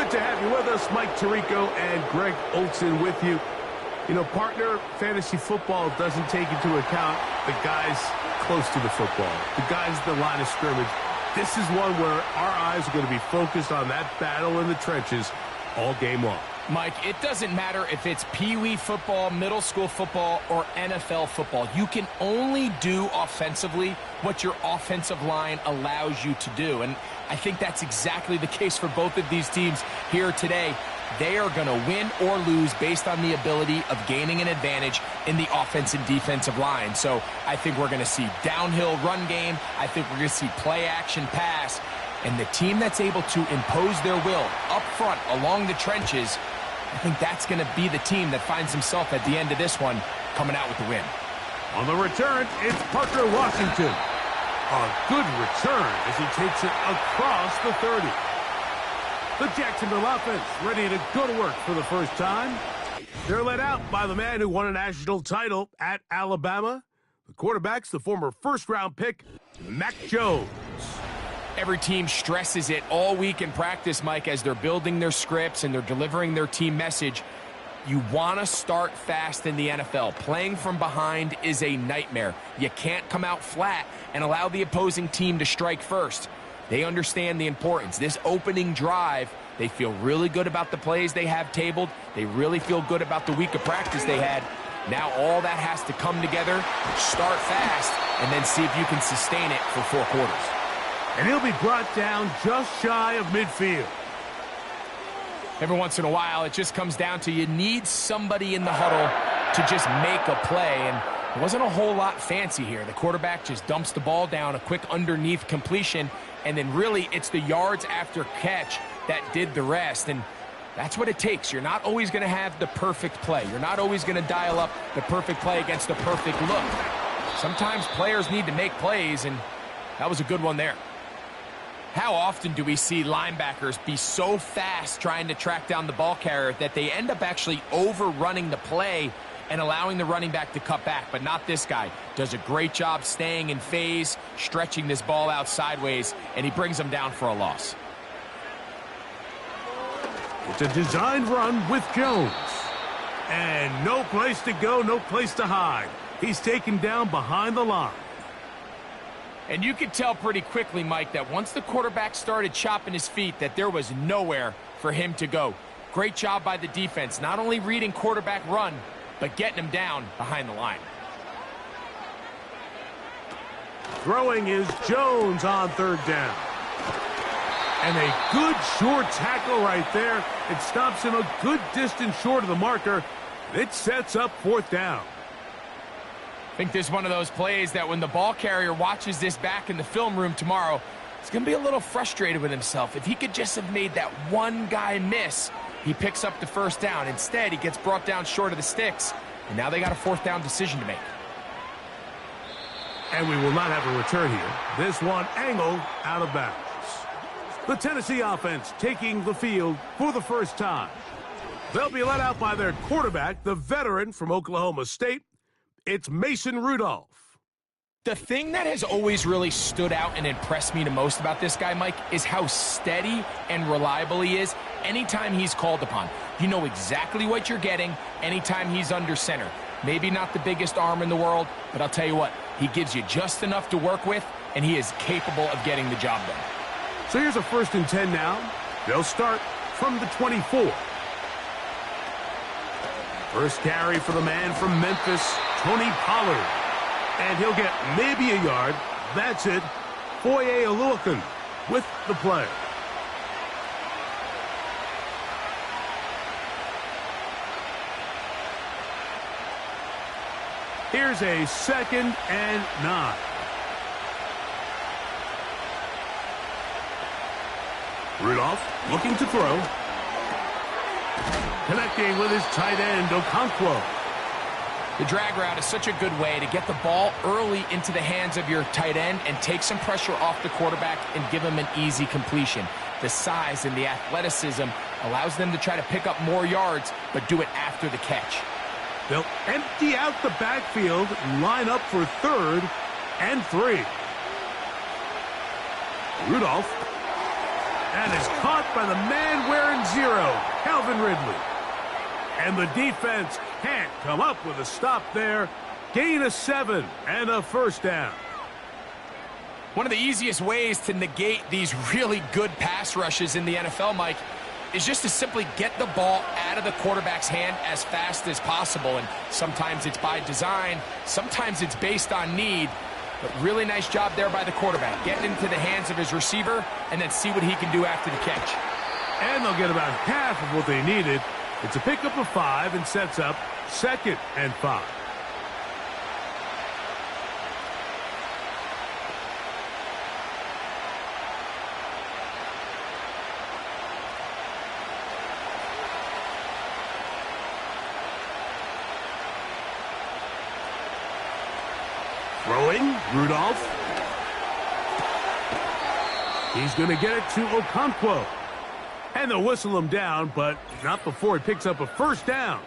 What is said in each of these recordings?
Good to have you with us. Mike Tirico and Greg Olson with you. You know, partner, fantasy football doesn't take into account the guys close to the football, the guys at the line of scrimmage. This is one where our eyes are going to be focused on that battle in the trenches all game long. Mike, it doesn't matter if it's Pee-wee football, middle school football, or NFL football. You can only do offensively what your offensive line allows you to do. And I think that's exactly the case for both of these teams here today. They are going to win or lose based on the ability of gaining an advantage in the offense and defensive line. So I think we're going to see downhill run game. I think we're going to see play action pass. And the team that's able to impose their will up front along the trenches, I think that's going to be the team that finds himself at the end of this one coming out with the win. On the return, it's Parker Washington. A good return as he takes it across the 30. The Jacksonville offense ready to go to work for the first time. They're led out by the man who won a national title at Alabama. The quarterback's the former first-round pick, Mac Jones. Every team stresses it all week in practice, Mike, as they're building their scripts and they're delivering their team message. You want to start fast in the NFL. Playing from behind is a nightmare. You can't come out flat and allow the opposing team to strike first. They understand the importance. This opening drive, they feel really good about the plays they have tabled. They really feel good about the week of practice they had. Now all that has to come together, start fast, and then see if you can sustain it for 4 quarters. And he'll be brought down just shy of midfield. Every once in a while, it just comes down to you need somebody in the huddle to just make a play. And it wasn't a whole lot fancy here. The quarterback just dumps the ball down, a quick underneath completion, and then really it's the yards after catch that did the rest. And that's what it takes. You're not always going to have the perfect play. You're not always going to dial up the perfect play against the perfect look. Sometimes players need to make plays, and that was a good one there. How often do we see linebackers be so fast trying to track down the ball carrier that they end up actually overrunning the play and allowing the running back to cut back? But not this guy. Does a great job staying in phase, stretching this ball out sideways, and he brings them down for a loss. It's a designed run with Jones. And no place to go, no place to hide. He's taken down behind the line. And you could tell pretty quickly, Mike, that once the quarterback started chopping his feet, that there was nowhere for him to go. Great job by the defense, not only reading quarterback run, but getting him down behind the line. Throwing is Jones on 3rd down. And a good short tackle right there. It stops him a good distance short of the marker. It sets up 4th down. I think this is one of those plays that when the ball carrier watches this back in the film room tomorrow, he's going to be a little frustrated with himself. If he could just have made that one guy miss, he picks up the 1st down. Instead, he gets brought down short of the sticks, and now they got a 4th down decision to make. And we will not have a return here. This one angled out of bounds. The Tennessee offense taking the field for the first time. They'll be led out by their quarterback, the veteran from Oklahoma State. It's Mason Rudolph. The thing that has always really stood out and impressed me the most about this guy, Mike, is how steady and reliable he is anytime he's called upon. You know exactly what you're getting anytime he's under center. Maybe not the biggest arm in the world, but I'll tell you what, he gives you just enough to work with, and he is capable of getting the job done. So here's a 1st and 10 now. They'll start from the 24. First carry for the man from Memphis, Tony Pollard. And he'll get maybe a yard. That's it. Foye Oluokun with the play. Here's a 2nd and 9. Rudolph looking to throw. Connecting with his tight end, Okonkwo. The drag route is such a good way to get the ball early into the hands of your tight end and take some pressure off the quarterback and give him an easy completion. The size and the athleticism allows them to try to pick up more yards, but do it after the catch. They'll empty out the backfield, line up for 3rd and 3. Rudolph. And is caught by the man wearing 0. Calvin Ridley. And the defense can't come up with a stop there. Gain of 7 and a first down. One of the easiest ways to negate these really good pass rushes in the NFL, Mike, is just to simply get the ball out of the quarterback's hand as fast as possible. And sometimes it's by design, sometimes it's based on need. But really nice job there by the quarterback, getting into the hands of his receiver and then see what he can do after the catch. And they'll get about half of what they needed. It's a pickup of 5 and sets up 2nd and 5. Throwing, Rudolph. He's going to get it to Okonkwo. And they'll whistle him down, but not before he picks up a first down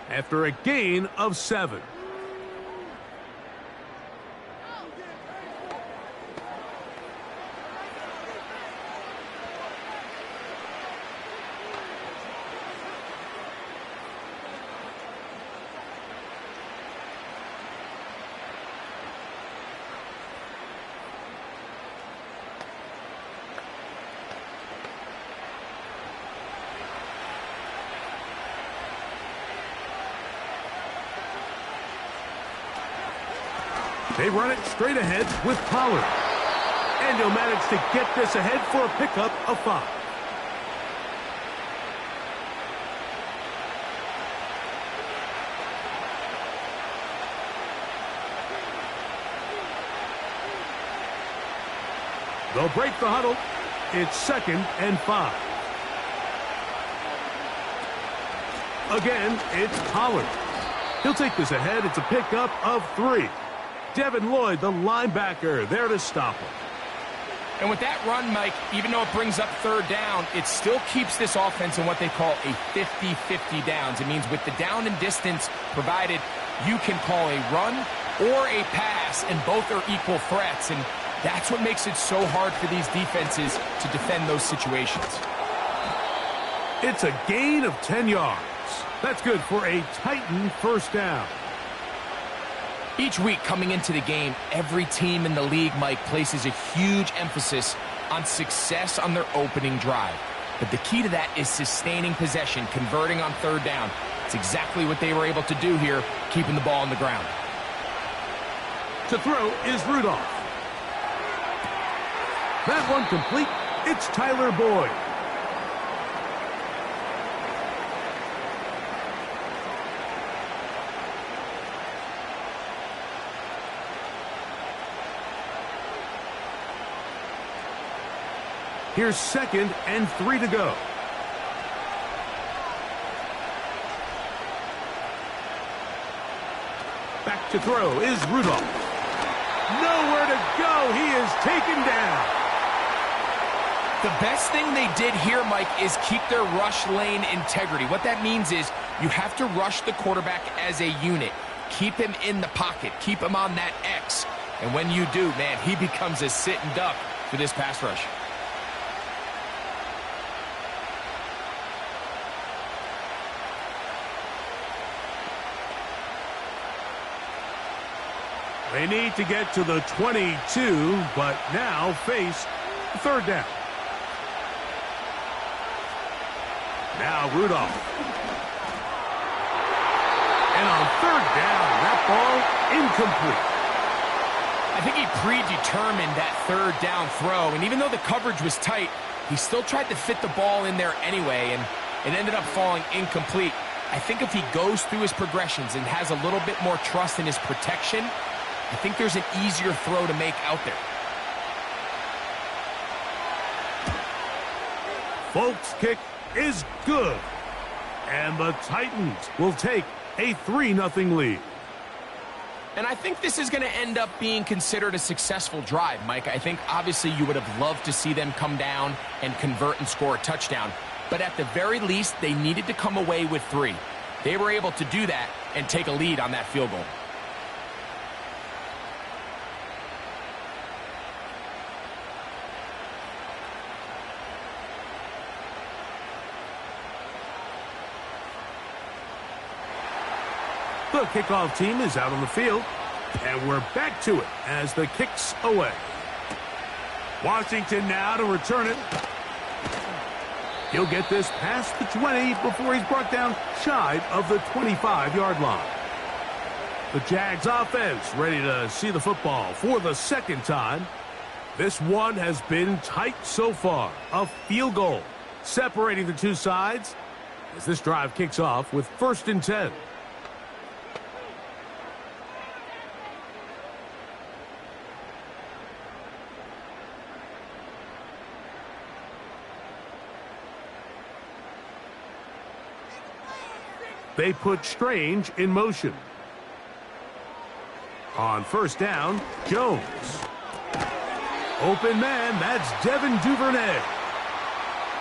after a gain of 7. They run it straight ahead with Pollard. And he'll manage to get this ahead for a pickup of 5. They'll break the huddle. It's 2nd and 5. Again, it's Pollard. He'll take this ahead. It's a pickup of 3. Devin Lloyd, the linebacker, there to stop him. And with that run, Mike, even though it brings up 3rd down, it still keeps this offense in what they call a 50-50 downs. It means with the down and distance provided, you can call a run or a pass, and both are equal threats. And that's what makes it so hard for these defenses to defend those situations. It's a gain of 10 yards. That's good for a Titan first down. Each week coming into the game, every team in the league, Mike, places a huge emphasis on success on their opening drive. But the key to that is sustaining possession, converting on 3rd down. It's exactly what they were able to do here, keeping the ball on the ground. To throw is Rudolph. That one complete. It's Tyler Boyd. Here's 2nd and 3 to go. Back to throw is Rudolph. Nowhere to go. He is taken down. The best thing they did here, Mike, is keep their rush lane integrity. What that means is you have to rush the quarterback as a unit. Keep him in the pocket. Keep him on that X. And when you do, man, he becomes a sitting duck for this pass rush. They need to get to the 22, but now face 3rd down. Now Rudolph. And on 3rd down, that ball incomplete. I think he predetermined that 3rd down throw, and even though the coverage was tight, he still tried to fit the ball in there anyway, and it ended up falling incomplete. I think if he goes through his progressions and has a little bit more trust in his protection, I think there's an easier throw to make out there. Folk's kick is good. And the Titans will take a 3-0 lead. And I think this is going to end up being considered a successful drive, Mike. I think obviously you would have loved to see them come down and convert and score a touchdown. But at the very least, they needed to come away with 3. They were able to do that and take a lead on that field goal. The kickoff team is out on the field, and we're back to it as the kick's away. Washington now to return it. He'll get this past the 20 before he's brought down shy of the 25-yard line. The Jags offense ready to see the football for the second time. This one has been tight so far. A field goal separating the two sides as this drive kicks off with 1st and 10. They put Strange in motion. On 1st down, Jones. Open man, that's Devin Duvernay.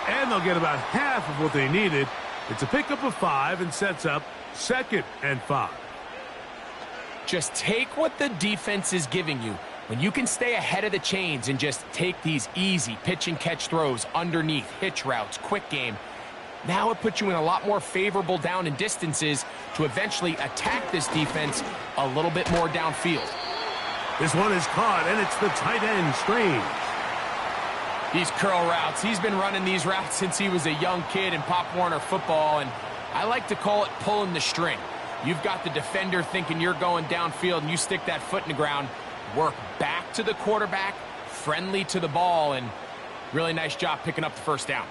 And they'll get about half of what they needed. It's a pickup of 5 and sets up 2nd and 5. Just take what the defense is giving you. When you can stay ahead of the chains and just take these easy pitch and catch throws underneath, hitch routes, quick game, now it puts you in a lot more favorable down and distances to eventually attack this defense a little bit more downfield. This one is caught, and it's the tight end, Strange. These curl routes, he's been running these routes since he was a young kid in Pop Warner football, and I like to call it pulling the string. You've got the defender thinking you're going downfield, and you stick that foot in the ground, work back to the quarterback, friendly to the ball, and really nice job picking up the 1st down.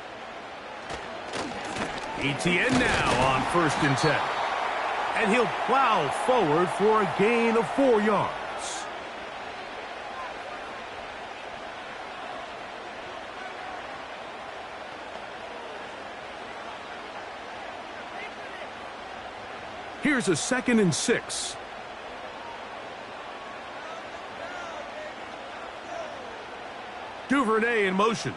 ETN now on 1st and 10. And he'll plow forward for a gain of 4 yards. Here's a 2nd and 6. Duvernay in motion.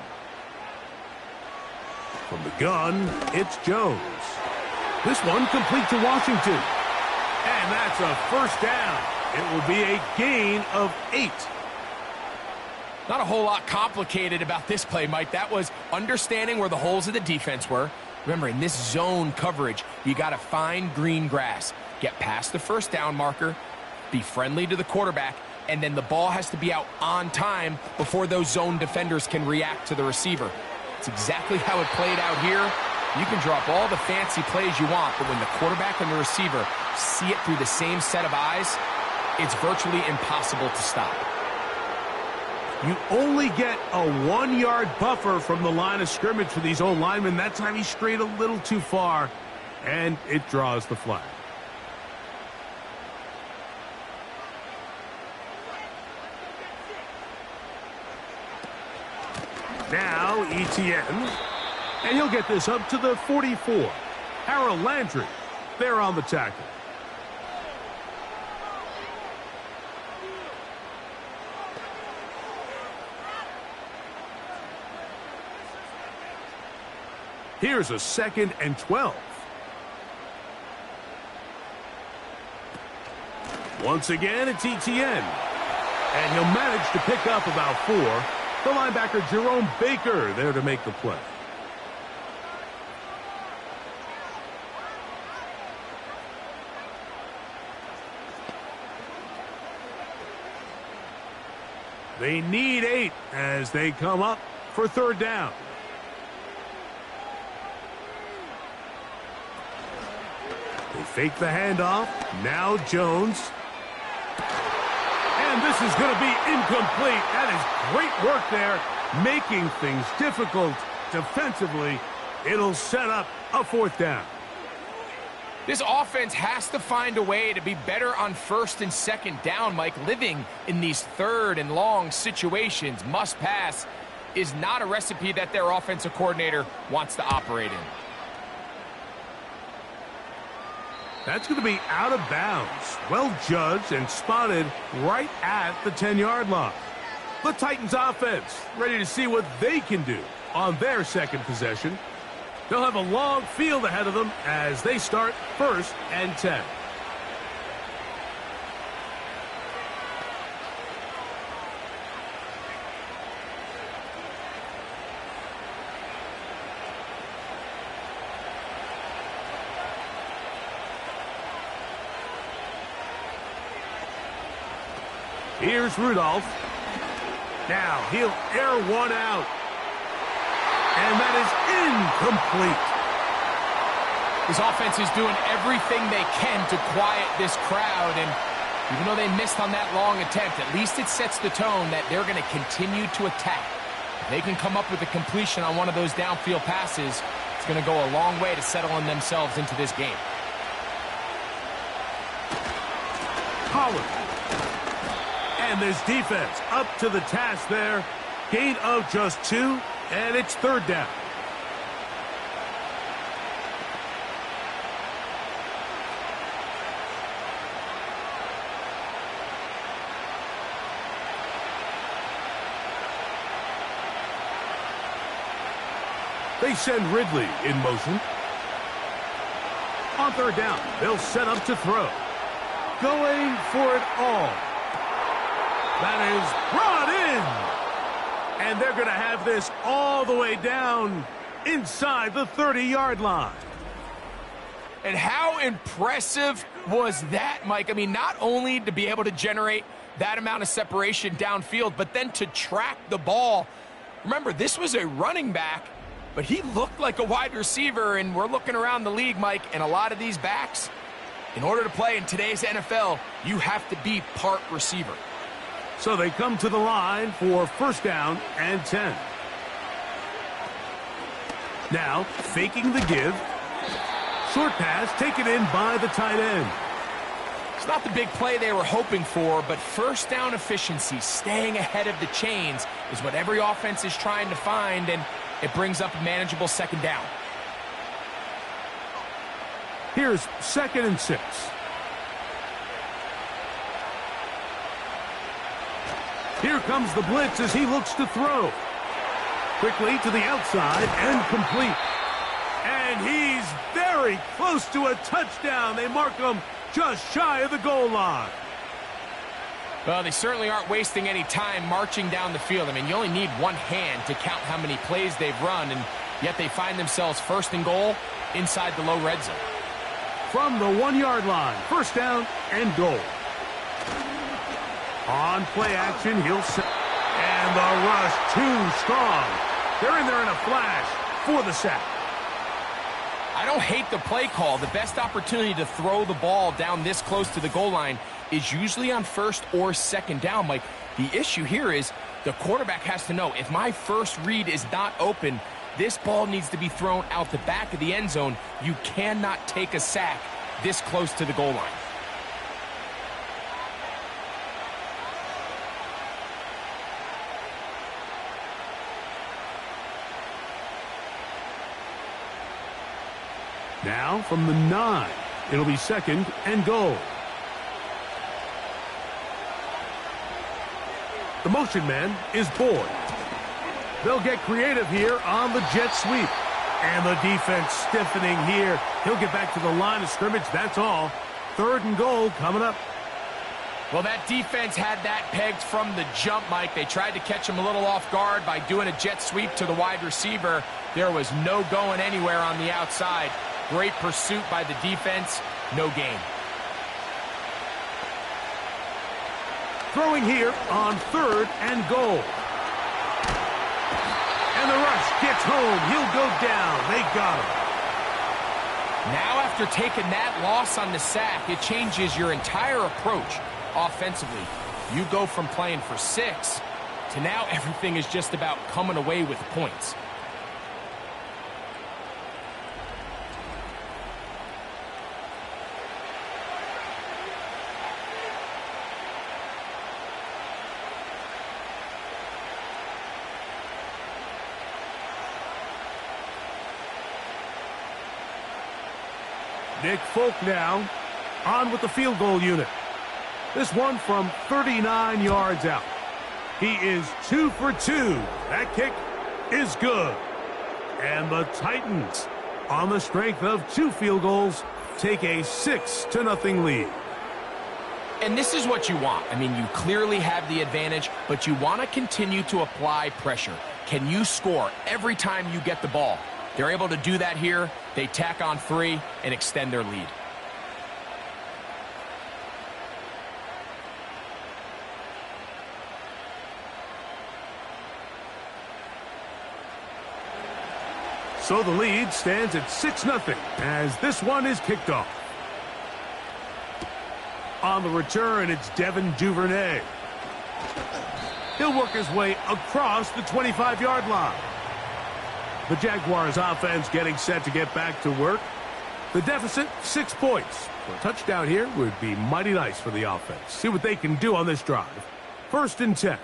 From the gun, it's Jones. This one complete to Washington. And that's a 1st down. It will be a gain of 8. Not a whole lot complicated about this play, Mike. That was understanding where the holes of the defense were. Remember, in this zone coverage, you got to find green grass. Get past the 1st down marker, be friendly to the quarterback, and then the ball has to be out on time before those zone defenders can react to the receiver. It's exactly how it played out here. You can drop all the fancy plays you want, but when the quarterback and the receiver see it through the same set of eyes, it's virtually impossible to stop. You only get a 1-yard buffer from the line of scrimmage for these old linemen. That time he strayed a little too far, and it draws the flag. Now ETN, and he'll get this up to the 44. Harold Landry, there on the tackle. Here's a 2nd and 12. Once again, it's ETN. And he'll manage to pick up about 4. The linebacker, Jerome Baker, there to make the play. They need 8 as they come up for 3rd down. They fake the handoff. Now Jones. And this is going to be incomplete. That is great work there, making things difficult defensively. It'll set up a 4th down. This offense has to find a way to be better on 1st and 2nd down, Mike. Living in these 3rd and long situations, must pass, is not a recipe that their offensive coordinator wants to operate in. That's going to be out of bounds. Well judged and spotted right at the 10-yard line. The Titans offense ready to see what they can do on their 2nd possession. They'll have a long field ahead of them as they start 1st and 10. Here's Rudolph. Now he'll air one out. And that is incomplete. His offense is doing everything they can to quiet this crowd, and even though they missed on that long attempt, at least it sets the tone that they're going to continue to attack. If they can come up with a completion on one of those downfield passes, it's going to go a long way to settling themselves into this game. Pollard. And this defense up to the task there. Gain of just 2, and it's 3rd down. They send Ridley in motion. On 3rd down, they'll set up to throw. Going for it all. That is brought in. And they're going to have this all the way down inside the 30-yard line. And how impressive was that, Mike? I mean, not only to be able to generate that amount of separation downfield, but then to track the ball. Remember, this was a running back, but he looked like a wide receiver, and we're looking around the league, Mike, and a lot of these backs, in order to play in today's NFL, you have to be part receiver. So they come to the line for 1st down and 10. Now, faking the give. Short pass taken in by the tight end. It's not the big play they were hoping for, but 1st down efficiency, staying ahead of the chains, is what every offense is trying to find, and it brings up a manageable 2nd down. Here's 2nd and 6. Here comes the blitz as he looks to throw. Quickly to the outside and complete. And he's very close to a touchdown. They mark him just shy of the goal line. Well, they certainly aren't wasting any time marching down the field. I mean, you only need one hand to count how many plays they've run, and yet they find themselves 1st and goal inside the low red zone. From the 1-yard line, 1st down and goal. On play action, he'll set. And the rush too strong. They're in there in a flash for the sack. I don't hate the play call. The best opportunity to throw the ball down this close to the goal line is usually on 1st or 2nd down, Mike. The issue here is the quarterback has to know, if my first read is not open, this ball needs to be thrown out the back of the end zone. You cannot take a sack this close to the goal line. Now from the 9, it'll be 2nd and goal. The motion man is Boyd. They'll get creative here on the jet sweep. And the defense stiffening here. He'll get back to the line of scrimmage, that's all. 3rd and goal coming up. Well, that defense had that pegged from the jump, Mike. They tried to catch him a little off guard by doing a jet sweep to the wide receiver. There was no going anywhere on the outside. Great pursuit by the defense. No gain. Throwing here on 3rd and goal. And the rush gets home. He'll go down. They got him. Now after taking that loss on the sack, it changes your entire approach offensively. You go from playing for 6 to now everything is just about coming away with points. Nick Folk now on with the field goal unit. This one from 39 yards out. He is 2 for 2. That kick is good. And the Titans, on the strength of 2 field goals, take a 6-0 lead. And this is what you want. I mean, you clearly have the advantage, but you want to continue to apply pressure. Can you score every time you get the ball? They're able to do that here. They tack on 3 and extend their lead. So the lead stands at 6-0 as this one is kicked off. On the return, it's Devin Duvernay. He'll work his way across the 25-yard line. The Jaguars offense getting set to get back to work. The deficit, 6 points. So a touchdown here would be mighty nice for the offense. See what they can do on this drive. 1st and 10.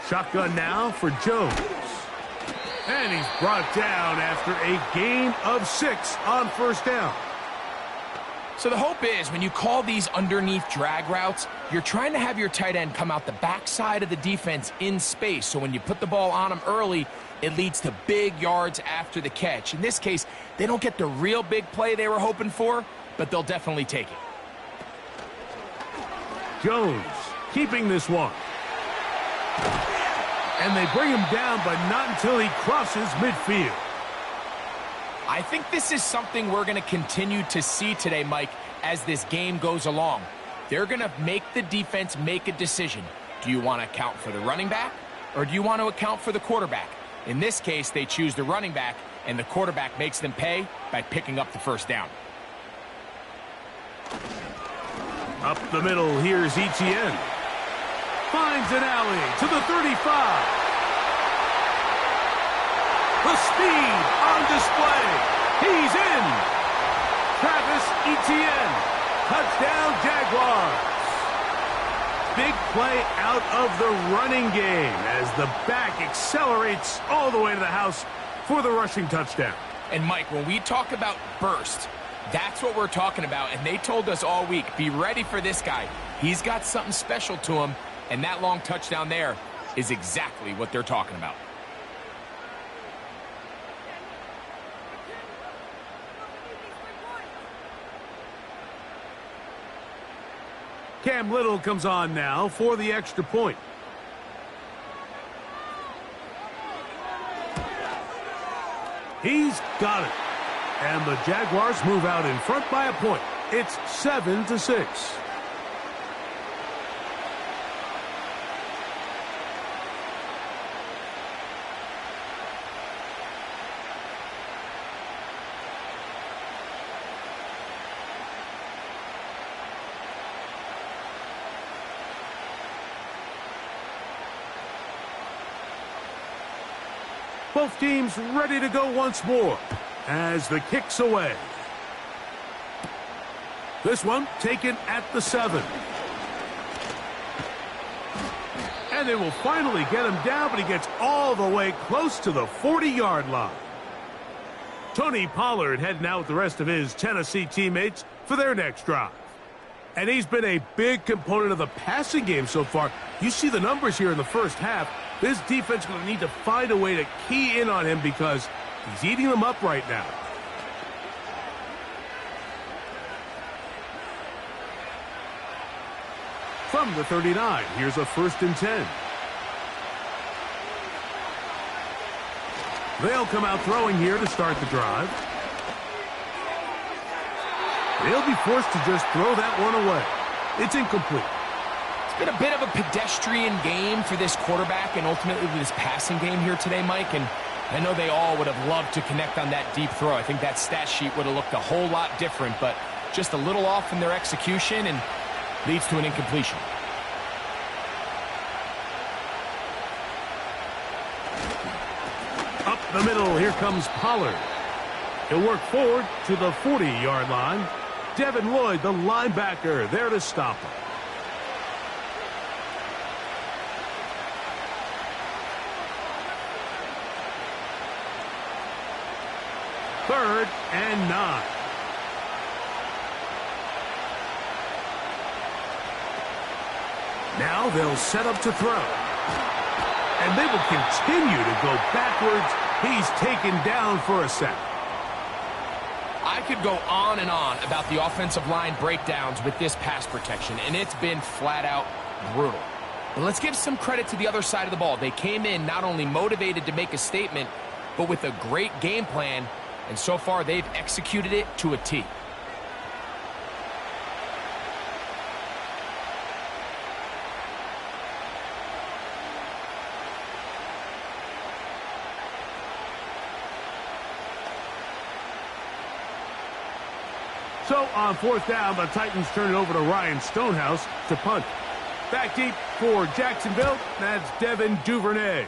Shotgun now for Jones. And he's brought down after a gain of 6 on 1st down. So the hope is when you call these underneath drag routes, you're trying to have your tight end come out the backside of the defense in space. So when you put the ball on him early, it leads to big yards after the catch. In this case, they don't get the real big play they were hoping for, but they'll definitely take it. Jones keeping this one. And they bring him down, but not until he crosses midfield. I think this is something we're going to continue to see today, Mike, as this game goes along. They're going to make the defense make a decision. Do you want to account for the running back, or do you want to account for the quarterback? In this case, they choose the running back, and the quarterback makes them pay by picking up the 1st down. Up the middle, here's Etienne. Finds an alley to the 35. The speed on display. He's in. Travis Etienne. Touchdown, Jaguars. Big play out of the running game as the back accelerates all the way to the house for the rushing touchdown. And, Mike, when we talk about burst, that's what we're talking about. And they told us all week, be ready for this guy. He's got something special to him. And that long touchdown there is exactly what they're talking about. Cam Little comes on now for the extra point. He's got it. And the Jaguars move out in front by a point. It's 7-6. Both teams ready to go once more as the kick's away. This one taken at the 7. And they will finally get him down, but he gets all the way close to the 40-yard line. Tony Pollard heading out with the rest of his Tennessee teammates for their next drive. And he's been a big component of the passing game so far. You see the numbers here in the 1st half. This defense is going to need to find a way to key in on him because he's eating them up right now. From the 39, here's a 1st and 10. They'll come out throwing here to start the drive. They'll be forced to just throw that one away. It's incomplete. It's been a bit of a pedestrian game for this quarterback and ultimately this passing game here today, Mike. And I know they all would have loved to connect on that deep throw. I think that stat sheet would have looked a whole lot different, but just a little off in their execution and leads to an incompletion. Up the middle, here comes Pollard. He'll work forward to the 40-yard line. Devin Lloyd, the linebacker, there to stop him. Third and 9. Now they'll set up to throw. And they will continue to go backwards. He's taken down for a sack. I could go on and on about the offensive line breakdowns with this pass protection, and it's been flat out brutal. But let's give some credit to the other side of the ball. They came in not only motivated to make a statement, but with a great game plan, and so far they've executed it to a T. So on fourth down, the Titans turn it over to Ryan Stonehouse to punt. Back deep for Jacksonville, that's Devin Duvernay.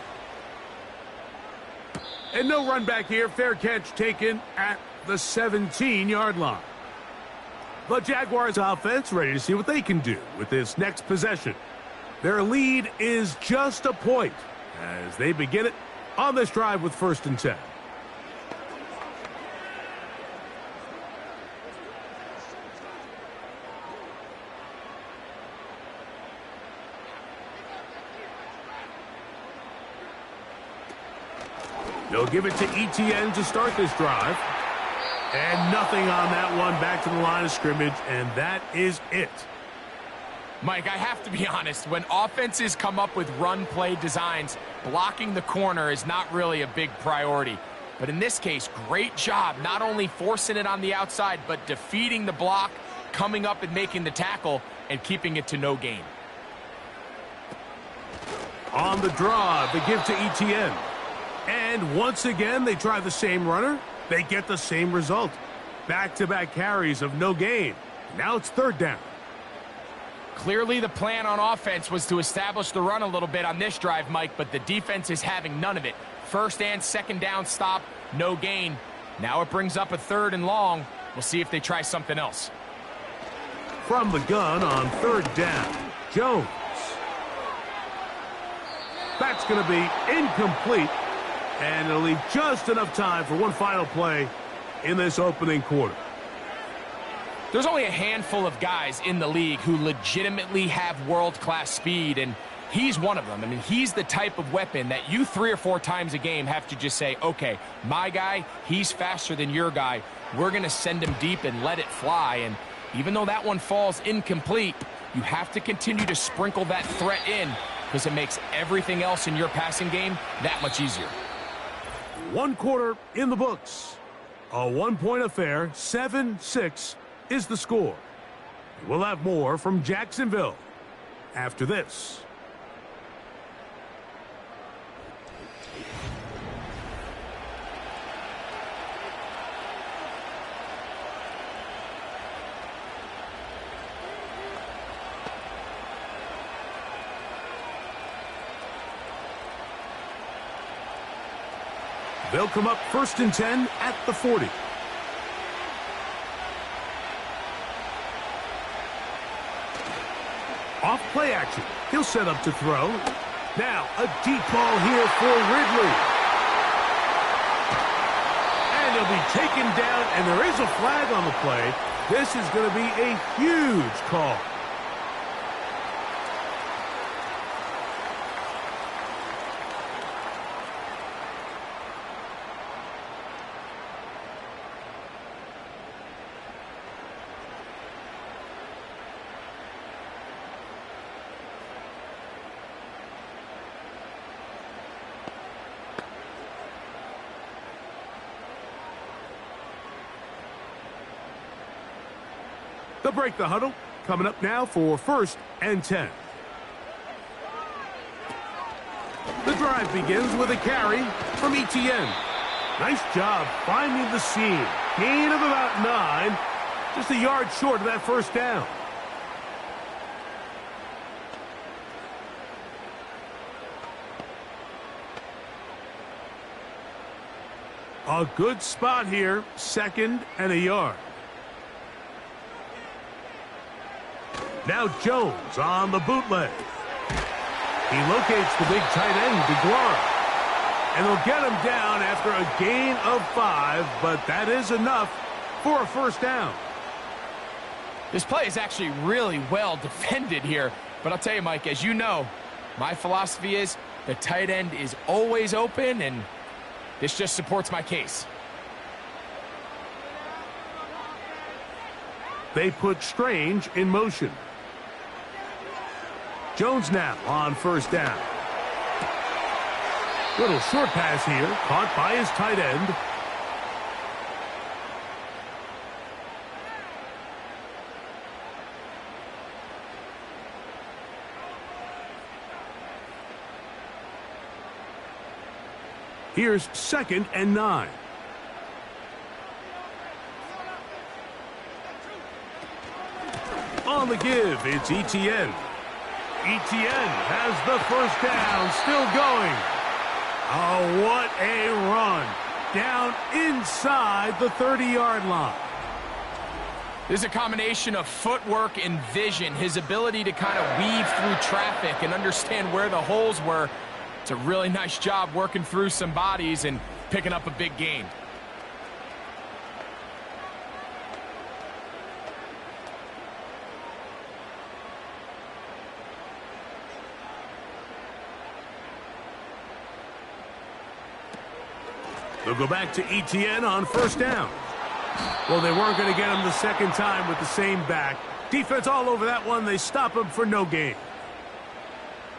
And no run back here, fair catch taken at the 17-yard line. The Jaguars offense ready to see what they can do with this next possession. Their lead is just a point as they begin it on this drive with 1st and 10. They'll give it to ETN to start this drive. And nothing on that one, back to the line of scrimmage, and that is it. Mike, I have to be honest, when offenses come up with run play designs, blocking the corner is not really a big priority. But in this case, great job not only forcing it on the outside, but defeating the block, coming up and making the tackle, and keeping it to no gain. On the draw, they give to ETN. And once again, they try the same runner. They get the same result. Back-to-back carries of no gain. Now it's 3rd down. Clearly the plan on offense was to establish the run a little bit on this drive, Mike, but the defense is having none of it. 1st and 2nd down stop, no gain. Now it brings up a 3rd and long. We'll see if they try something else. From the gun on 3rd down, Jones. That's going to be incomplete. And it'll leave just enough time for one final play in this opening quarter. There's only a handful of guys in the league who legitimately have world-class speed, and he's one of them. I mean, he's the type of weapon that you 3 or 4 times a game have to just say, okay, my guy, he's faster than your guy. We're going to send him deep and let it fly. And even though that one falls incomplete, you have to continue to sprinkle that threat in because it makes everything else in your passing game that much easier. 1 quarter in the books. A 1-point affair, 7-6 is the score. We'll have more from Jacksonville after this. They'll come up 1st and 10 at the 40. Off play action. He'll set up to throw. Now a deep ball here for Ridley. And he'll be taken down, and there is a flag on the play. This is going to be a huge call. They'll break the huddle. Coming up now for 1st and 10. The drive begins with a carry from ETN. Nice job finding the seam. Gain of about 9. Just a yard short of that 1st down. A good spot here. 2nd and a yard. Now Jones on the bootleg. He locates the big tight end, DeGuara. And they'll get him down after a gain of 5, but that is enough for a 1st down. This play is actually really well defended here. But I'll tell you, Mike, as you know, my philosophy is the tight end is always open, and this just supports my case. They put Strange in motion. Jones now on 1st down. Little short pass here, caught by his tight end. Here's 2nd and 9. On the give, it's Etienne. Etienne has the first down, still going. Oh, what a run. Down inside the 30-yard line. This is a combination of footwork and vision, his ability to kind of weave through traffic and understand where the holes were. It's a really nice job working through some bodies and picking up a big gain. They'll go back to Etienne on first down. Well, they weren't going to get him the second time with the same back. Defense all over that one. They stop him for no gain.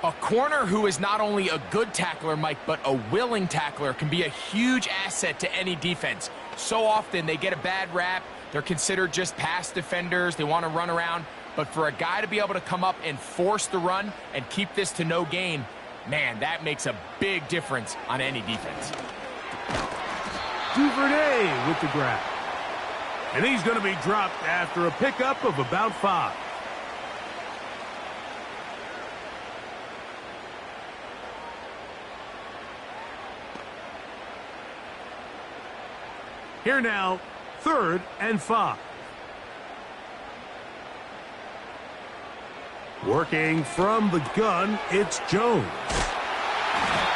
A corner who is not only a good tackler, Mike, but a willing tackler can be a huge asset to any defense. So often they get a bad rap. They're considered just pass defenders. They want to run around. But for a guy to be able to come up and force the run and keep this to no gain, man, that makes a big difference on any defense. Duvernay with the grab. And he's going to be dropped after a pickup of about 5. Here now, 3rd and 5. Working from the gun, it's Jones.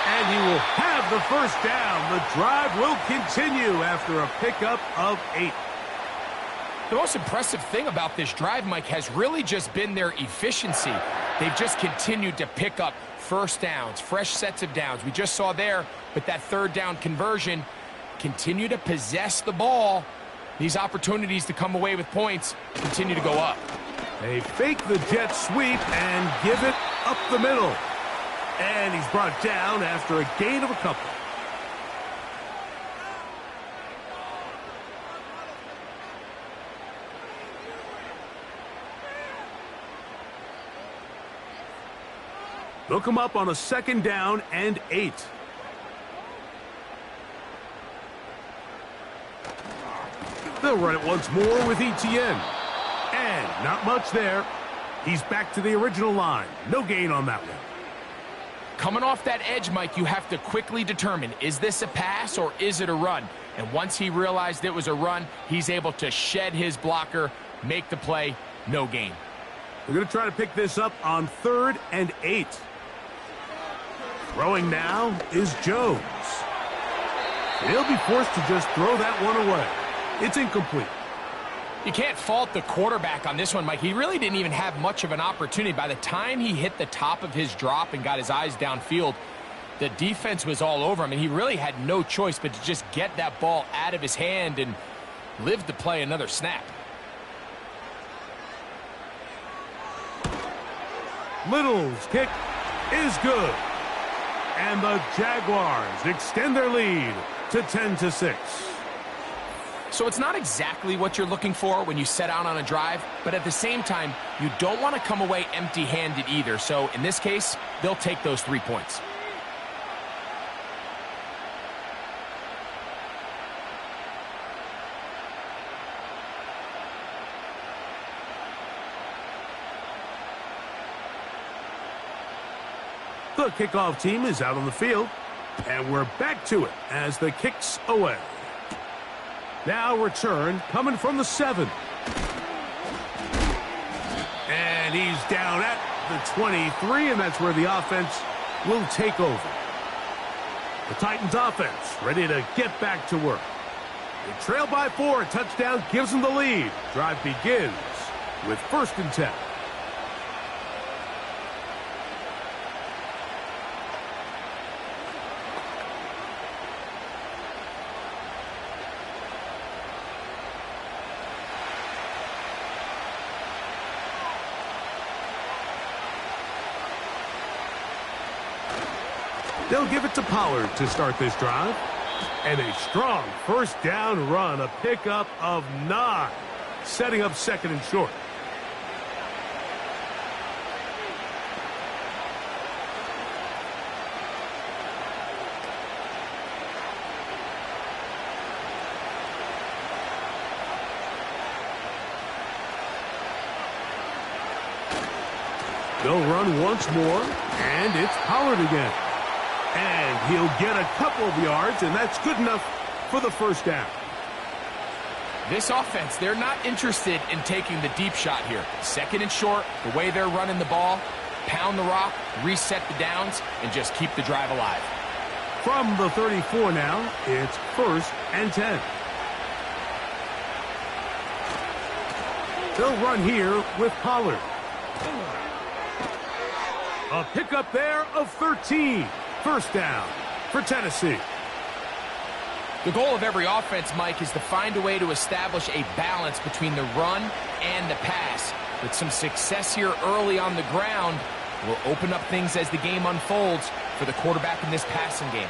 And he will have the first down. The drive will continue after a pickup of 8. The most impressive thing about this drive, Mike, has really just been their efficiency. They've just continued to pick up first downs, fresh sets of downs. We just saw there with that 3rd down conversion, continue to possess the ball. These opportunities to come away with points continue to go up. They fake the jet sweep and give it up the middle. And he's brought down after a gain of a couple. They'll come up on a 2nd down and 8. They'll run it once more with Etienne. And not much there. He's back to the original line. No gain on that one. Coming off that edge, Mike, you have to quickly determine, is this a pass or is it a run? And once he realized it was a run, he's able to shed his blocker, make the play, no gain. They're going to try to pick this up on 3rd and 8. Throwing now is Jones. He'll be forced to just throw that one away. It's incomplete. You can't fault the quarterback on this one, Mike. He really didn't even have much of an opportunity. By the time he hit the top of his drop and got his eyes downfield, the defense was all over him, and he really had no choice but to just get that ball out of his hand and live to play another snap. Little's kick is good. And the Jaguars extend their lead to 10-6. So it's not exactly what you're looking for when you set out on a drive, but at the same time, you don't want to come away empty-handed either. So in this case, they'll take those 3 points. The kickoff team is out on the field, and we're back to it as the kick's away. Now return coming from the 7. And he's down at the 23, and that's where the offense will take over. The Titans offense ready to get back to work. They trail by 4. A touchdown gives them the lead. Drive begins with 1st and 10. They'll give it to Pollard to start this drive. And a strong first down run, a pickup of 9, setting up second and short. They'll run once more, and it's Pollard again. And he'll get a couple of yards, and that's good enough for the first down. This offense, they're not interested in taking the deep shot here. Second and short, the way they're running the ball, pound the rock, reset the downs, and just keep the drive alive. From the 34 now, it's 1st and 10. They'll run here with Pollard. A pickup there of 13. First down for Tennessee. The goal of every offense, Mike, is to find a way to establish a balance between the run and the pass. With some success here early on the ground, will open up things as the game unfolds for the quarterback in this passing game.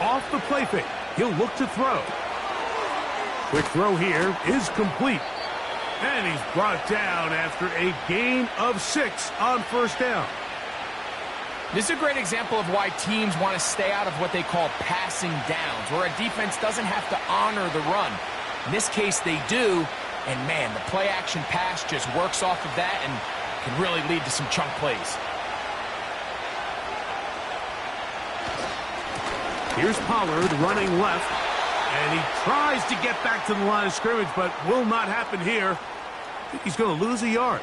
Off the play fake, he'll look to throw. Quick throw here is complete. And he's brought down after a gain of 6 on first down. This is a great example of why teams want to stay out of what they call passing downs, where a defense doesn't have to honor the run. In this case, they do, and man, the play-action pass just works off of that and can really lead to some chunk plays. Here's Pollard running left, and he tries to get back to the line of scrimmage, but will not happen here. He's going to lose a yard.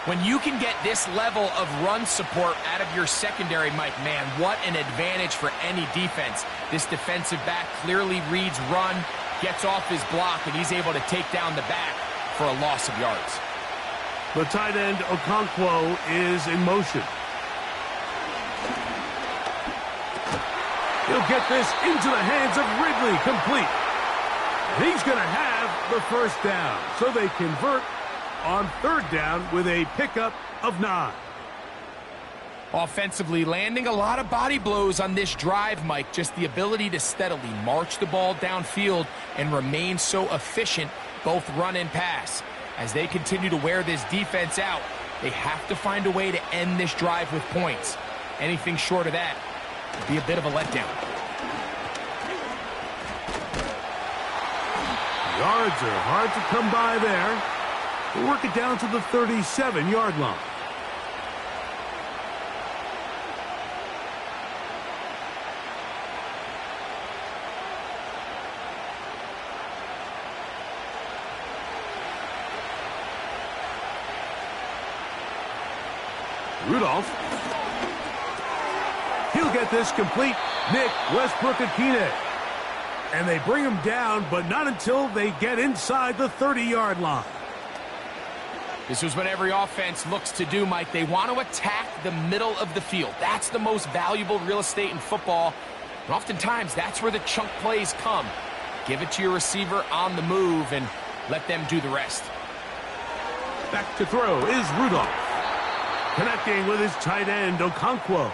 When you can get this level of run support out of your secondary, Mike, man, what an advantage for any defense. This defensive back clearly reads run, gets off his block, and he's able to take down the back for a loss of yards. The tight end, Okonkwo, is in motion. He'll get this into the hands of Ridley, complete. And he's going to have the first down. So they convert on third down with a pickup of 9. Offensively, landing a lot of body blows on this drive, Mike. Just the ability to steadily march the ball downfield and remain so efficient, both run and pass. As they continue to wear this defense out, they have to find a way to end this drive with points. Anything short of that would be a bit of a letdown. Yards are hard to come by there. We'll work it down to the 37-yard line. Rudolph. He'll get this complete. Nick Westbrook-Akine. And they bring him down, but not until they get inside the 30-yard line. This is what every offense looks to do, Mike. They want to attack the middle of the field. That's the most valuable real estate in football. And oftentimes, that's where the chunk plays come. Give it to your receiver on the move and let them do the rest. Back to throw is Rudolph. Connecting with his tight end, Okonkwo.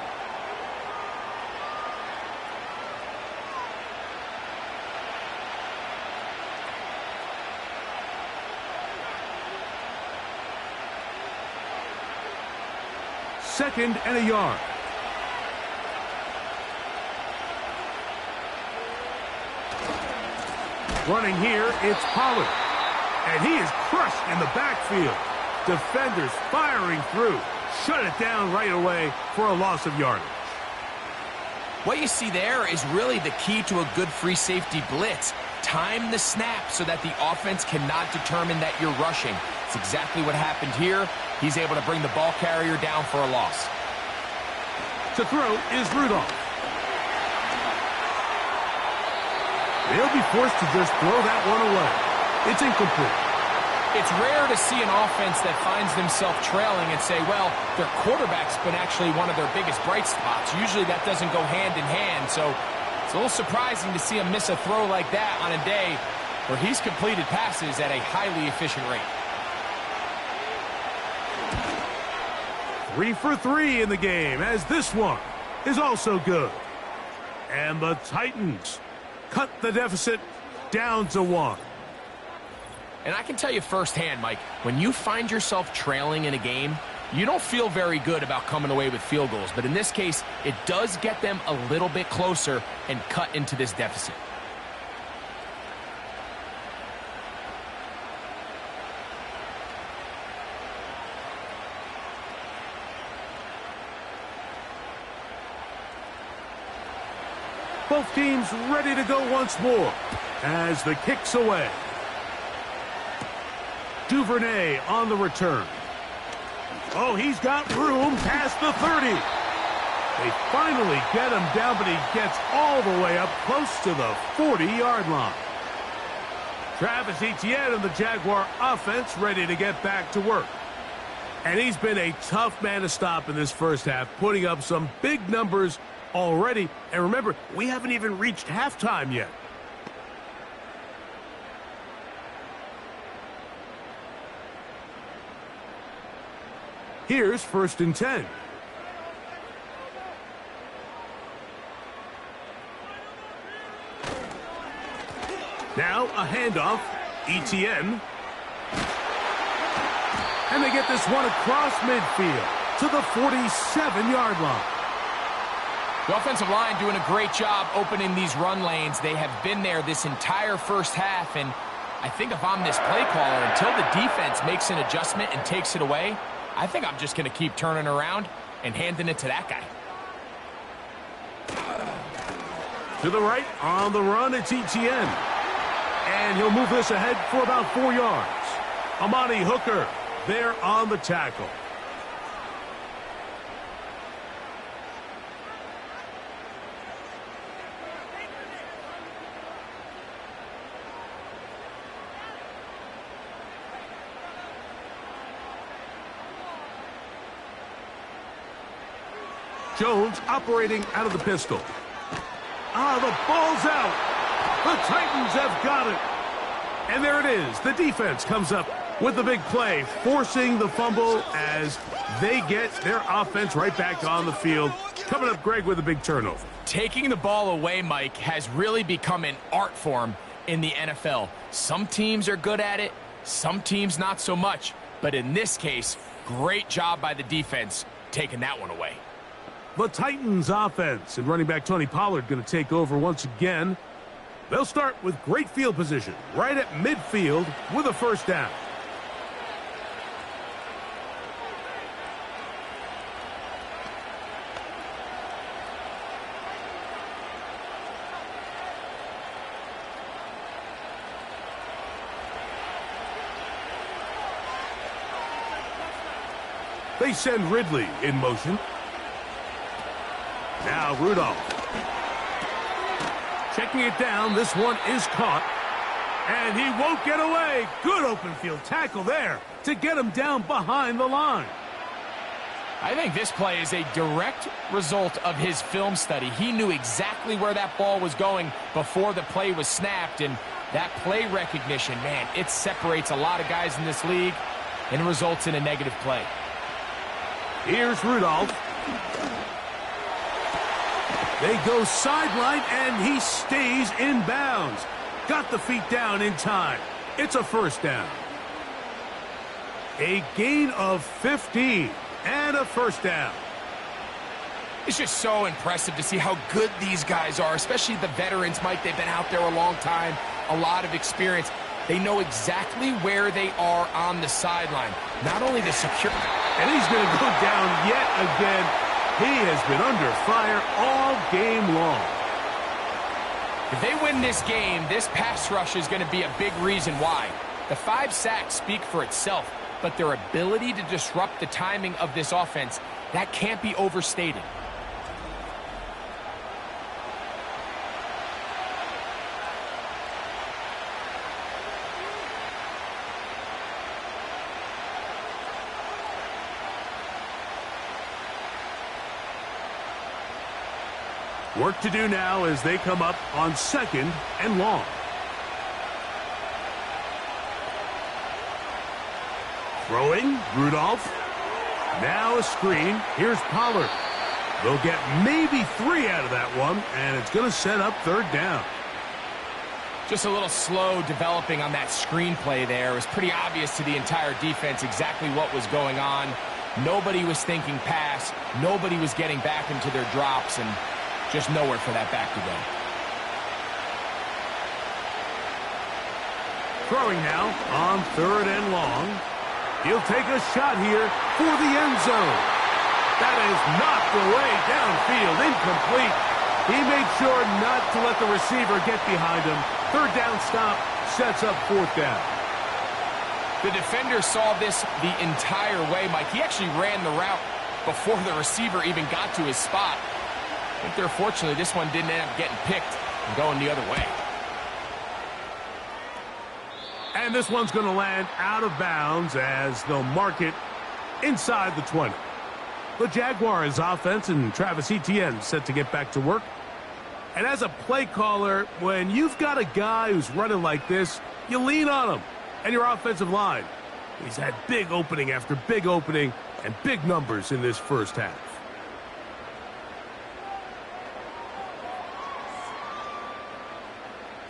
Second and a yard. Running here, it's Pollard. And he is crushed in the backfield. Defenders firing through. Shut it down right away for a loss of yardage. What you see there is really the key to a good free safety blitz. Time the snap so that the offense cannot determine that you're rushing. It's exactly what happened here. He's able to bring the ball carrier down for a loss. To throw is Rudolph. They'll be forced to just throw that one away. It's incomplete. It's rare to see an offense that finds themselves trailing and say, well, their quarterback's been actually one of their biggest bright spots. Usually that doesn't go hand in hand, so it's a little surprising to see him miss a throw like that on a day where he's completed passes at a highly efficient rate. 3 for 3 in the game, as this one is also good. And the Titans cut the deficit down to 1. And I can tell you firsthand, Mike, when you find yourself trailing in a game, you don't feel very good about coming away with field goals. But in this case, it does get them a little bit closer and cut into this deficit. Both teams ready to go once more as the kick's away. Duvernay on the return. Oh, he's got room past the 30. They finally get him down, but he gets all the way up close to the 40-yard line. Travis Etienne and the Jaguar offense ready to get back to work. And he's been a tough man to stop in this first half, putting up some big numbers already. And remember, we haven't even reached halftime yet. Here's 1st and 10. Now a handoff. Etienne. And they get this one across midfield to the 47-yard line. The offensive line doing a great job opening these run lanes. They have been there this entire first half, and I think if I'm this play caller, until the defense makes an adjustment and takes it away, I think I'm just going to keep turning around and handing it to that guy. To the right, on the run, it's Etienne. And he'll move this ahead for about 4 yards. Amani Hooker there on the tackle. Jones operating out of the pistol. The ball's out. The Titans have got it. And there it is. The defense comes up with the big play, forcing the fumble as they get their offense right back on the field. Coming up, Greg, with a big turnover. Taking the ball away, Mike, has really become an art form in the NFL. Some teams are good at it, some teams not so much. But in this case, great job by the defense taking that one away. The Titans offense and running back Tony Pollard going to take over once again. They'll start with great field position right at midfield with a 1st down. They send Ridley in motion. Now Rudolph. Checking it down. This one is caught. And he won't get away. Good open field tackle there to get him down behind the line. I think this play is a direct result of his film study. He knew exactly where that ball was going before the play was snapped. And that play recognition, man, it separates a lot of guys in this league and results in a negative play. Here's Rudolph. They go sideline, and he stays in bounds. Got the feet down in time. It's a 1st down. A gain of 15 and a 1st down. It's just so impressive to see how good these guys are, especially the veterans, Mike. They've been out there a long time, a lot of experience. They know exactly where they are on the sideline. Not only the secure... And he's going to go down yet again. He has been under fire all game long. If they win this game, this pass rush is going to be a big reason why. The 5 sacks speak for itself, but their ability to disrupt the timing of this offense, that can't be overstated. Work to do now as they come up on 2nd and long. Throwing, Rudolph. Now a screen. Here's Pollard. They'll get maybe 3 out of that one, and it's going to set up third down. Just a little slow developing on that screenplay there. It was pretty obvious to the entire defense exactly what was going on. Nobody was thinking pass. Nobody was getting back into their drops, and just nowhere for that back to go. Throwing now on third and long. He'll take a shot here for the end zone. That is knocked away downfield, incomplete. He made sure not to let the receiver get behind him. Third down stop sets up fourth down. The defender saw this the entire way, Mike. He actually ran the route before the receiver even got to his spot. I think they're fortunately this one didn't end up getting picked and going the other way. And this one's going to land out of bounds as they'll mark it inside the 20. The Jaguars offense and Travis Etienne set to get back to work. And as a play caller, when you've got a guy who's running like this, you lean on him and your offensive line. He's had big opening after big opening and big numbers in this first half.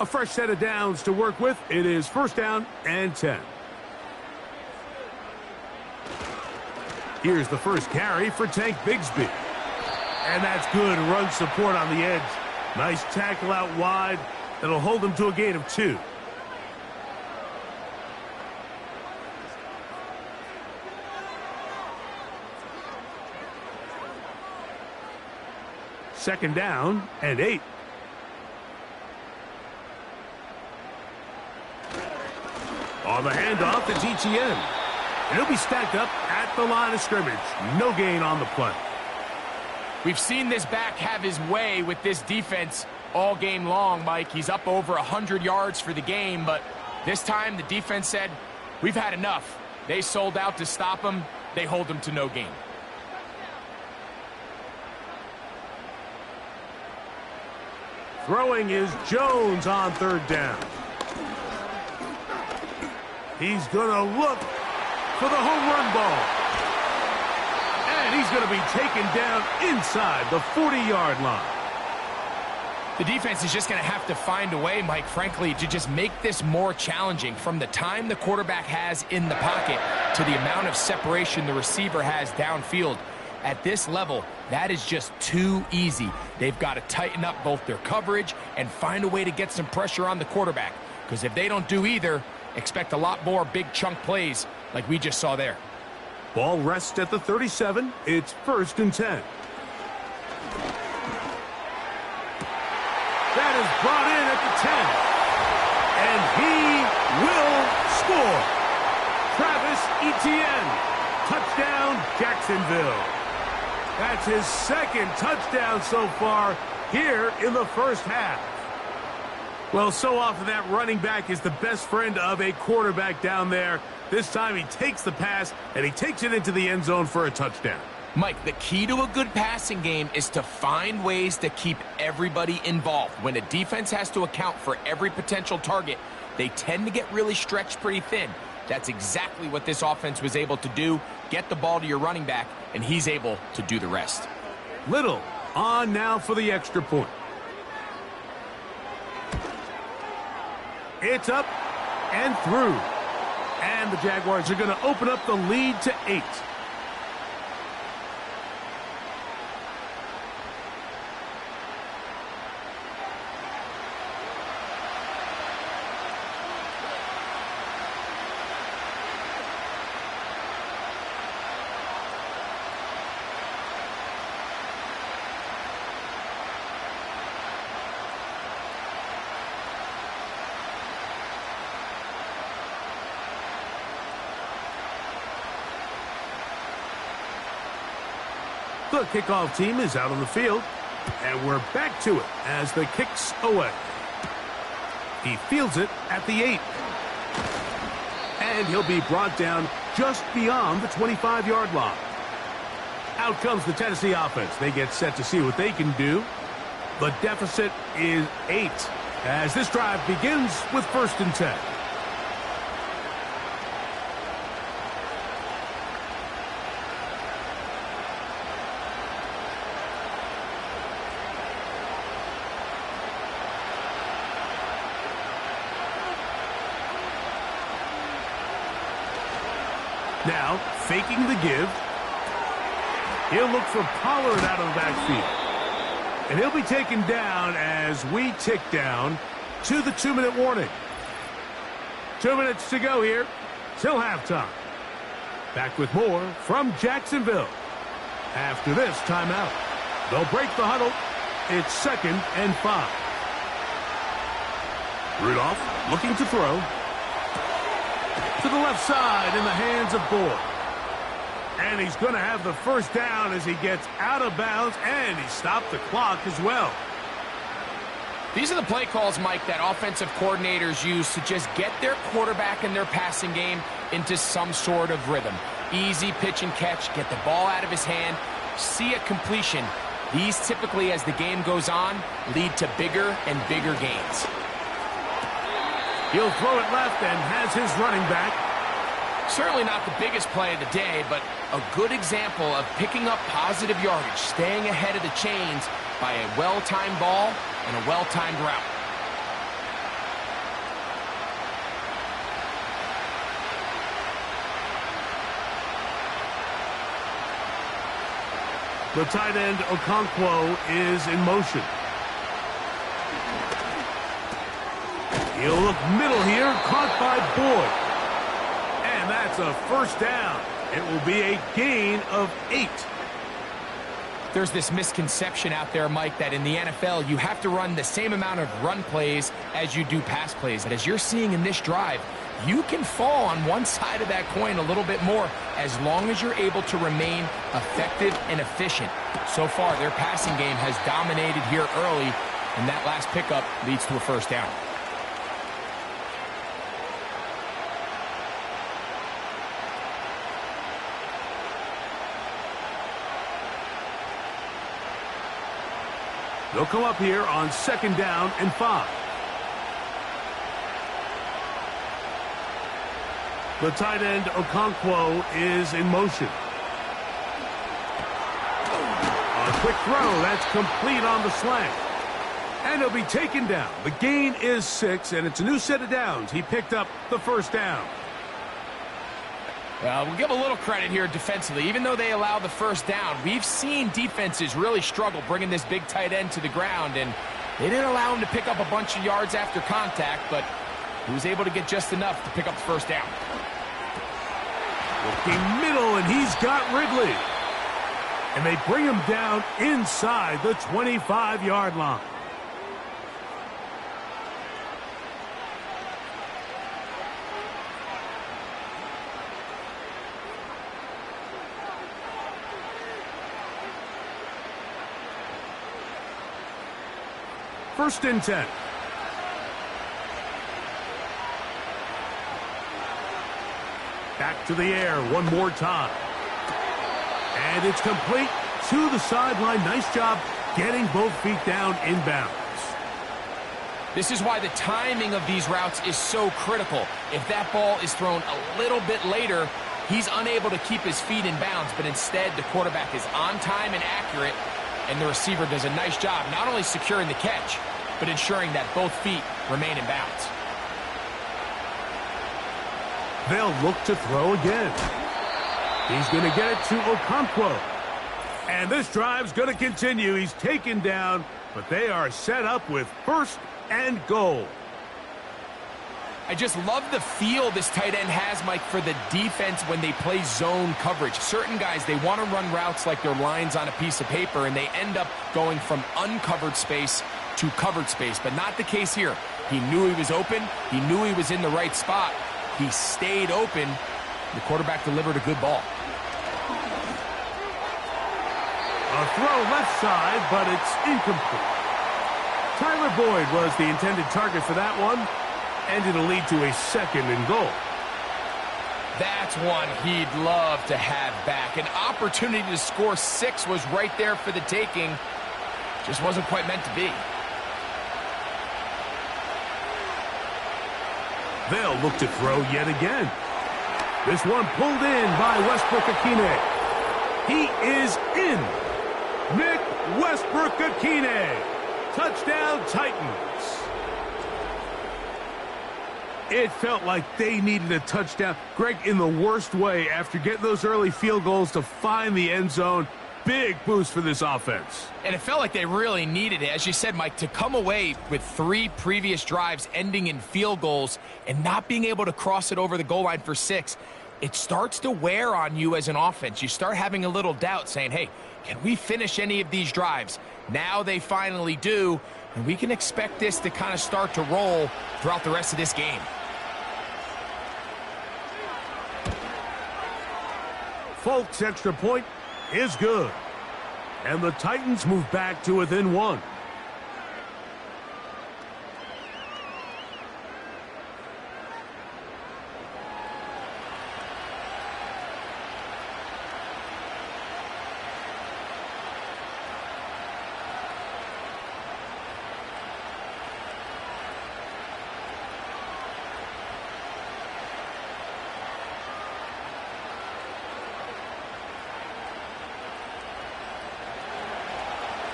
A fresh set of downs to work with. It is first down and 10. Here's the first carry for Tank Bigsby. And that's good run support on the edge. Nice tackle out wide. That'll hold him to a gain of 2. Second down and 8. On the handoff, it's Etienne. And he'll be stacked up at the line of scrimmage. No gain on the play. We've seen this back have his way with this defense all game long, Mike. He's up over 100 yards for the game, but this time the defense said, we've had enough. They sold out to stop him. They hold him to no gain. Throwing is Jones on third down. He's going to look for the home run ball. And he's going to be taken down inside the 40-yard line. The defense is just going to have to find a way, Mike, frankly, to just make this more challenging from the time the quarterback has in the pocket to the amount of separation the receiver has downfield. At this level, that is just too easy. They've got to tighten up both their coverage and find a way to get some pressure on the quarterback. Because if they don't do either, expect a lot more big chunk plays like we just saw there. Ball rests at the 37. It's first and 10. That is brought in at the 10. And he will score. Travis Etienne. Touchdown, Jacksonville. That's his second touchdown so far here in the first half. Well, so often that running back is the best friend of a quarterback down there. This time he takes the pass, and he takes it into the end zone for a touchdown. Mike, the key to a good passing game is to find ways to keep everybody involved. When a defense has to account for every potential target, they tend to get really stretched pretty thin. That's exactly what this offense was able to do. Get the ball to your running back, and he's able to do the rest. Little on now for the extra point. It's up and through. And the Jaguars are going to open up the lead to 8. The kickoff team is out on the field, and we're back to it as the kick's away. He fields it at the 8. And he'll be brought down just beyond the 25-yard line. Out comes the Tennessee offense. They get set to see what they can do. The deficit is 8 as this drive begins with first and 10. Now, faking the give. He'll look for Pollard out of the backfield. And he'll be taken down as we tick down to the 2-minute warning. 2 minutes to go here till halftime. Back with more from Jacksonville. After this timeout, they'll break the huddle. It's 2nd and 5. Rudolph looking to throw. To the left side in the hands of Boyd. And he's going to have the first down as he gets out of bounds, and he stopped the clock as well. These are the play calls, Mike, that offensive coordinators use to just get their quarterback and their passing game into some sort of rhythm. Easy pitch and catch, get the ball out of his hand, see a completion. These typically, as the game goes on, lead to bigger and bigger gains. He'll throw it left and has his running back. Certainly not the biggest play of the day, but a good example of picking up positive yardage, staying ahead of the chains by a well-timed ball and a well-timed route. The tight end, Okonkwo, is in motion. He'll look middle here, caught by Boyd. And that's a first down. It will be a gain of 8. There's this misconception out there, Mike, that in the NFL you have to run the same amount of run plays as you do pass plays. And as you're seeing in this drive, you can fall on one side of that coin a little bit more as long as you're able to remain effective and efficient. So far, their passing game has dominated here early, and that last pickup leads to a first down. They'll come up here on 2nd down and 5. The tight end, Okonkwo, is in motion. A quick throw. That's complete on the slant. And he'll be taken down. The gain is 6, and it's a new set of downs. He picked up the first down. We'll give a little credit here defensively. Even though they allow the first down, we've seen defenses really struggle bringing this big tight end to the ground, and they didn't allow him to pick up a bunch of yards after contact, but he was able to get just enough to pick up the first down. Looking middle, and he's got Ridley. And they bring him down inside the 25-yard line. First and 10. Back to the air one more time. And it's complete to the sideline. Nice job getting both feet down inbounds. This is why the timing of these routes is so critical. If that ball is thrown a little bit later, he's unable to keep his feet in bounds, but instead the quarterback is on time and accurate, and the receiver does a nice job not only securing the catch, but ensuring that both feet remain in bounds. They'll look to throw again. He's going to get it to Okonkwo. And this drive's going to continue. He's taken down, but they are set up with 1st and goal. I just love the feel this tight end has, Mike, for the defense when they play zone coverage. Certain guys, they want to run routes like they're lines on a piece of paper, and they end up going from uncovered space to covered space, but not the case here. He knew he was open. He knew he was in the right spot. He stayed open. The quarterback delivered a good ball. A throw left side, but it's incomplete. Tyler Boyd was the intended target for that one, and it'll lead to a 2nd and goal. That's one he'd love to have back. An opportunity to score 6 was right there for the taking. Just wasn't quite meant to be. They'll look to throw yet again. This one pulled in by Westbrook-Akine. He is in. Nick Westbrook-Akine. Touchdown, Titans. It felt like they needed a touchdown. Greg, in the worst way, after getting those early field goals to find the end zone. Big boost for this offense. And it felt like they really needed it. As you said, Mike, to come away with 3 previous drives ending in field goals and not being able to cross it over the goal line for 6, it starts to wear on you as an offense. You start having a little doubt saying, hey, can we finish any of these drives? Now they finally do, and we can expect this to kind of start to roll throughout the rest of this game. Folks' extra point is good. And the Titans move back to within 1.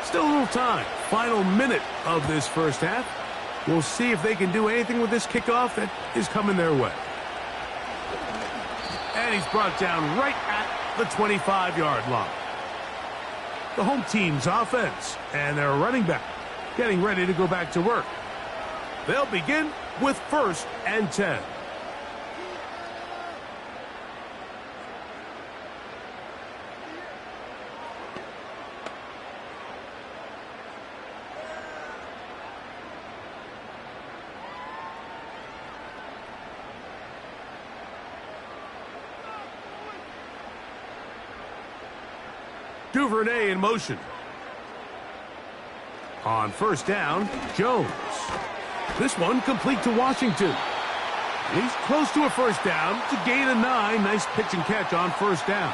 Still a little time. Final minute of this first half. We'll see if they can do anything with this kickoff that is coming their way. And he's brought down right at the 25-yard line. The home team's offense and their running back getting ready to go back to work. They'll begin with 1st and 10. Duvernay in motion. On 1st down, Jones. This one complete to Washington. He's close to a 1st down. It's a gain of 9. Nice pitch and catch on 1st down.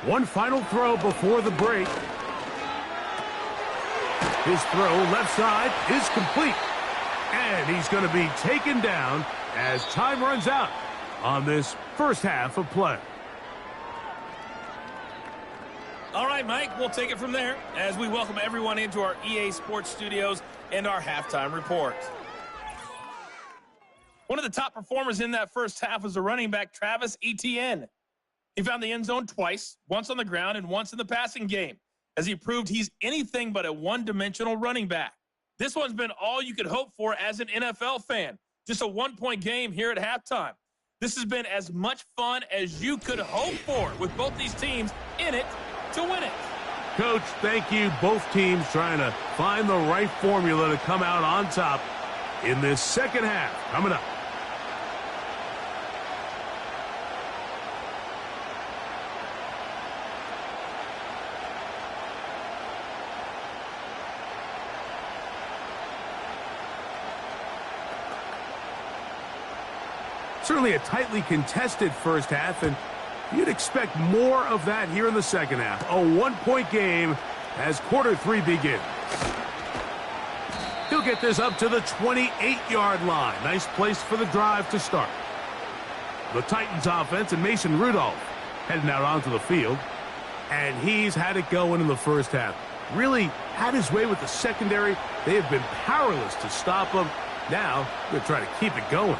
One final throw before the break. His throw left side is complete. And he's going to be taken down as time runs out on this first half of play. All right, Mike, we'll take it from there as we welcome everyone into our EA Sports Studios and our halftime report. One of the top performers in that first half was the running back Travis Etienne. He found the end zone twice, once on the ground and once in the passing game, as he proved he's anything but a one-dimensional running back. This one's been all you could hope for as an NFL fan. Just a one-point game here at halftime. This has been as much fun as you could hope for with both these teams in it to win it. Coach, thank you. Both teams trying to find the right formula to come out on top in this second half. Coming up. Certainly a tightly contested first half, and you'd expect more of that here in the second half. A one-point game as quarter 3 begins. He'll get this up to the 28-yard line. Nice place for the drive to start. The Titans offense and Mason Rudolph heading out onto the field. And he's had it going in the first half. Really had his way with the secondary. They have been powerless to stop him. Now they're trying to keep it going.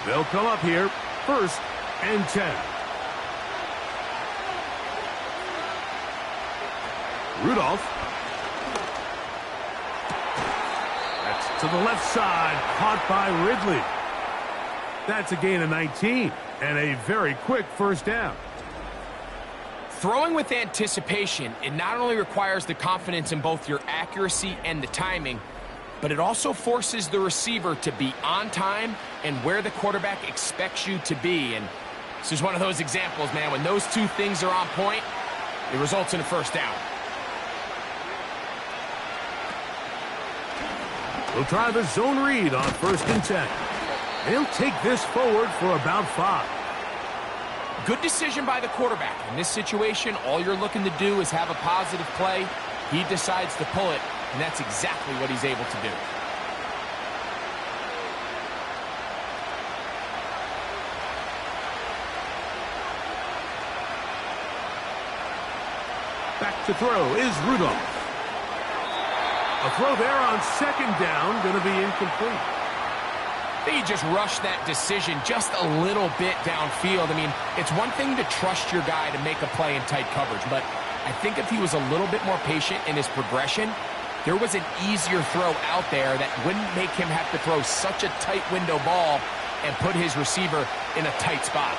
They'll come up here, 1st and 10. Rudolph. That's to the left side, caught by Ridley. That's a gain of 19 and a very quick 1st down. Throwing with anticipation, it not only requires the confidence in both your accuracy and the timing, but it also forces the receiver to be on time and where the quarterback expects you to be. And this is one of those examples, man. When those two things are on point, it results in a 1st down. We'll try the zone read on 1st and 10. They'll take this forward for about 5. Good decision by the quarterback. In this situation, all you're looking to do is have a positive play. He decides to pull it, and that's exactly what he's able to do. Back to throw is Rudolph. A throw there on second down, going to be incomplete. He just rushed that decision just a little bit downfield. I mean, it's one thing to trust your guy to make a play in tight coverage, but I think if he was a little bit more patient in his progression, there was an easier throw out there that wouldn't make him have to throw such a tight window ball and put his receiver in a tight spot.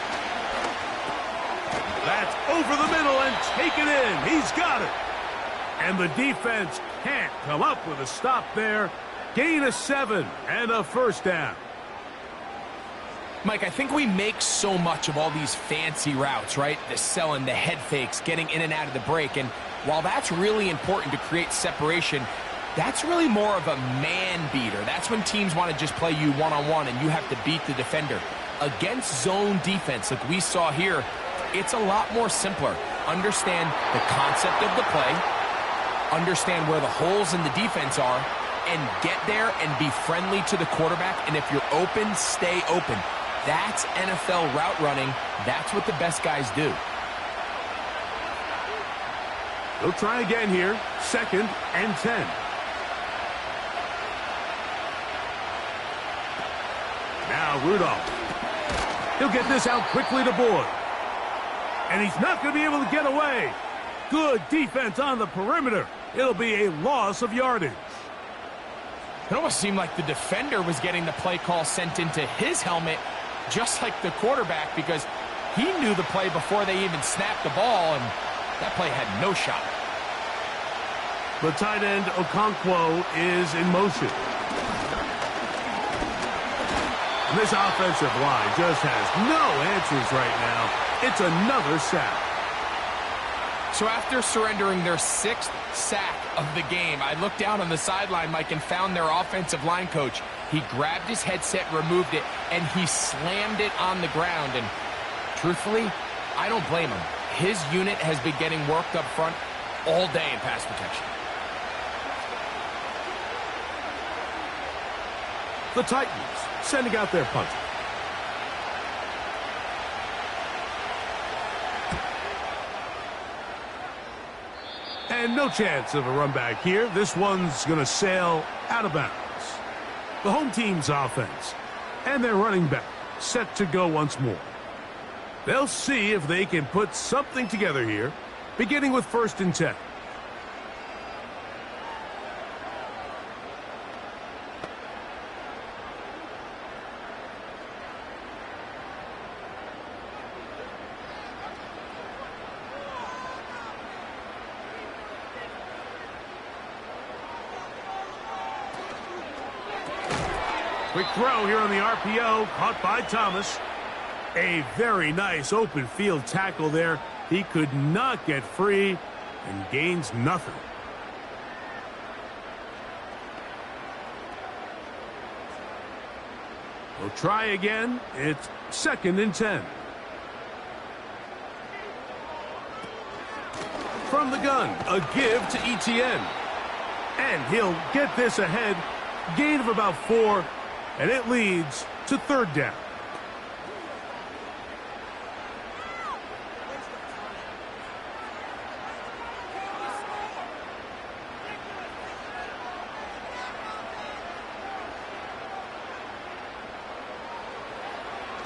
That's over the middle and taken in. He's got it. And the defense can't come up with a stop there. Gain of 7 and a first down. Mike, I think we make so much of all these fancy routes, right? The selling, the head fakes, getting in and out of the break. And while that's really important to create separation, that's really more of a man beater. That's when teams want to just play you one-on-one and you have to beat the defender. Against zone defense like we saw here, it's a lot more simpler. Understand the concept of the play, understand where the holes in the defense are, and get there and be friendly to the quarterback. And if you're open, stay open. That's NFL route running. That's what the best guys do. They'll try again here. 2nd and 10. Now Rudolph. He'll get this out quickly to Boyd. And he's not going to be able to get away. Good defense on the perimeter. It'll be a loss of yardage. It almost seemed like the defender was getting the play call sent into his helmet, just like the quarterback, because he knew the play before they even snapped the ball, and that play had no shot. The tight end, Okonkwo, is in motion. And this offensive line just has no answers right now. It's another sack. So after surrendering their 6th sack of the game, I looked down on the sideline, Mike, and found their offensive line coach. He grabbed his headset, removed it, and he slammed it on the ground. And truthfully, I don't blame him. His unit has been getting worked up front all day in pass protection. The Titans sending out their punter. And no chance of a run back here. This one's going to sail out of bounds. The home team's offense and their running back set to go once more. They'll see if they can put something together here, beginning with 1st and 10. Quick throw here on the RPO, caught by Thomas. A very nice open field tackle there. He could not get free and gains nothing. We'll try again. It's 2nd and 10. From the gun, a give to Etienne. And he'll get this ahead. Gain of about 4. And it leads to 3rd down.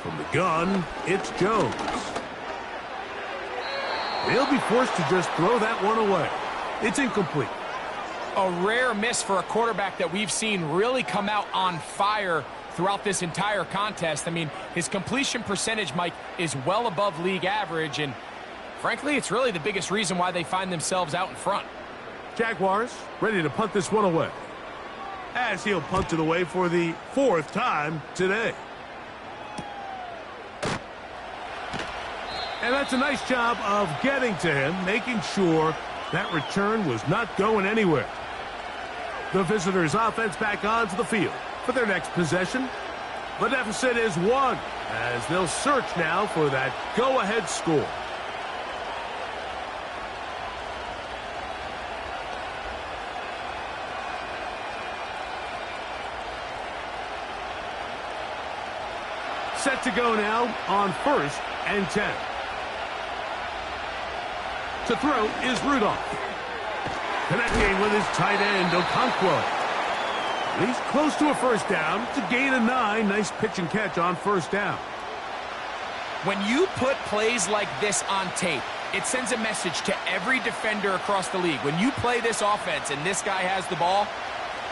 From the gun, it's Jones. They'll be forced to just throw that one away. It's incomplete. A rare miss for a quarterback that we've seen really come out on fire throughout this entire contest. I mean, his completion percentage, Mike, is well above league average, and frankly, it's really the biggest reason why they find themselves out in front. Jaguars ready to punt this one away, as he'll punt it away for the 4th time today. And that's a nice job of getting to him, making sure that return was not going anywhere. The visitors' offense back onto the field for their next possession. The deficit is 1. as they'll search now for that go-ahead score. Set to go now on 1st and 10. To throw is Rudolph. Connecting with his tight end, Okonkwo. He's close to a first down. It's a gain of 9. Nice pitch and catch on first down. When you put plays like this on tape, it sends a message to every defender across the league. When you play this offense and this guy has the ball,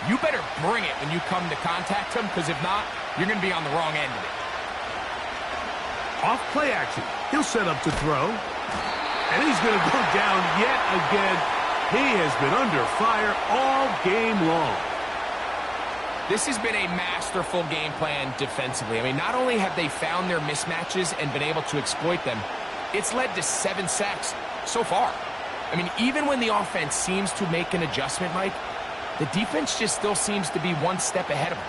you better bring it when you come to contact him, because if not, you're going to be on the wrong end of it. Off play action. He'll set up to throw. And he's going to go down yet again. He has been under fire all game long. This has been a masterful game plan defensively. I mean, not only have they found their mismatches and been able to exploit them, it's led to 7 sacks so far. I mean, even when the offense seems to make an adjustment, Mike, the defense just still seems to be one step ahead of them.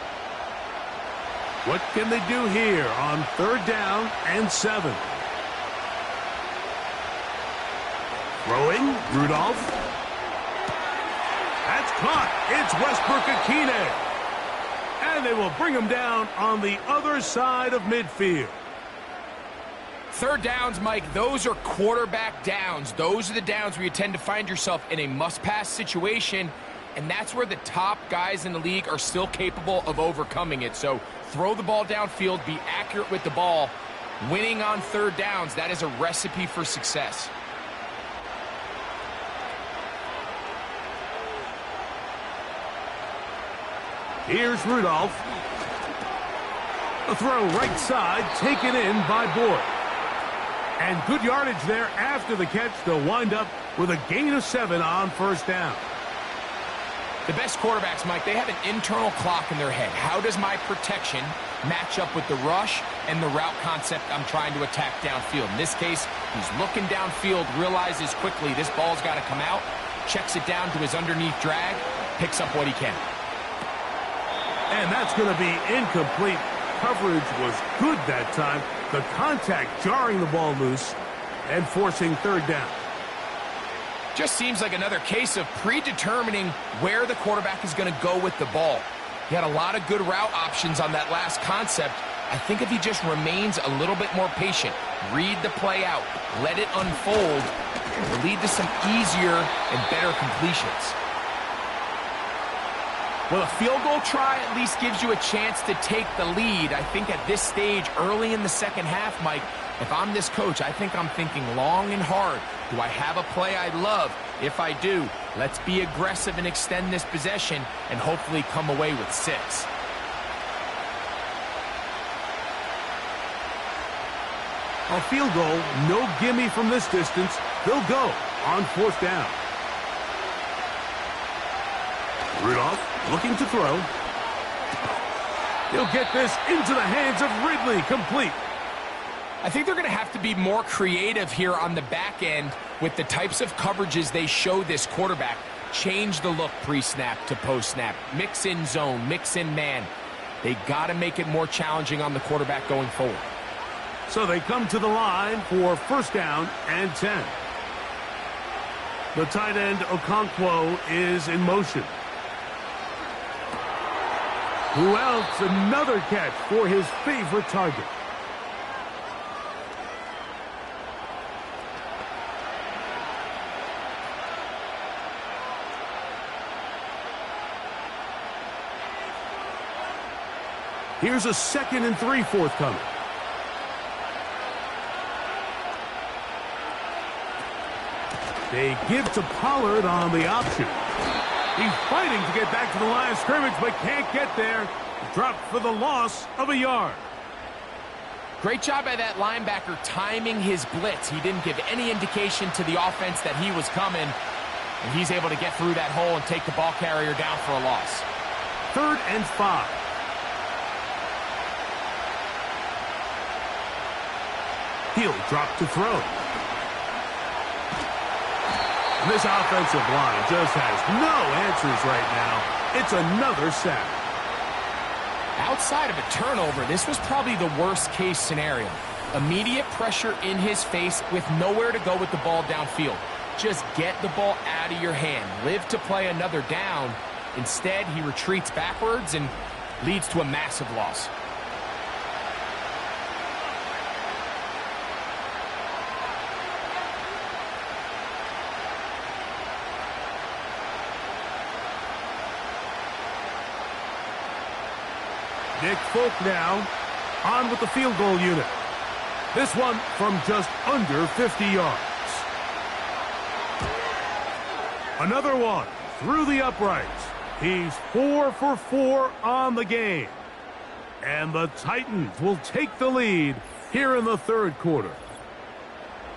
What can they do here on 3rd down and 7? Throwing, Rudolph. That's caught. It's Westbrook-Akine. And they will bring him down on the other side of midfield. 3rd downs, Mike, those are quarterback downs. Those are the downs where you tend to find yourself in a must-pass situation, and that's where the top guys in the league are still capable of overcoming it. So throw the ball downfield, be accurate with the ball. Winning on 3rd downs, that is a recipe for success. Here's Rudolph. A throw right side, taken in by Boyd. And good yardage there after the catch. They'll wind up with a gain of 7 on 1st down. The best quarterbacks, Mike, they have an internal clock in their head. How does my protection match up with the rush and the route concept I'm trying to attack downfield? In this case, he's looking downfield, realizes quickly this ball's got to come out, checks it down to his underneath drag, picks up what he can. And that's going to be incomplete. Coverage was good that time. The contact jarring the ball loose and forcing 3rd down. Just seems like another case of predetermining where the quarterback is going to go with the ball. He had a lot of good route options on that last concept. I think if he just remains a little bit more patient, read the play out, let it unfold, it will lead to some easier and better completions. Well, a field goal try at least gives you a chance to take the lead. I think at this stage, early in the 2nd half, Mike, if I'm this coach, I think I'm thinking long and hard. Do I have a play I love? If I do, let's be aggressive and extend this possession and hopefully come away with 6. A field goal, no gimme from this distance. They'll go on 4th down. Rudolph looking to throw. He'll get this into the hands of Ridley, complete. I think they're going to have to be more creative here on the back end with the types of coverages they show this quarterback. Change the look pre-snap to post-snap. Mix in zone, mix in man. They got to make it more challenging on the quarterback going forward. So they come to the line for 1st down and 10. The tight end, Okonkwo, is in motion. Who else? Another catch for his favorite target. Here's a 2nd and 3 forthcoming. They give to Pollard on the option. He's fighting to get back to the line of scrimmage, but can't get there. Dropped for the loss of a yard. Great job by that linebacker timing his blitz. He didn't give any indication to the offense that he was coming, and he's able to get through that hole and take the ball carrier down for a loss. 3rd and 5. He'll drop to throw. This offensive line just has no answers right now. It's another sack. Outside of a turnover, this was probably the worst-case scenario. Immediate pressure in his face with nowhere to go with the ball downfield. Just get the ball out of your hand. Live to play another down. Instead, he retreats backwards and leads to a massive loss. Nick Folk now on with the field goal unit. This one from just under 50 yards. Another one through the uprights. He's 4 for 4 on the game. And the Titans will take the lead here in the third quarter.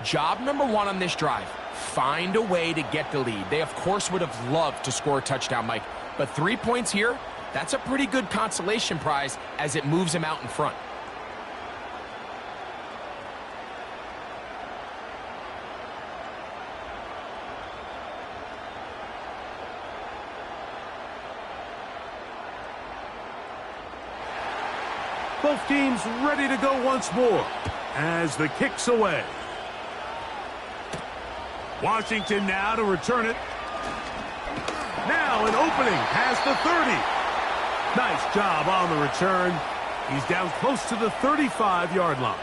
Job number one on this drive, find a way to get the lead. They, of course, would have loved to score a touchdown, Mike. But 3 points here, that's a pretty good consolation prize as it moves them out in front. Both teams ready to go once more as the kick's away. Washington now to return it. Now an opening past the 30. Nice job on the return. He's down close to the 35-yard line.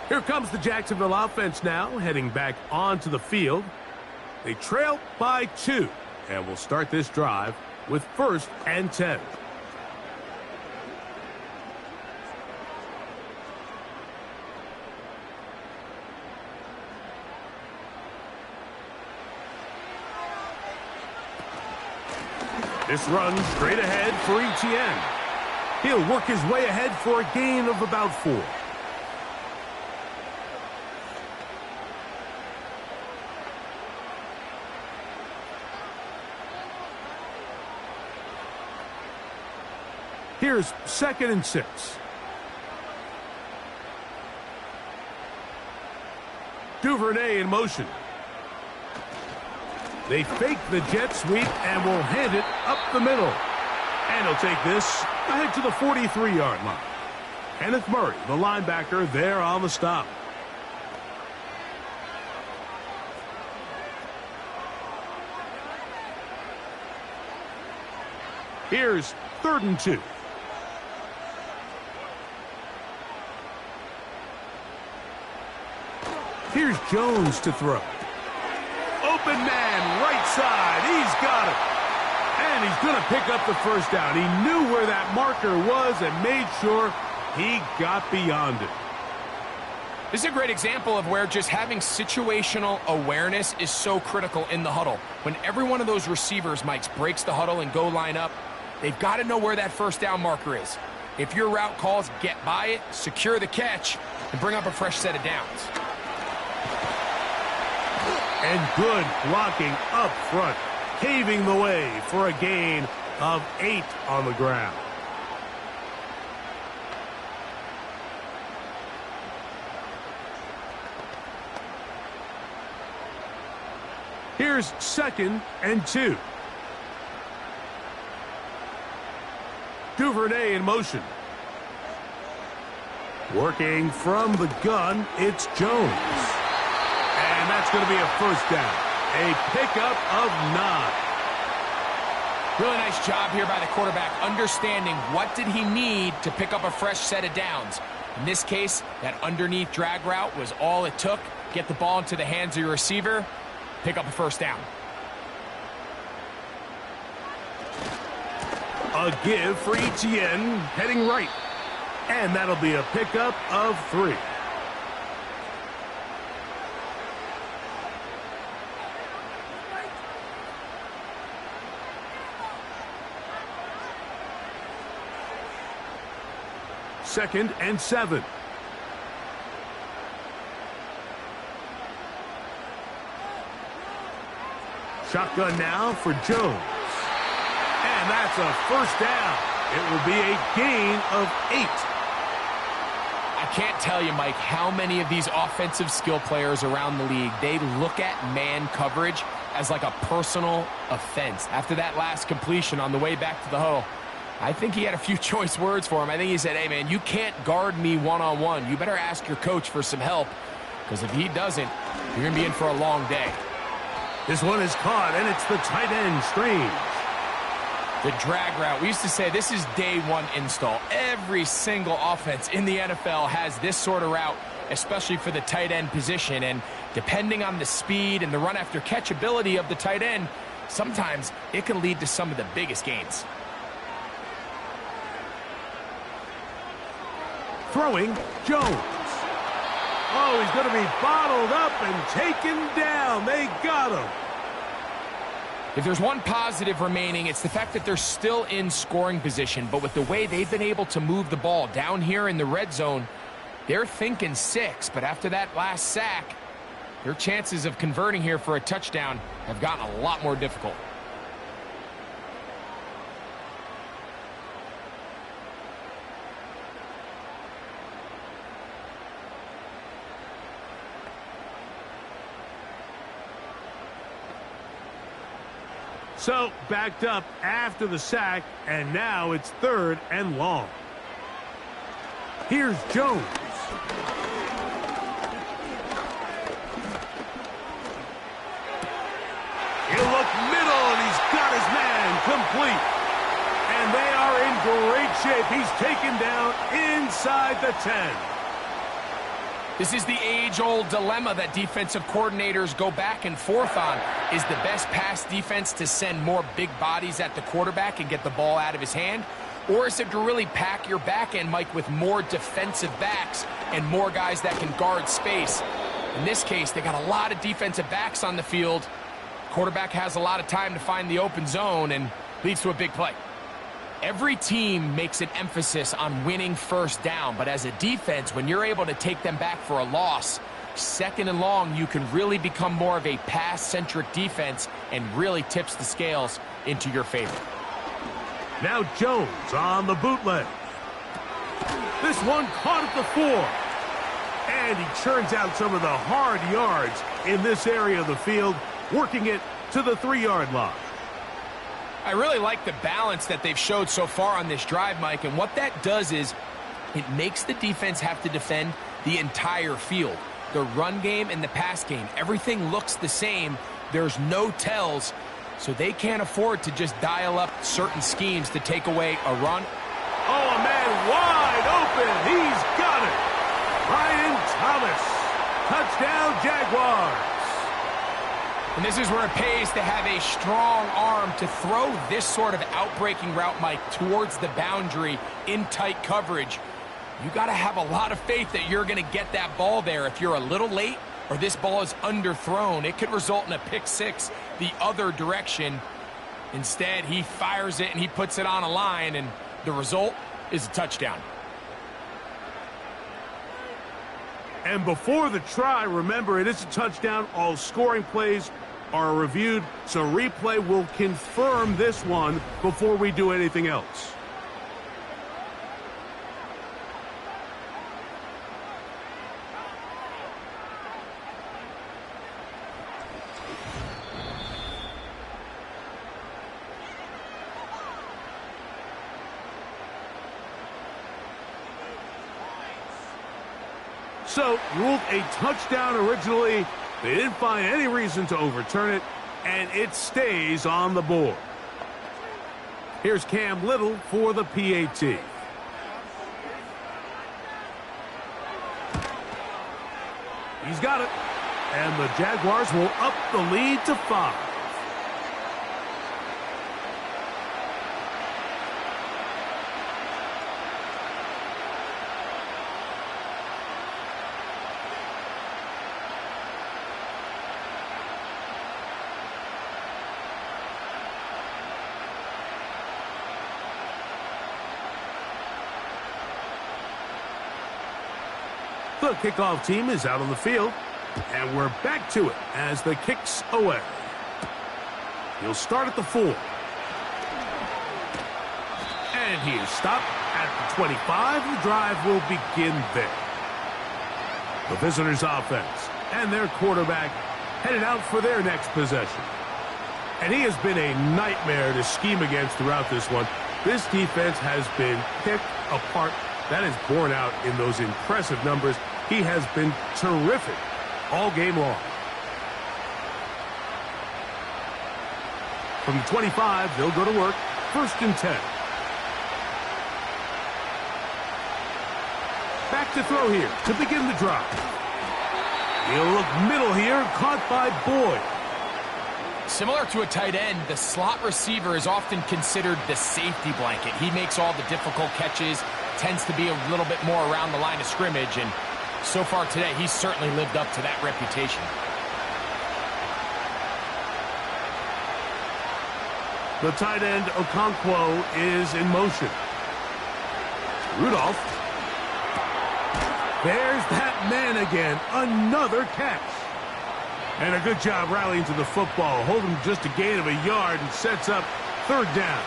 Here comes the Jacksonville offense now, heading back onto the field. They trail by 2, and will start this drive with 1st and 10. This run straight ahead for Etienne. He'll work his way ahead for a gain of about 4. Here's 2nd and 6. Duvernay in motion. They fake the jet sweep and will hand it up the middle. And he'll take this ahead to the 43-yard line. Kenneth Murray, the linebacker, there on the stop. Here's 3rd and 2. Here's Jones to throw. Open man, right side. He's got it. And he's going to pick up the first down. He knew where that marker was and made sure he got beyond it. This is a great example of where just having situational awareness is so critical in the huddle. When every one of those receivers, Mike, breaks the huddle and go line up, they've got to know where that first down marker is. If your route calls, get by it, secure the catch, and bring up a fresh set of downs. And good blocking up front, paving the way for a gain of 8 on the ground. Here's 2nd and 2. Duvernay in motion. Working from the gun, it's Jones. And that's going to be a first down. A pickup of 9. Really nice job here by the quarterback, understanding what did he need to pick up a fresh set of downs. In this case, that underneath drag route was all it took. Get the ball into the hands of your receiver, pick up a first down. A give for Etienne, heading right. And that'll be a pickup of 3. Second and 7. Shotgun now for Jones. And that's a first down. It will be a gain of 8. I can't tell you, Mike, how many of these offensive skill players around the league, they look at man coverage as like a personal offense. After that last completion on the way back to the huddle, I think he had a few choice words for him. I think he said, hey, man, you can't guard me one-on-one. You better ask your coach for some help, because if he doesn't, you're going to be in for a long day. This one is caught, and it's the tight end, Strange. The drag route. We used to say this is day one install. Every single offense in the NFL has this sort of route, especially for the tight end position. And depending on the speed and the run-after-catch ability of the tight end, sometimes it can lead to some of the biggest gains. Throwing, Jones. Oh, he's going to be bottled up and taken down. They got him. If there's one positive remaining, it's the fact that they're still in scoring position. But with the way they've been able to move the ball down here in the red zone, they're thinking 6. But after that last sack, their chances of converting here for a touchdown have gotten a lot more difficult. So, backed up after the sack, and now it's 3rd and long. Here's Jones. He'll look middle, and he's got his man complete. And they are in great shape. He's taken down inside the 10. This is the age-old dilemma that defensive coordinators go back and forth on. Is the best pass defense to send more big bodies at the quarterback and get the ball out of his hand? Or is it to really pack your back end, Mike, with more defensive backs and more guys that can guard space? In this case, they got a lot of defensive backs on the field. Quarterback has a lot of time to find the open zone and leads to a big play. Every team makes an emphasis on winning first down, but as a defense, when you're able to take them back for a loss, 2nd and long, you can really become more of a pass-centric defense and really tips the scales into your favor. Now Jones on the bootleg. This one caught at the 4. And he churns out some of the hard yards in this area of the field, working it to the 3-yard line. I really like the balance that they've showed so far on this drive, Mike, and what that does is it makes the defense have to defend the entire field. The run game and the pass game, everything looks the same. There's no tells, so they can't afford to just dial up certain schemes to take away a run. Oh, a man wide open. He's got it. Ryan Thomas. Touchdown, Jaguars. And this is where it pays to have a strong arm to throw this sort of outbreaking route, Mike, towards the boundary in tight coverage. You got to have a lot of faith that you're going to get that ball there. If you're a little late or this ball is underthrown, it could result in a pick 6 the other direction. Instead, he fires it and he puts it on a line, and the result is a touchdown. And before the try, remember, it is a touchdown. All scoring plays are reviewed, so replay will confirm this one before we do anything else. So, ruled a touchdown originally. They didn't find any reason to overturn it, and it stays on the board. Here's Cam Little for the PAT. He's got it. And the Jaguars will up the lead to 5. The kickoff team is out on the field, and we're back to it as the kick's away. He'll start at the 4. And he is stopped at the 25. The drive will begin there. The visitors' offense and their quarterback headed out for their next possession. And he has been a nightmare to scheme against throughout this one. This defense has been picked apart. That is borne out in those impressive numbers. He has been terrific all game long. From the 25, they'll go to work. 1st and 10. Back to throw here to begin the drive. He'll look middle here, caught by Boyd. Similar to a tight end, the slot receiver is often considered the safety blanket. He makes all the difficult catches, tends to be a little bit more around the line of scrimmage, and so far today, he's certainly lived up to that reputation. The tight end, Okonkwo, is in motion. Rudolph. There's that man again. Another catch. And a good job rallying to the football. Holding just a gain of a yard and sets up 3rd down.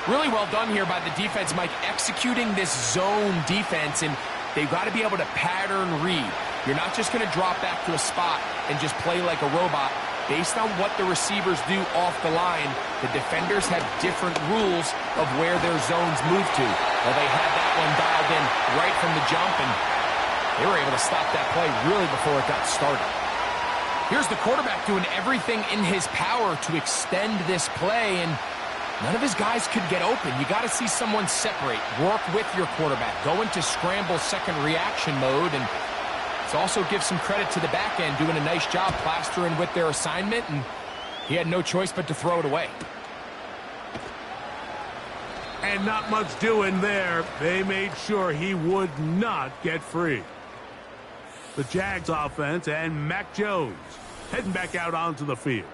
Really well done here by the defense, Mike, executing this zone defense, and they've got to be able to pattern read. You're not just going to drop back to a spot and just play like a robot. Based on what the receivers do off the line, the defenders have different rules of where their zones move to. Well, they had that one dialed in right from the jump, and they were able to stop that play really before it got started. Here's the quarterback doing everything in his power to extend this play, and none of his guys could get open. You got to see someone separate, work with your quarterback, go into scramble second reaction mode, and it also gives some credit to the back end, doing a nice job plastering with their assignment, and he had no choice but to throw it away. And not much doing there. They made sure he would not get free. The Jags offense and Mac Jones heading back out onto the field.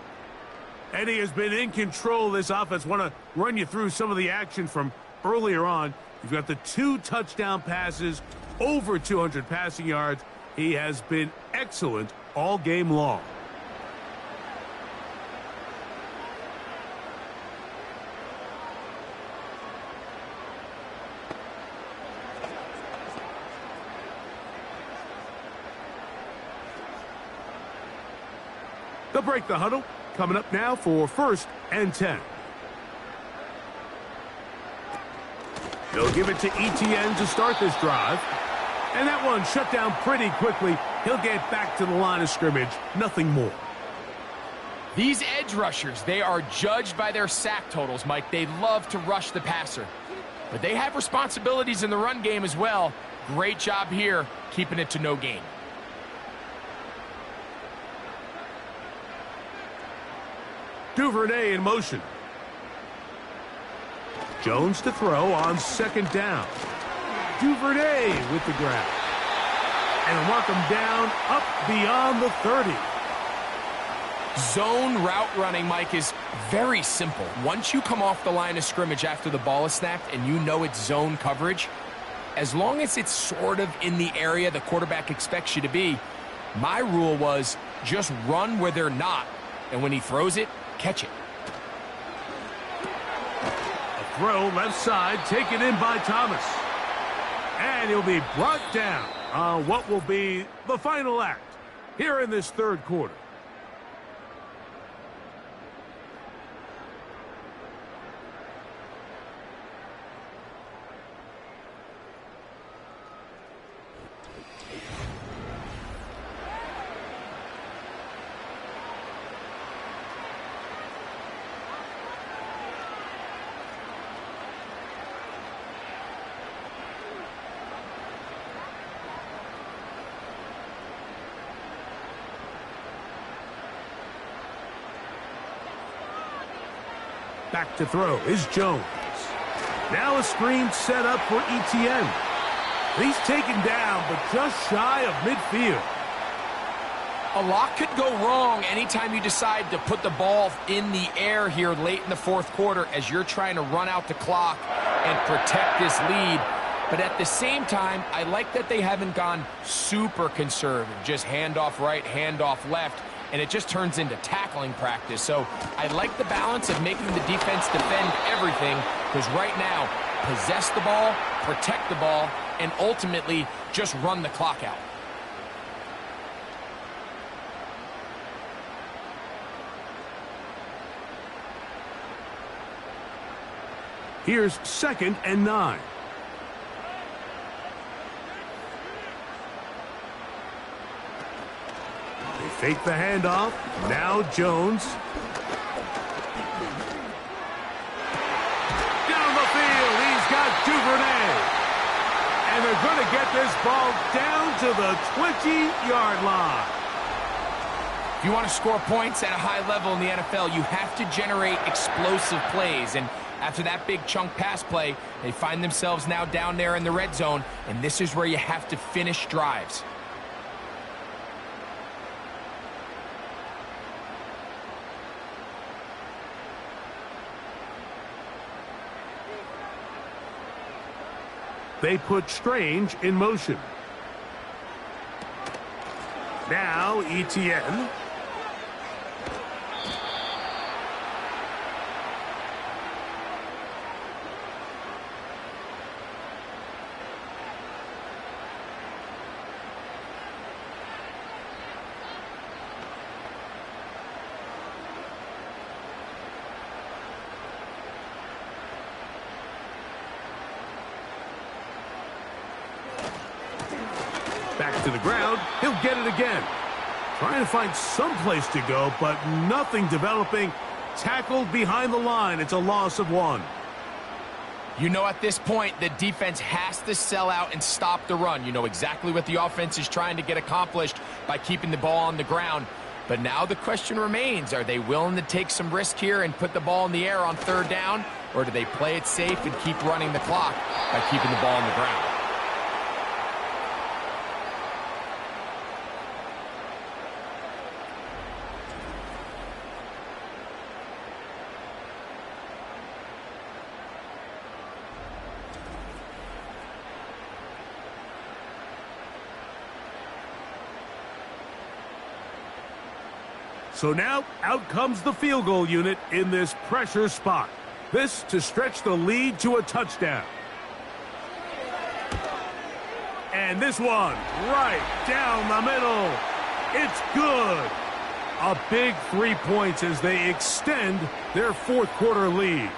And he has been in control of this offense. Want to run you through some of the action from earlier on. You've got the 2 touchdown passes, over 200 passing yards. He has been excellent all game long. They'll break the huddle. Coming up now for 1st and 10. They'll give it to ETN to start this drive. And that one shut down pretty quickly. He'll get back to the line of scrimmage. Nothing more. These edge rushers, they are judged by their sack totals, Mike. They love to rush the passer. But they have responsibilities in the run game as well. Great job here, keeping it to no gain. Duvernay in motion. Jones to throw on 2nd down. Duvernay with the grab. And mark him down up beyond the 30. Zone route running, Mike, is very simple. Once you come off the line of scrimmage after the ball is snapped and you know it's zone coverage, as long as it's sort of in the area the quarterback expects you to be, my rule was just run where they're not. And when he throws it, catch it. A throw left side, taken in by Thomas. And he'll be brought down on what will be the final act here in this 3rd quarter. Back to throw is Jones. Now a screen set up for ETN. He's taken down, but just shy of midfield. A lot could go wrong anytime you decide to put the ball in the air here late in the 4th quarter as you're trying to run out the clock and protect this lead. But at the same time, I like that they haven't gone super conservative, just handoff right, handoff left, and it just turns into tackling practice. So I like the balance of making the defense defend everything, because right now, possess the ball, protect the ball, and ultimately just run the clock out. Here's 2nd and 9. They fake the handoff. Now Jones. Down the field, he's got Duvernay. And they're going to get this ball down to the 20-yard line. If you want to score points at a high level in the NFL, you have to generate explosive plays. And after that big chunk pass play, they find themselves now down there in the red zone, and this is where you have to finish drives. They put Strange in motion. Now Etienne. Back to the ground. He'll get it again. Trying to find some place to go, but nothing developing. Tackled behind the line. It's a loss of 1. You know, at this point, the defense has to sell out and stop the run. You know exactly what the offense is trying to get accomplished by keeping the ball on the ground. But now the question remains, are they willing to take some risk here and put the ball in the air on 3rd down? Or do they play it safe and keep running the clock by keeping the ball on the ground? So now, out comes the field goal unit in this pressure spot. This to stretch the lead to a touchdown. And this one, right down the middle. It's good. A big 3 points as they extend their 4th quarter lead.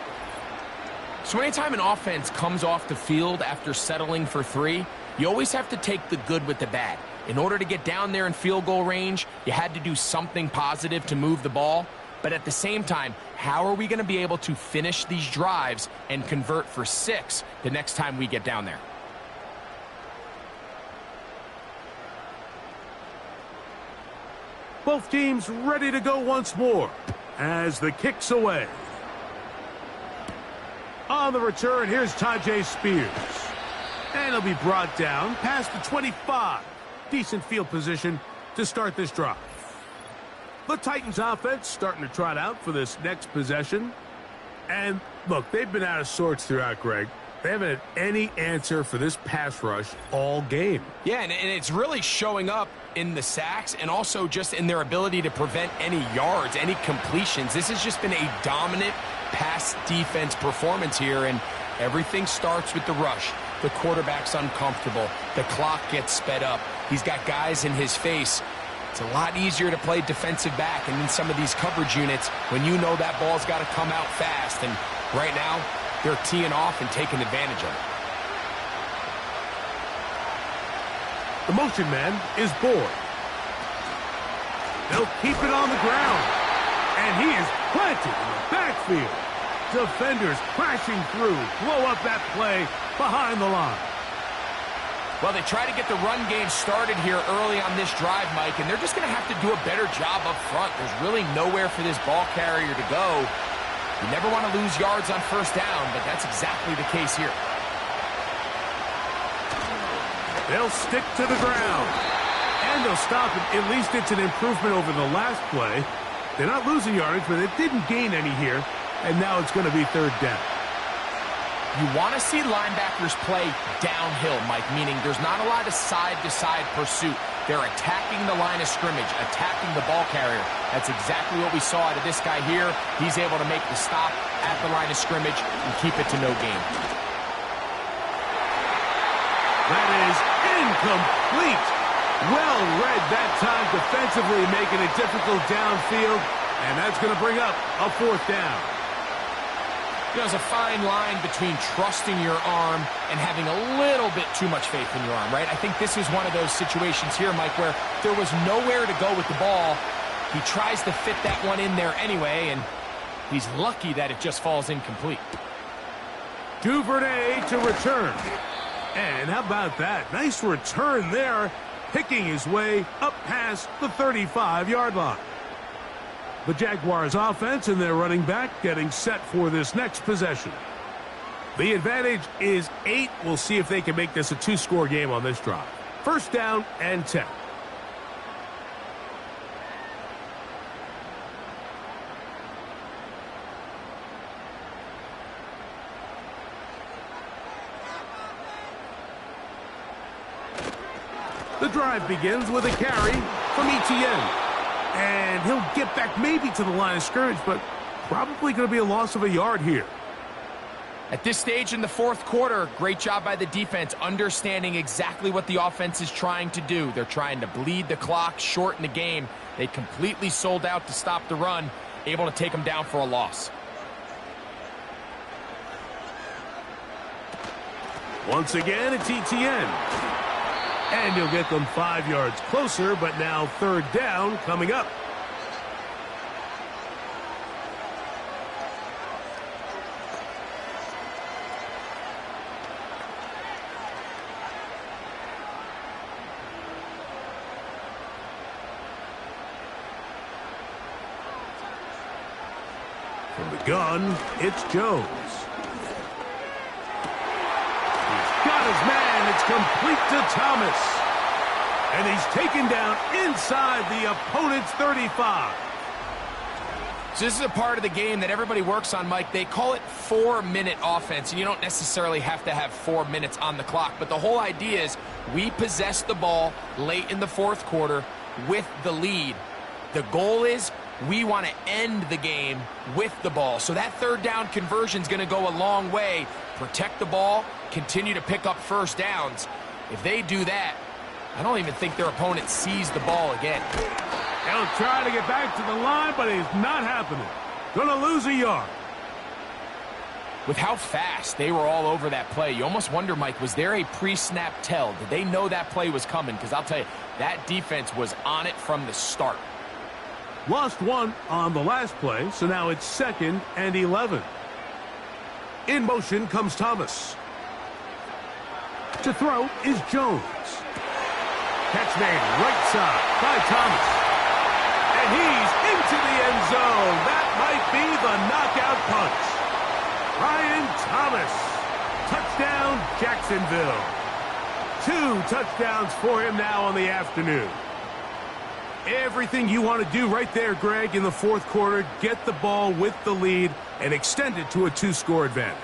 So anytime an offense comes off the field after settling for 3, you always have to take the good with the bad. In order to get down there in field goal range, you had to do something positive to move the ball. But at the same time, how are we going to be able to finish these drives and convert for 6 the next time we get down there? Both teams ready to go once more as the kick's away. On the return, here's Tajay Spears. And he'll be brought down past the 25. Decent field position to start this drive. The Titans offense starting to trot out for this next possession. And look, they've been out of sorts throughout, Greg. They haven't had any answer for this pass rush all game. Yeah, and it's really showing up in the sacks and also just in their ability to prevent any yards, any completions. This has just been a dominant pass defense performance here, and everything starts with the rush. The quarterback's uncomfortable. The clock gets sped up. He's got guys in his face. It's a lot easier to play defensive back and in some of these coverage units when you know that ball's got to come out fast. And right now, they're teeing off and taking advantage of it. The motion man is Boyd. They'll keep it on the ground. And he is planted in the backfield. Defenders crashing through, blow up that play behind the line. Well, they try to get the run game started here early on this drive, Mike, and they're just going to have to do a better job up front. There's really nowhere for this ball carrier to go. You never want to lose yards on 1st down, but that's exactly the case here. They'll stick to the ground. And they'll stop it. At least it's an improvement over the last play. They're not losing yardage, but they didn't gain any here. And now it's going to be 3rd down. You want to see linebackers play downhill, Mike, meaning there's not a lot of side-to-side pursuit. They're attacking the line of scrimmage, attacking the ball carrier. That's exactly what we saw out of this guy here. He's able to make the stop at the line of scrimmage and keep it to no gain. That is incomplete. Well read that time defensively, making it difficult downfield. And that's going to bring up a 4th down. You know, there's a fine line between trusting your arm and having a little bit too much faith in your arm, right? I think this is one of those situations here, Mike, where there was nowhere to go with the ball. He tries to fit that one in there anyway, and he's lucky that it just falls incomplete. Duvernay to return. And how about that? Nice return there, picking his way up past the 35-yard line. The Jaguars offense and their running back getting set for this next possession. The advantage is 8. We'll see if they can make this a 2-score game on this drive. First down and 10. The drive begins with a carry from Etienne. And he'll get back maybe to the line of scrimmage, but probably going to be a loss of a yard here. At this stage in the fourth quarter, great job by the defense, understanding exactly what the offense is trying to do. They're trying to bleed the clock, shorten the game. They completely sold out to stop the run, able to take them down for a loss. Once again, it's Etienne. And he'll get them 5 yards closer, but now third down coming up. From the gun, it's Jones. Got his man. It's complete to Thomas. And he's taken down inside the opponent's 35. So this is a part of the game that everybody works on, Mike. They call it 4-minute offense, and you don't necessarily have to have 4 minutes on the clock. But the whole idea is we possess the ball late in the fourth quarter with the lead. The goal is we want to end the game with the ball. So that third down conversion is going to go a long way. Protect the ball, continue to pick up first downs. If they do that, I don't even think their opponent sees the ball again. They'll try to get back to the line, but it's not happening. Gonna lose a yard. With how fast they were all over that play, you almost wonder, Mike, was there a pre-snap tell? Did they know that play was coming? Because I'll tell you, that defense was on it from the start. Lost one on the last play, so now it's 2nd and 11. In motion comes Thomas. To throw is Jones. Catch made right side by Thomas. And he's into the end zone. That might be the knockout punch. Ryan Thomas. Touchdown, Jacksonville. 2 touchdowns for him now on the afternoon. Everything you want to do right there, Greg, in the fourth quarter. Get the ball with the lead and extend it to a 2-score advantage.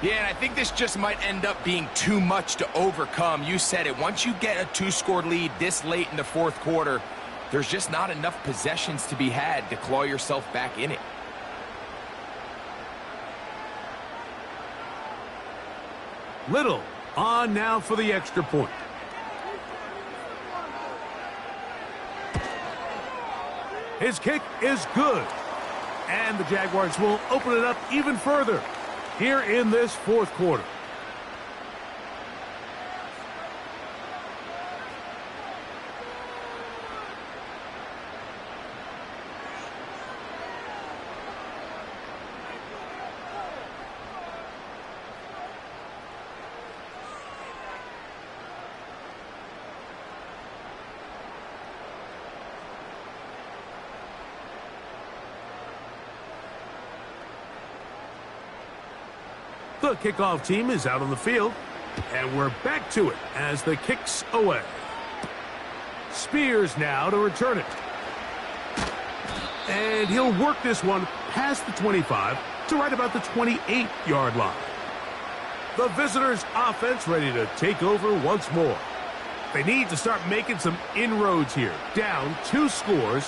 Yeah, and I think this just might end up being too much to overcome. You said it. Once you get a 2-score lead this late in the fourth quarter, there's just not enough possessions to be had to claw yourself back in it. Little on now for the extra point. His kick is good. And the Jaguars will open it up even further here in this fourth quarter. The kickoff team is out on the field, and we're back to it as the kick's away. Spears now to return it. And he'll work this one past the 25 to right about the 28-yard line. The visitors' offense ready to take over once more. They need to start making some inroads here, down 2 scores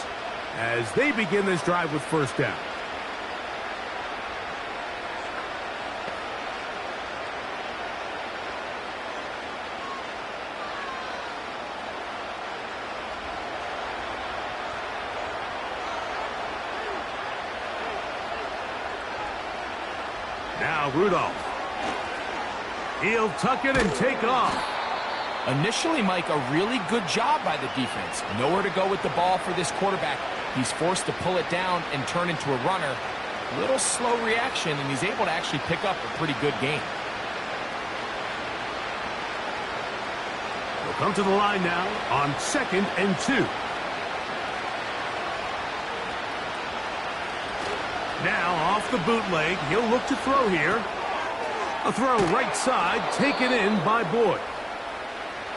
as they begin this drive with first down. Now Rudolph. He'll tuck it and take off. Initially, Mike, a really good job by the defense. Nowhere to go with the ball for this quarterback. He's forced to pull it down and turn into a runner. Little slow reaction, and he's able to actually pick up a pretty good game. We'll come to the line now on 2nd and 2. Now off the bootleg, he'll look to throw here. A throw right side, taken in by Boyd.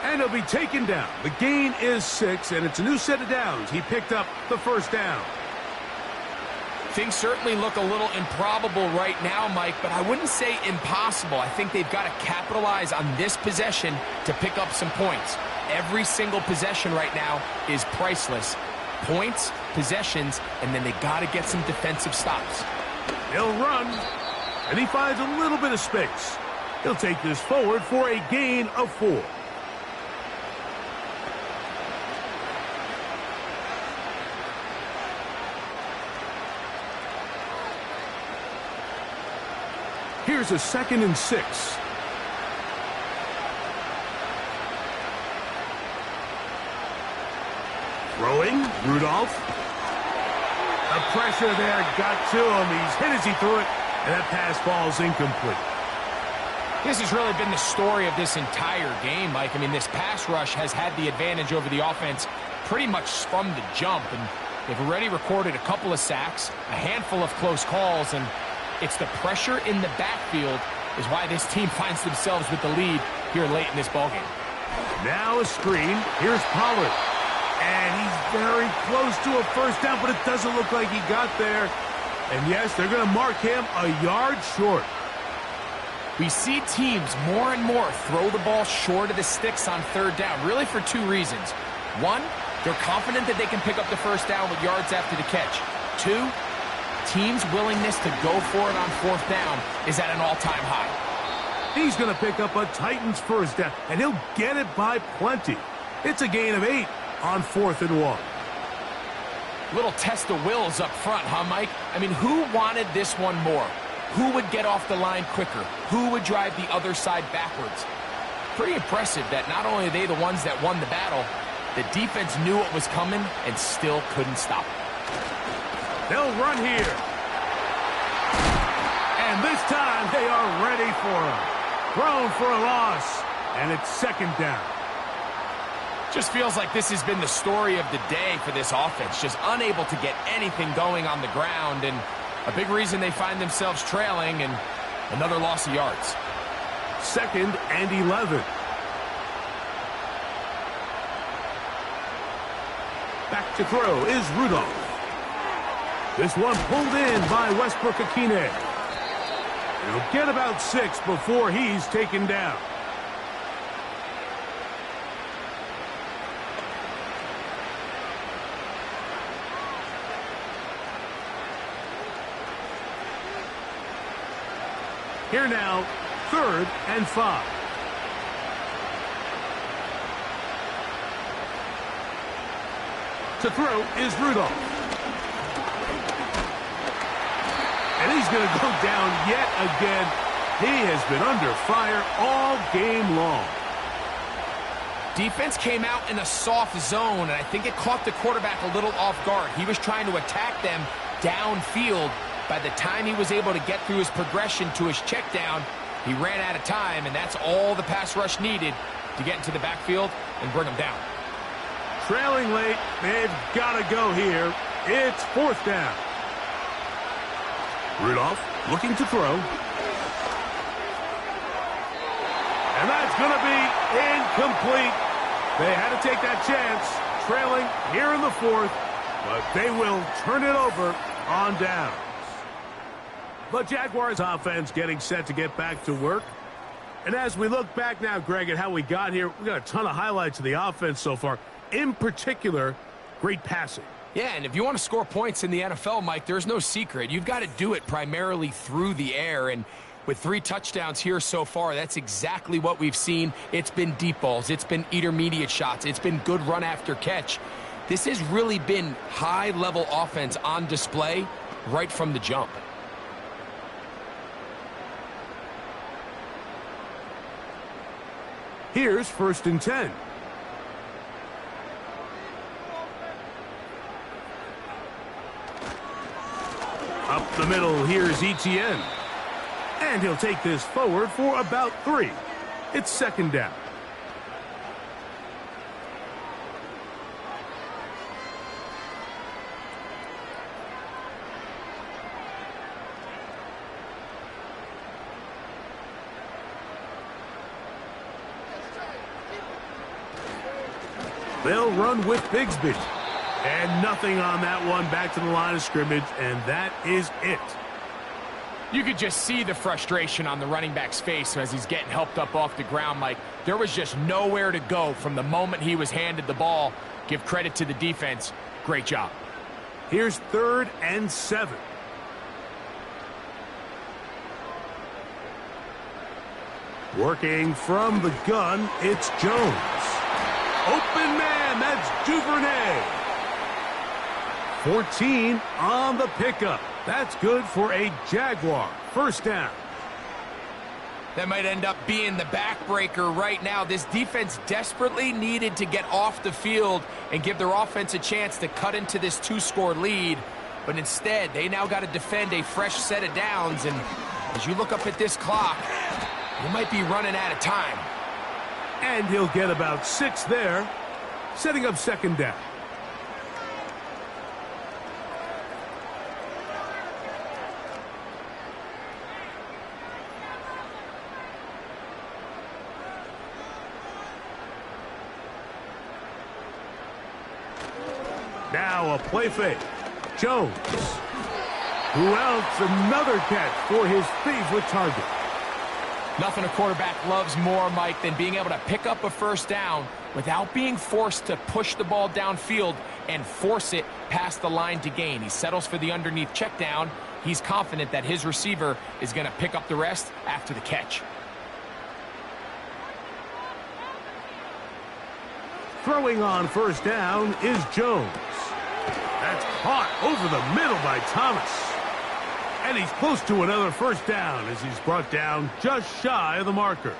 And he'll be taken down. The gain is 6, and it's a new set of downs. He picked up the first down. Things certainly look a little improbable right now, Mike, but I wouldn't say impossible. I think they've got to capitalize on this possession to pick up some points. Every single possession right now is priceless. Points, possessions, and then they got to get some defensive stops. He'll run, and he finds a little bit of space. He'll take this forward for a gain of 4. Here's a 2nd and 6. Throwing, Rudolph. The pressure there got to him. He's hit as he threw it, and that pass falls incomplete. This has really been the story of this entire game, Mike. I mean, this pass rush has had the advantage over the offense pretty much from the jump, and they've already recorded a couple of sacks, a handful of close calls, and it's the pressure in the backfield is why this team finds themselves with the lead here late in this ballgame. Now a screen. Here's Pollard. And he's very close to a first down, but it doesn't look like he got there. And yes, they're going to mark him a yard short. We see teams more and more throw the ball short of the sticks on 3rd down, really for 2 reasons. 1, they're confident that they can pick up the first down with yards after the catch. 2, teams' willingness to go for it on 4th down is at an all-time high. He's going to pick up a Titans first down, and he'll get it by plenty. It's a gain of 8 on 4th and 1. Little test of wills up front, huh, Mike? I mean, who wanted this one more? Who would get off the line quicker? Who would drive the other side backwards? Pretty impressive that not only are they the ones that won the battle, the defense knew what was coming and still couldn't stop it. They'll run here. And this time they are ready for him. Thrown for a loss. And it's 2nd down. Just feels like this has been the story of the day for this offense. Just unable to get anything going on the ground. And a big reason they find themselves trailing and another loss of yards. 2nd and 11. Back to throw is Rudolph. This one pulled in by Westbrook-Akine. He'll get about 6 before he's taken down. Here now, 3rd and 5. To throw is Rudolph. And he's going to go down yet again. He has been under fire all game long. Defense came out in a soft zone, and I think it caught the quarterback a little off guard. He was trying to attack them downfield. By the time he was able to get through his progression to his check down, he ran out of time, and that's all the pass rush needed to get into the backfield and bring him down. Trailing late, they've got to go here. It's 4th down. Rudolph looking to throw. And that's going to be incomplete. They had to take that chance, trailing here in the 4th, but they will turn it over on downs. The Jaguars offense getting set to get back to work. And as we look back now, Greg, at how we got here, we got a ton of highlights of the offense so far. In particular, great passing. Yeah, and if you want to score points in the NFL, Mike, there's no secret. You've got to do it primarily through the air, and with 3 touchdowns here so far, that's exactly what we've seen. It's been deep balls. It's been intermediate shots. It's been good run after catch. This has really been high-level offense on display right from the jump. Here's 1st and 10. Up the middle, here's ETN. And he'll take this forward for about 3. It's 2nd down. They'll run with Bigsby. And nothing on that one, back to the line of scrimmage, and that is it. You could just see the frustration on the running back's face as he's getting helped up off the ground, Mike. There was just nowhere to go from the moment he was handed the ball. Give credit to the defense. Great job. Here's 3rd and 7. Working from the gun, it's Jones. Open man, that's Duvernay. 14 on the pickup. That's good for a Jaguar. 1st down. That might end up being the backbreaker right now. This defense desperately needed to get off the field and give their offense a chance to cut into this 2-score lead. But instead, they now got to defend a fresh set of downs. And as you look up at this clock, you might be running out of time. And he'll get about 6 there, setting up 2nd down. Now a play fake. Jones. Who else? Another catch for his favorite target. Nothing a quarterback loves more, Mike, than being able to pick up a 1st down without being forced to push the ball downfield and force it past the line to gain. He settles for the underneath check down. He's confident that his receiver is going to pick up the rest after the catch. Throwing on 1st down is Jones. That's caught over the middle by Thomas. And he's close to another 1st down as he's brought down just shy of the marker.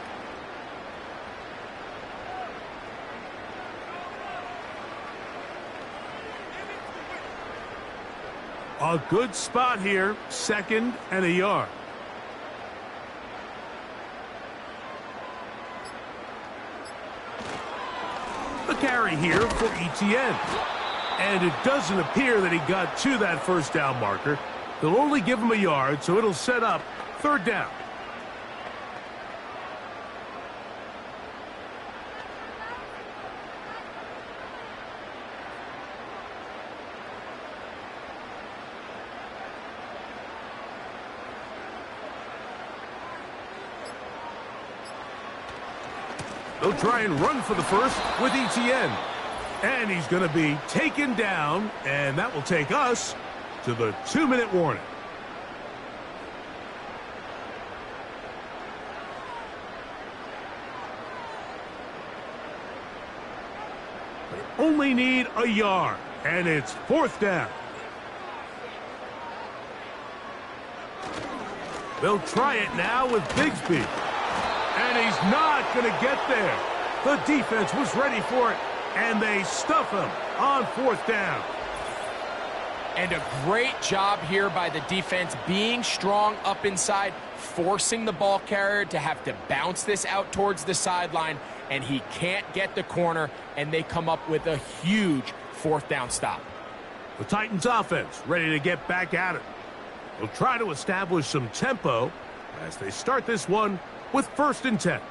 A good spot here, 2nd and a yard. The carry here for ETN. And it doesn't appear that he got to that 1st down marker. They'll only give him a yard, so it'll set up 3rd down. They'll try and run for the 1st with ETN. And he's going to be taken down, and that will take us to the 2-minute warning. They only need a yard, and it's 4th down. They'll try it now with Bigsby. And he's not going to get there. The defense was ready for it, and they stuff him on 4th down. And a great job here by the defense, being strong up inside, forcing the ball carrier to have to bounce this out towards the sideline, and he can't get the corner, and they come up with a huge 4th down stop. The Titans offense ready to get back at it. They'll try to establish some tempo as they start this one with 1st and 10.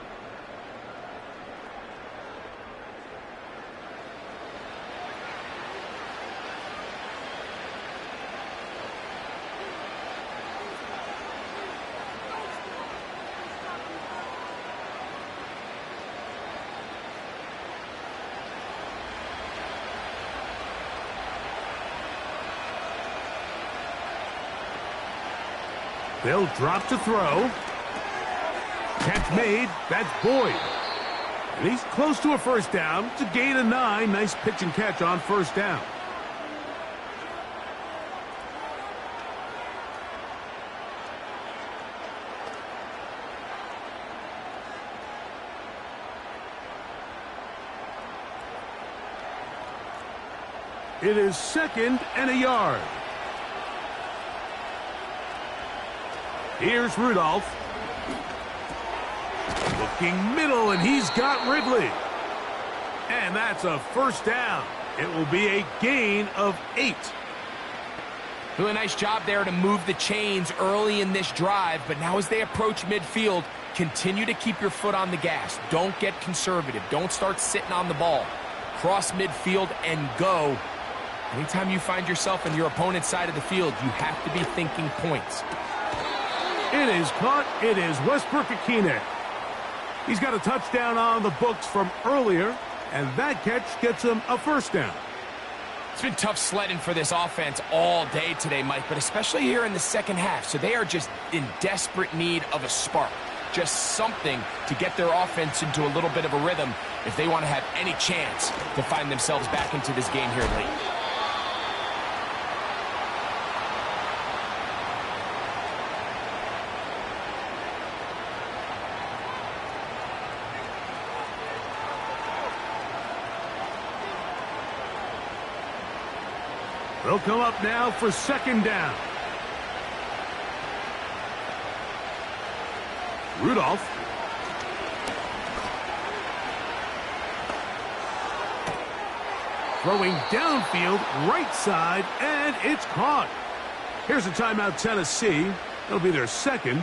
They'll drop to throw. Catch made. That's Boyd. And he's close to a 1st down. It's a gain of 9. Nice pitch and catch on 1st down. It is 2nd and a yard. Here's Rudolph. Looking middle, and he's got Ridley. And that's a first down. It will be a gain of 8. Really nice job there to move the chains early in this drive, but now as they approach midfield, continue to keep your foot on the gas. Don't get conservative. Don't start sitting on the ball. Cross midfield and go. Anytime you find yourself on your opponent's side of the field, you have to be thinking points. It is caught. It is Westbrook-Akine. He's got a touchdown on the books from earlier, and that catch gets him a first down. It's been tough sledding for this offense all day today, Mike, but especially here in the second half. So they are just in desperate need of a spark, just something to get their offense into a little bit of a rhythm if they want to have any chance to find themselves back into this game here late. They'll come up now for 2nd down. Rudolph. Throwing downfield, right side, and it's caught. Here's a timeout, Tennessee. It'll be their 2nd.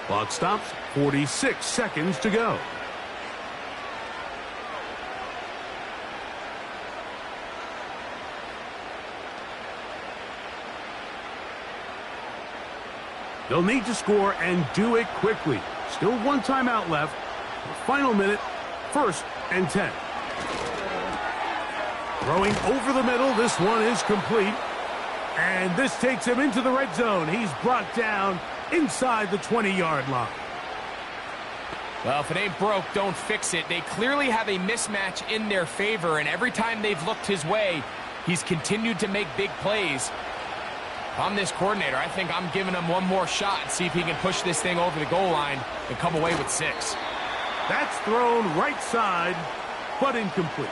Clock stops, 46 seconds to go. They'll need to score and do it quickly. Still 1 timeout left. The final minute, 1st and 10. Throwing over the middle. This one is complete. And this takes him into the red zone. He's brought down inside the 20-yard line. Well, if it ain't broke, don't fix it. They clearly have a mismatch in their favor, and every time they've looked his way, he's continued to make big plays. If I'm this coordinator, I think I'm giving him one more shot and see if he can push this thing over the goal line and come away with 6. That's thrown right side, but incomplete.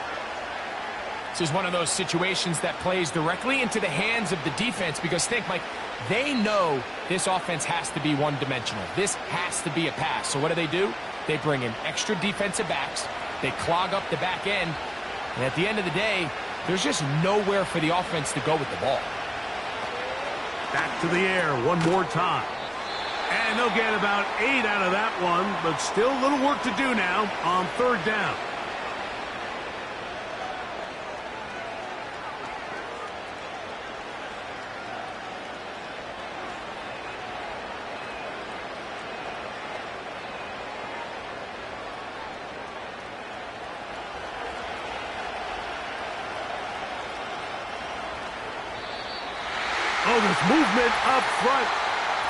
This is one of those situations that plays directly into the hands of the defense because think, Mike, they know this offense has to be one-dimensional. This has to be a pass. So what do? They bring in extra defensive backs. They clog up the back end. And at the end of the day, there's just nowhere for the offense to go with the ball. Back to the air one more time. And they'll get about 8 out of that one, but still a little work to do now on 3rd down. Oh, there's movement up front.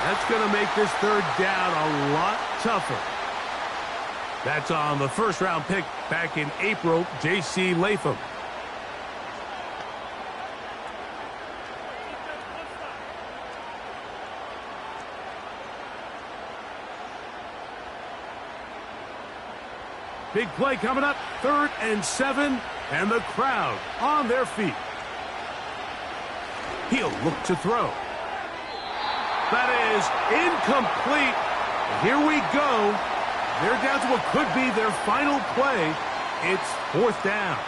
That's going to make this 3rd down a lot tougher. That's on the 1st-round pick back in April, J.C. Latham. Big play coming up, 3rd and 7, and the crowd on their feet. He'll look to throw. That is incomplete. Here we go. They're down to what could be their final play. It's 4th down.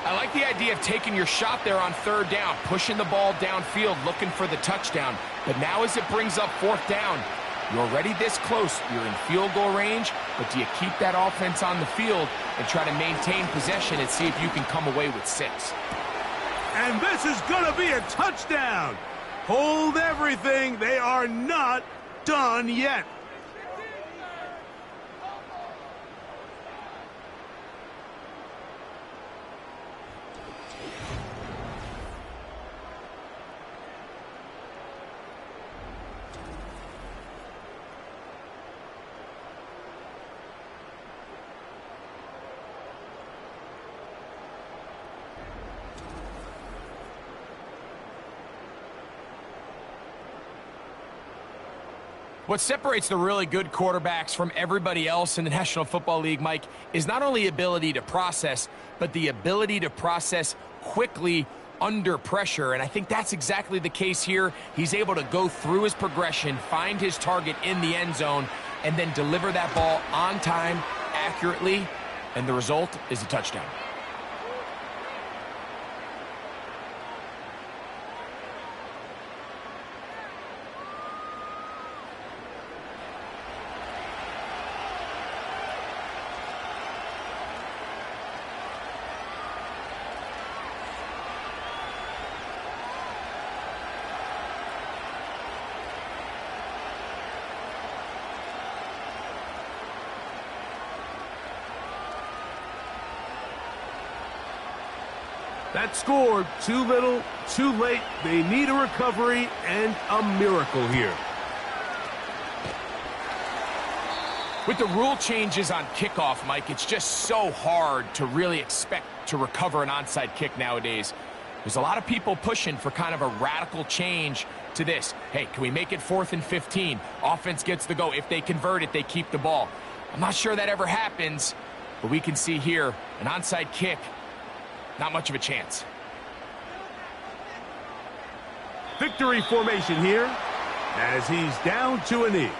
I like the idea of taking your shot there on 3rd down, pushing the ball downfield, looking for the touchdown. But now as it brings up 4th down, you're already this close. You're in field goal range, but do you keep that offense on the field and try to maintain possession and see if you can come away with 6? And this is going to be a touchdown. Hold everything. They are not done yet. What separates the really good quarterbacks from everybody else in the National Football League, Mike, is not only ability to process, but the ability to process quickly under pressure, and I think that's exactly the case here. He's able to go through his progression, find his target in the end zone, and then deliver that ball on time, accurately, and the result is a touchdown. That score, too little, too late. They need a recovery and a miracle here. With the rule changes on kickoff, Mike, it's just so hard to really expect to recover an onside kick nowadays. There's a lot of people pushing for kind of a radical change to this. Hey, can we make it 4th and 15? Offense gets the go. If they convert it, they keep the ball. I'm not sure that ever happens, but we can see here an onside kick. Not much of a chance. Victory formation here as he's down to a knee.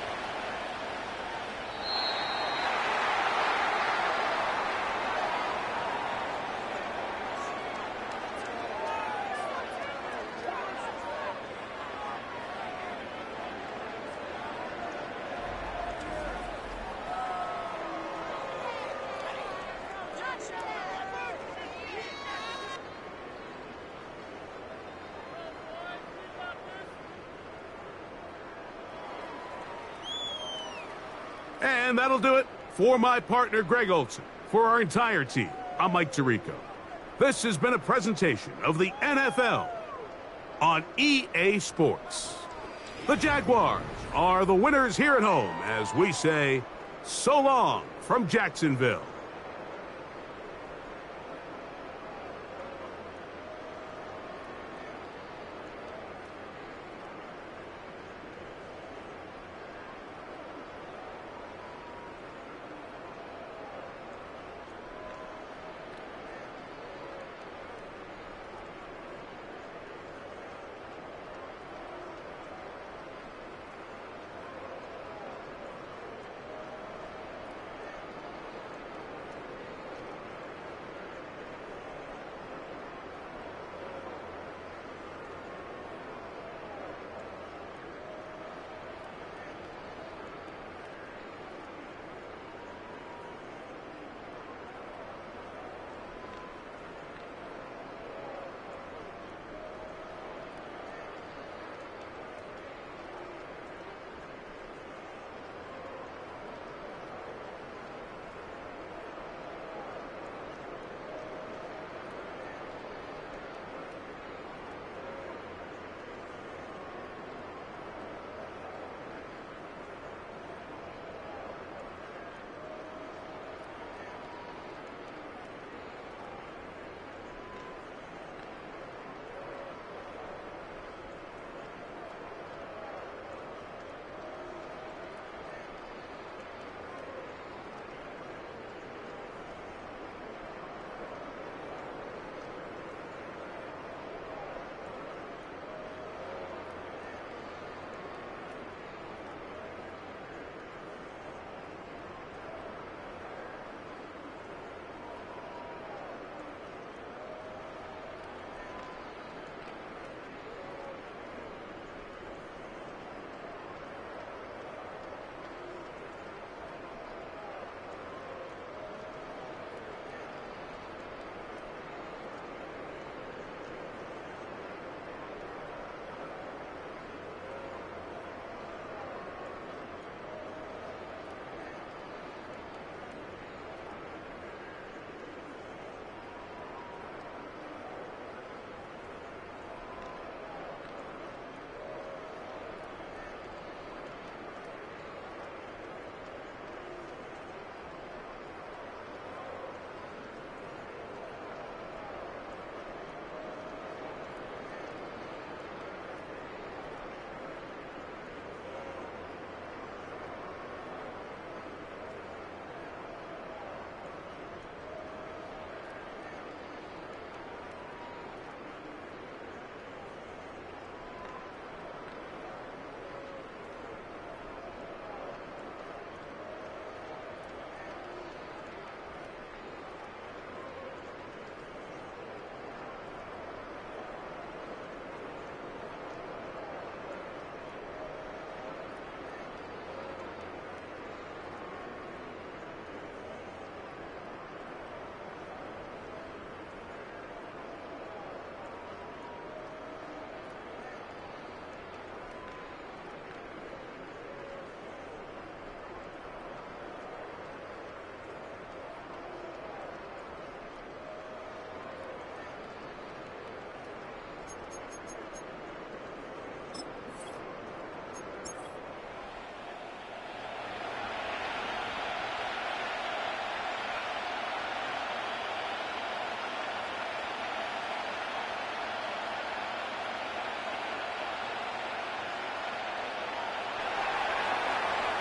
And that'll do it for my partner, Greg Olson. For our entire team, I'm Mike Tirico. This has been a presentation of the NFL on EA Sports. The Jaguars are the winners here at home as we say, so long from Jacksonville.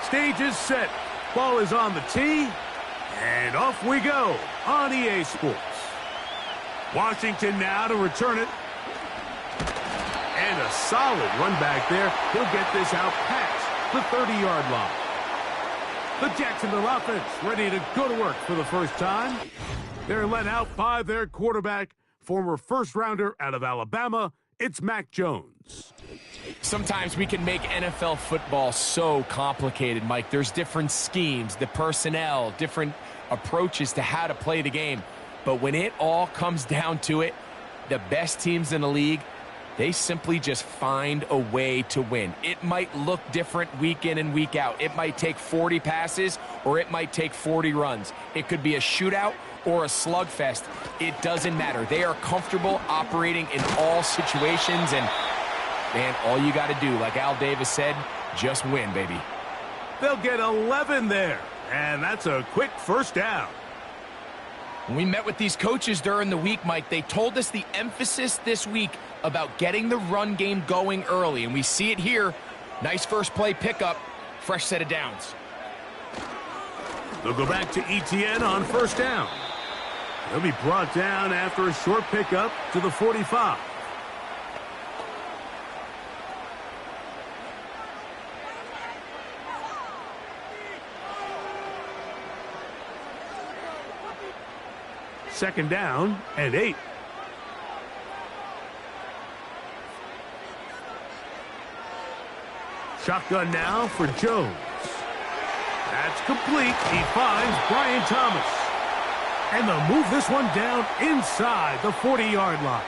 Stage is set. Ball is on the tee. And off we go on EA Sports. Washington now to return it. And a solid run back there. He'll get this out past the 30-yard line. The Jacksonville offense ready to go to work for the first time. They're led out by their quarterback, former first-rounder out of Alabama. It's Mac Jones. Sometimes we can make NFL football so complicated, Mike. There's different schemes, the personnel, different approaches to how to play the game. But when it all comes down to it, the best teams in the league, they simply just find a way to win. It might look different week in and week out. It might take 40 passes or it might take 40 runs. It could be a shootout or a slugfest. It doesn't matter. They are comfortable operating in all situations, and, man, all you got to do, like Al Davis said, just win, baby. They'll get 11 there, and that's a quick first down. When we met with these coaches during the week, Mike, they told us the emphasis this week about getting the run game going early, and we see it here. Nice first play pickup, fresh set of downs. They'll go back to Etienne on first down. He'll be brought down after a short pickup to the 45. Second down and 8. Shotgun now for Jones. That's complete. He finds Brian Thomas. And they'll move this one down inside the 40-yard line.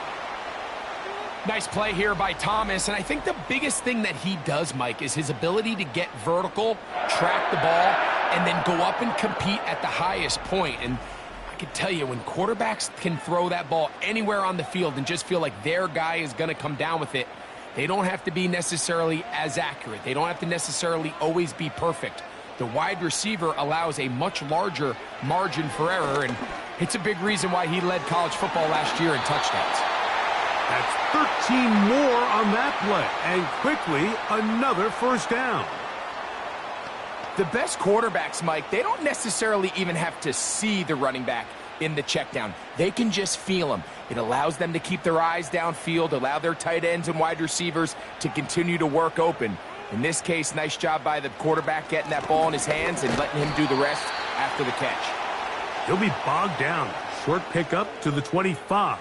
Nice play here by Thomas, and I think the biggest thing that he does, Mike, is his ability to get vertical, track the ball, and then go up and compete at the highest point. And I can tell you, when quarterbacks can throw that ball anywhere on the field and just feel like their guy is going to come down with it, they don't have to be necessarily as accurate. They don't have to necessarily always be perfect. The wide receiver allows a much larger margin for error, and it's a big reason why he led college football last year in touchdowns. That's 13 more on that play, and quickly another first down. The best quarterbacks, Mike, they don't necessarily even have to see the running back in the check down. They can just feel him. It allows them to keep their eyes downfield, allow their tight ends and wide receivers to continue to work open. In this case, nice job by the quarterback getting that ball in his hands and letting him do the rest after the catch. He'll be bogged down. Short pickup to the 25.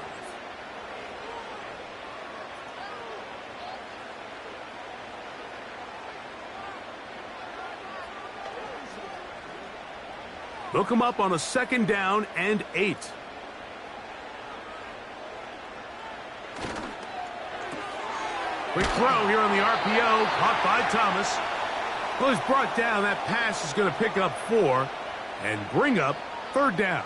They'll come up on a second down and 8. Quick throw here on the RPO, caught by Thomas. Well, he's brought down. That pass is going to pick up 4 and bring up third down.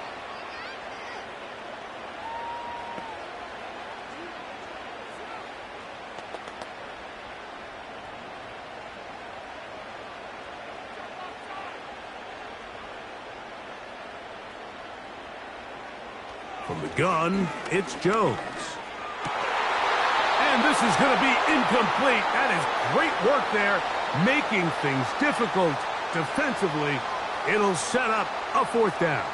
From the gun, it's Jones. And this is going to be incomplete. That is great work there, making things difficult defensively. It'll set up a fourth down.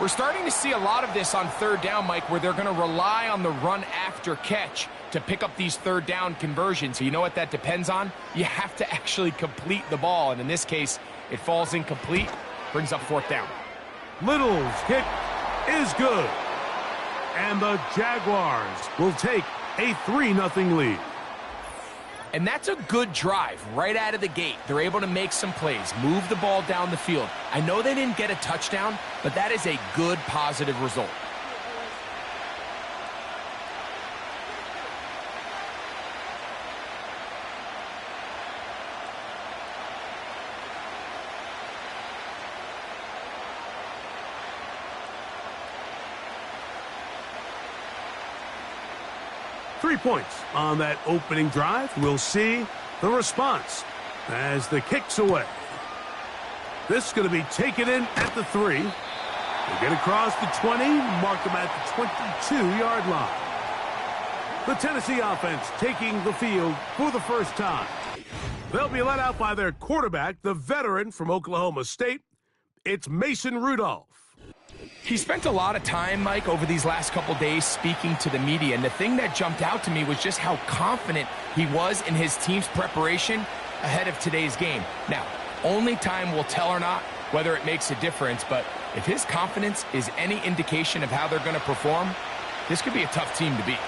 We're starting to see a lot of this on third down, Mike, where they're going to rely on the run after catch to pick up these third down conversions. So you know what that depends on? You have to actually complete the ball. And in this case, it falls incomplete, brings up fourth down. Little's kick is good. And the Jaguars will take a 3-0 lead. And that's a good drive right out of the gate. They're able to make some plays, move the ball down the field. I know they didn't get a touchdown, but that is a good, positive result. Three points on that opening drive. We'll see the response as the kick's away. This is going to be taken in at the 3. They get across the 20, mark them at the 22-yard line. The Tennessee offense taking the field for the first time. They'll be led out by their quarterback, the veteran from Oklahoma State. It's Mason Rudolph. He spent a lot of time, Mike, over these last couple days speaking to the media, and the thing that jumped out to me was just how confident he was in his team's preparation ahead of today's game. Now, only time will tell or not whether it makes a difference, but if his confidence is any indication of how they're going to perform, this could be a tough team to beat.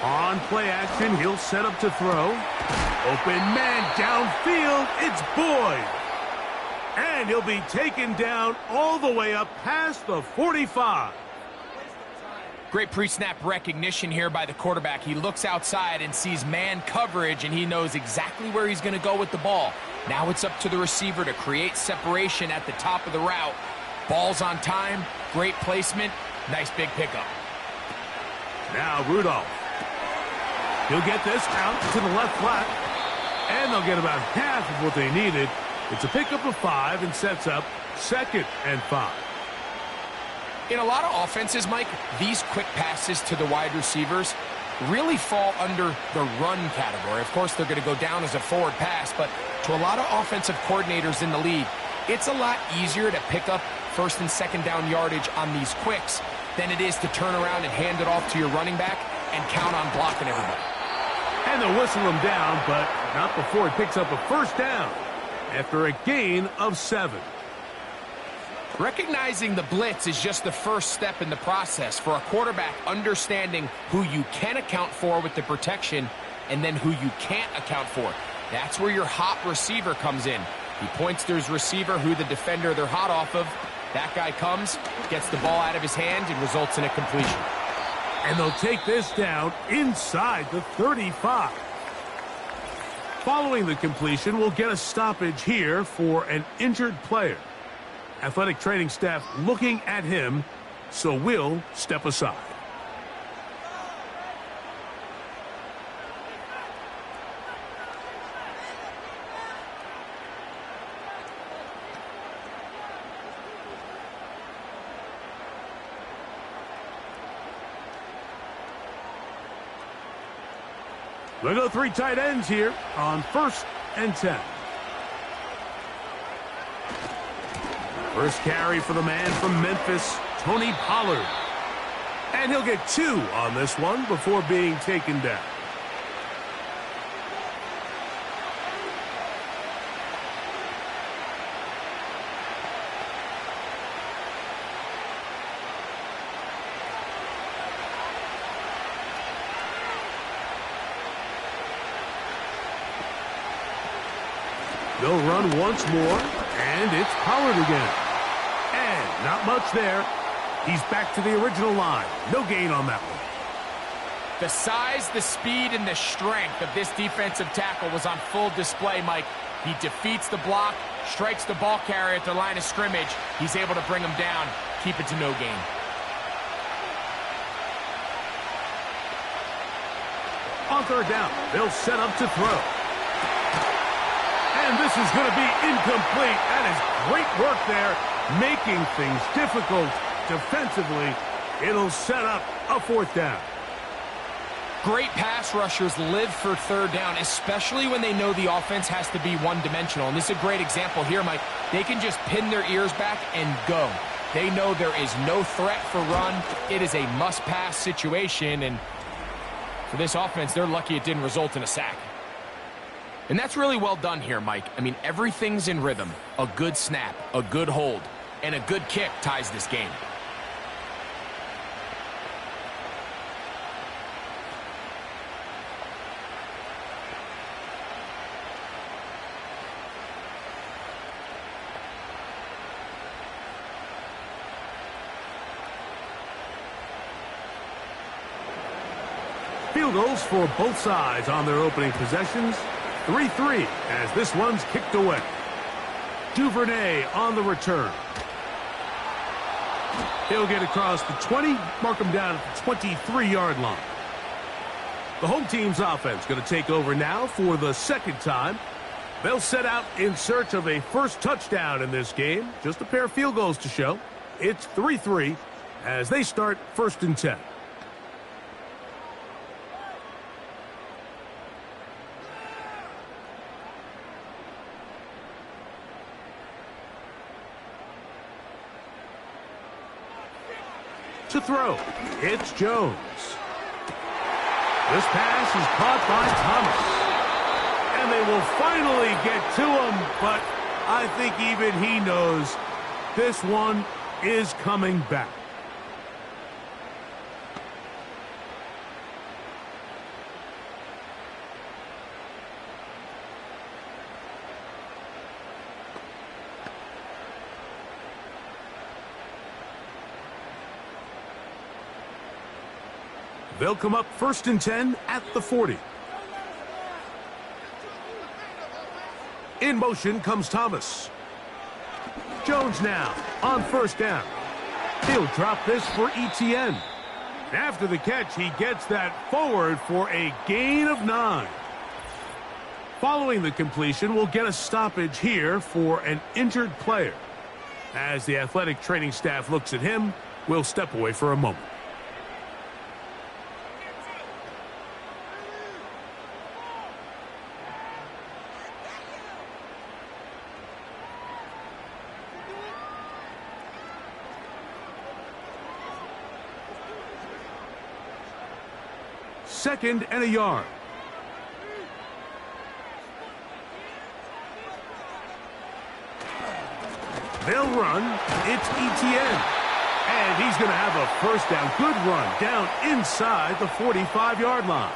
On play action, he'll set up to throw. Open man downfield, it's Boyd. And he'll be taken down all the way up past the 45. Great pre-snap recognition here by the quarterback. He looks outside and sees man coverage, and he knows exactly where he's going to go with the ball. Now it's up to the receiver to create separation at the top of the route. Ball's on time, great placement, nice big pickup. Now Rudolph. He'll get this out to the left flat, and they'll get about half of what they needed. It's a pickup of 5 and sets up 2nd and 5. In a lot of offenses, Mike, these quick passes to the wide receivers really fall under the run category. Of course, they're going to go down as a forward pass, but to a lot of offensive coordinators in the league, it's a lot easier to pick up 1st and 2nd down yardage on these quicks than it is to turn around and hand it off to your running back and count on blocking everybody. And they'll whistle him down, but not before he picks up a 1st down after a gain of 7. Recognizing the blitz is just the first step in the process for a quarterback, understanding who you can account for with the protection and then who you can't account for. That's where your hot receiver comes in. He points to his receiver, who the defender they're hot off of. That guy comes, gets the ball out of his hand, and results in a completion. And they'll take this down inside the 35. Following the completion, we'll get a stoppage here for an injured player. Athletic training staff looking at him, so we'll step aside. We'll go 3 tight ends here on 1st and 10. First carry for the man from Memphis, Tony Pollard. And he'll get 2 on this one before being taken down. They'll run once more, and it's Pollard again. And not much there. He's back to the original line. No gain on that one. The size, the speed, and the strength of this defensive tackle was on full display, Mike. He defeats the block, strikes the ball carrier at the line of scrimmage. He's able to bring him down, keep it to no gain. On 3rd down, they'll set up to throw. And this is going to be incomplete. That is great work there, making things difficult defensively. It'll set up a 4th down. Great pass rushers live for 3rd down, especially when they know the offense has to be one-dimensional. And this is a great example here, Mike. They can just pin their ears back and go. They know there is no threat for run. It is a must-pass situation, and for this offense, they're lucky it didn't result in a sack. And that's really well done here, Mike. I mean, everything's in rhythm. A good snap, a good hold, and a good kick ties this game. Field goals for both sides on their opening possessions. 3-3 as this one's kicked away. Duvernay on the return. He'll get across the 20, mark him down at the 23-yard line. The home team's offense going to take over now for the 2nd time. They'll set out in search of a first touchdown in this game. Just a pair of field goals to show. It's 3-3 as they start 1st and 10. To throw, it's Jones. This pass is caught by Thomas. And they will finally get to him, but I think even he knows this one is coming back. They'll come up 1st and 10 at the 40. In motion comes Thomas. Jones now on 1st down. He'll drop this for ETN. After the catch, he gets that forward for a gain of 9. Following the completion, we'll get a stoppage here for an injured player. As the athletic training staff looks at him, we'll step away for a moment. Second and a yard. They'll run. It's ETN. And he's going to have a 1st down. Good run down inside the 45-yard line.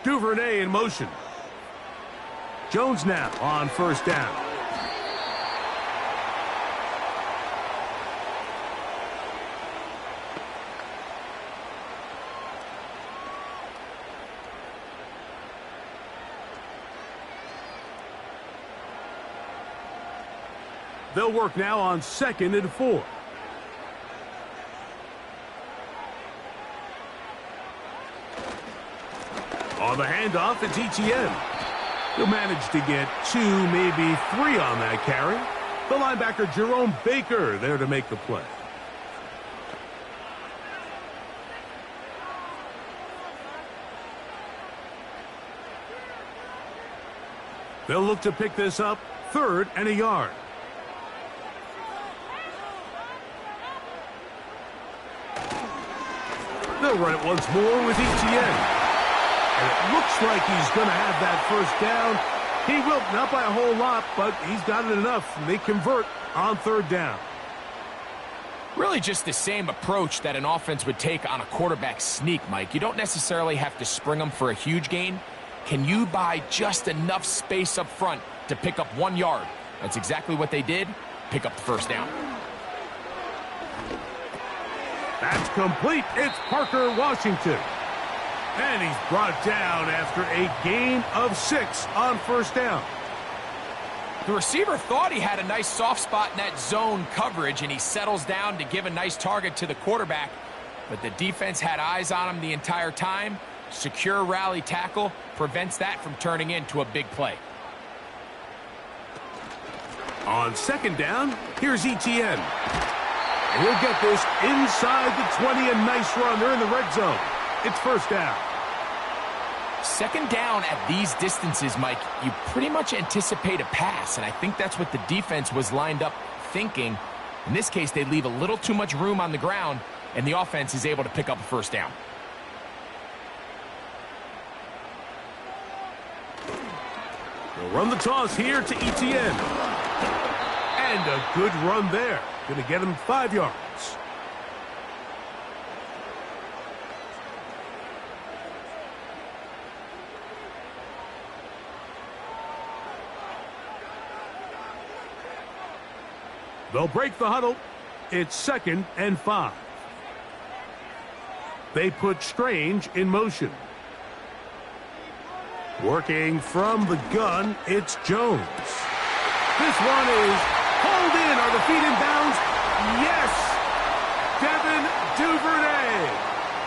Duvernay in motion. Jones now on 1st down. They'll work now on 2nd and 4. On the handoff, it's ETN. He'll manage to get 2, maybe 3 on that carry. The linebacker, Jerome Baker, there to make the play. They'll look to pick this up 3rd and a yard. They'll run it once more with ETN. And it looks like he's going to have that 1st down. He will, not by a whole lot, but he's got it enough. And they convert on 3rd down. Really just the same approach that an offense would take on a quarterback sneak, Mike. You don't necessarily have to spring them for a huge gain. Can you buy just enough space up front to pick up 1 yard? That's exactly what they did. Pick up the 1st down. That's complete. It's Parker Washington. And he's brought down after a gain of 6 on 1st down. The receiver thought he had a nice soft spot in that zone coverage, and he settles down to give a nice target to the quarterback. But the defense had eyes on him the entire time. Secure rally tackle prevents that from turning into a big play. On 2nd down, here's ETN. And he'll get this inside the 20, a nice run. They're in the red zone. It's 1st down. 2nd down at these distances, Mike, you pretty much anticipate a pass, and I think that's what the defense was lined up thinking. In this case, they leave a little too much room on the ground, and the offense is able to pick up a 1st down. They'll run the toss here to ETN. And a good run there. Going to get him 5 yards. They'll break the huddle. It's 2nd and 5. They put Strange in motion. Working from the gun, it's Jones. This one is pulled in. Are the feet in bounds? Yes! Devin Duvernay.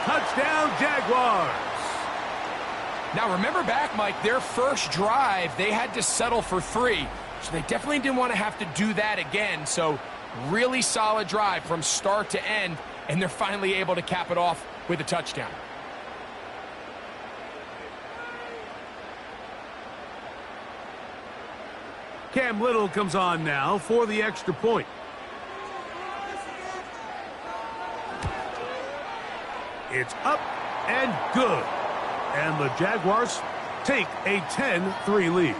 Touchdown, Jaguars. Now remember back, Mike, their first drive, they had to settle for 3. So they definitely didn't want to have to do that again. So Really solid drive from start to end, and they're finally able to cap it off with a touchdown. Cam Little comes on now for the extra point. It's up and good. And the Jaguars take a 10-3 lead.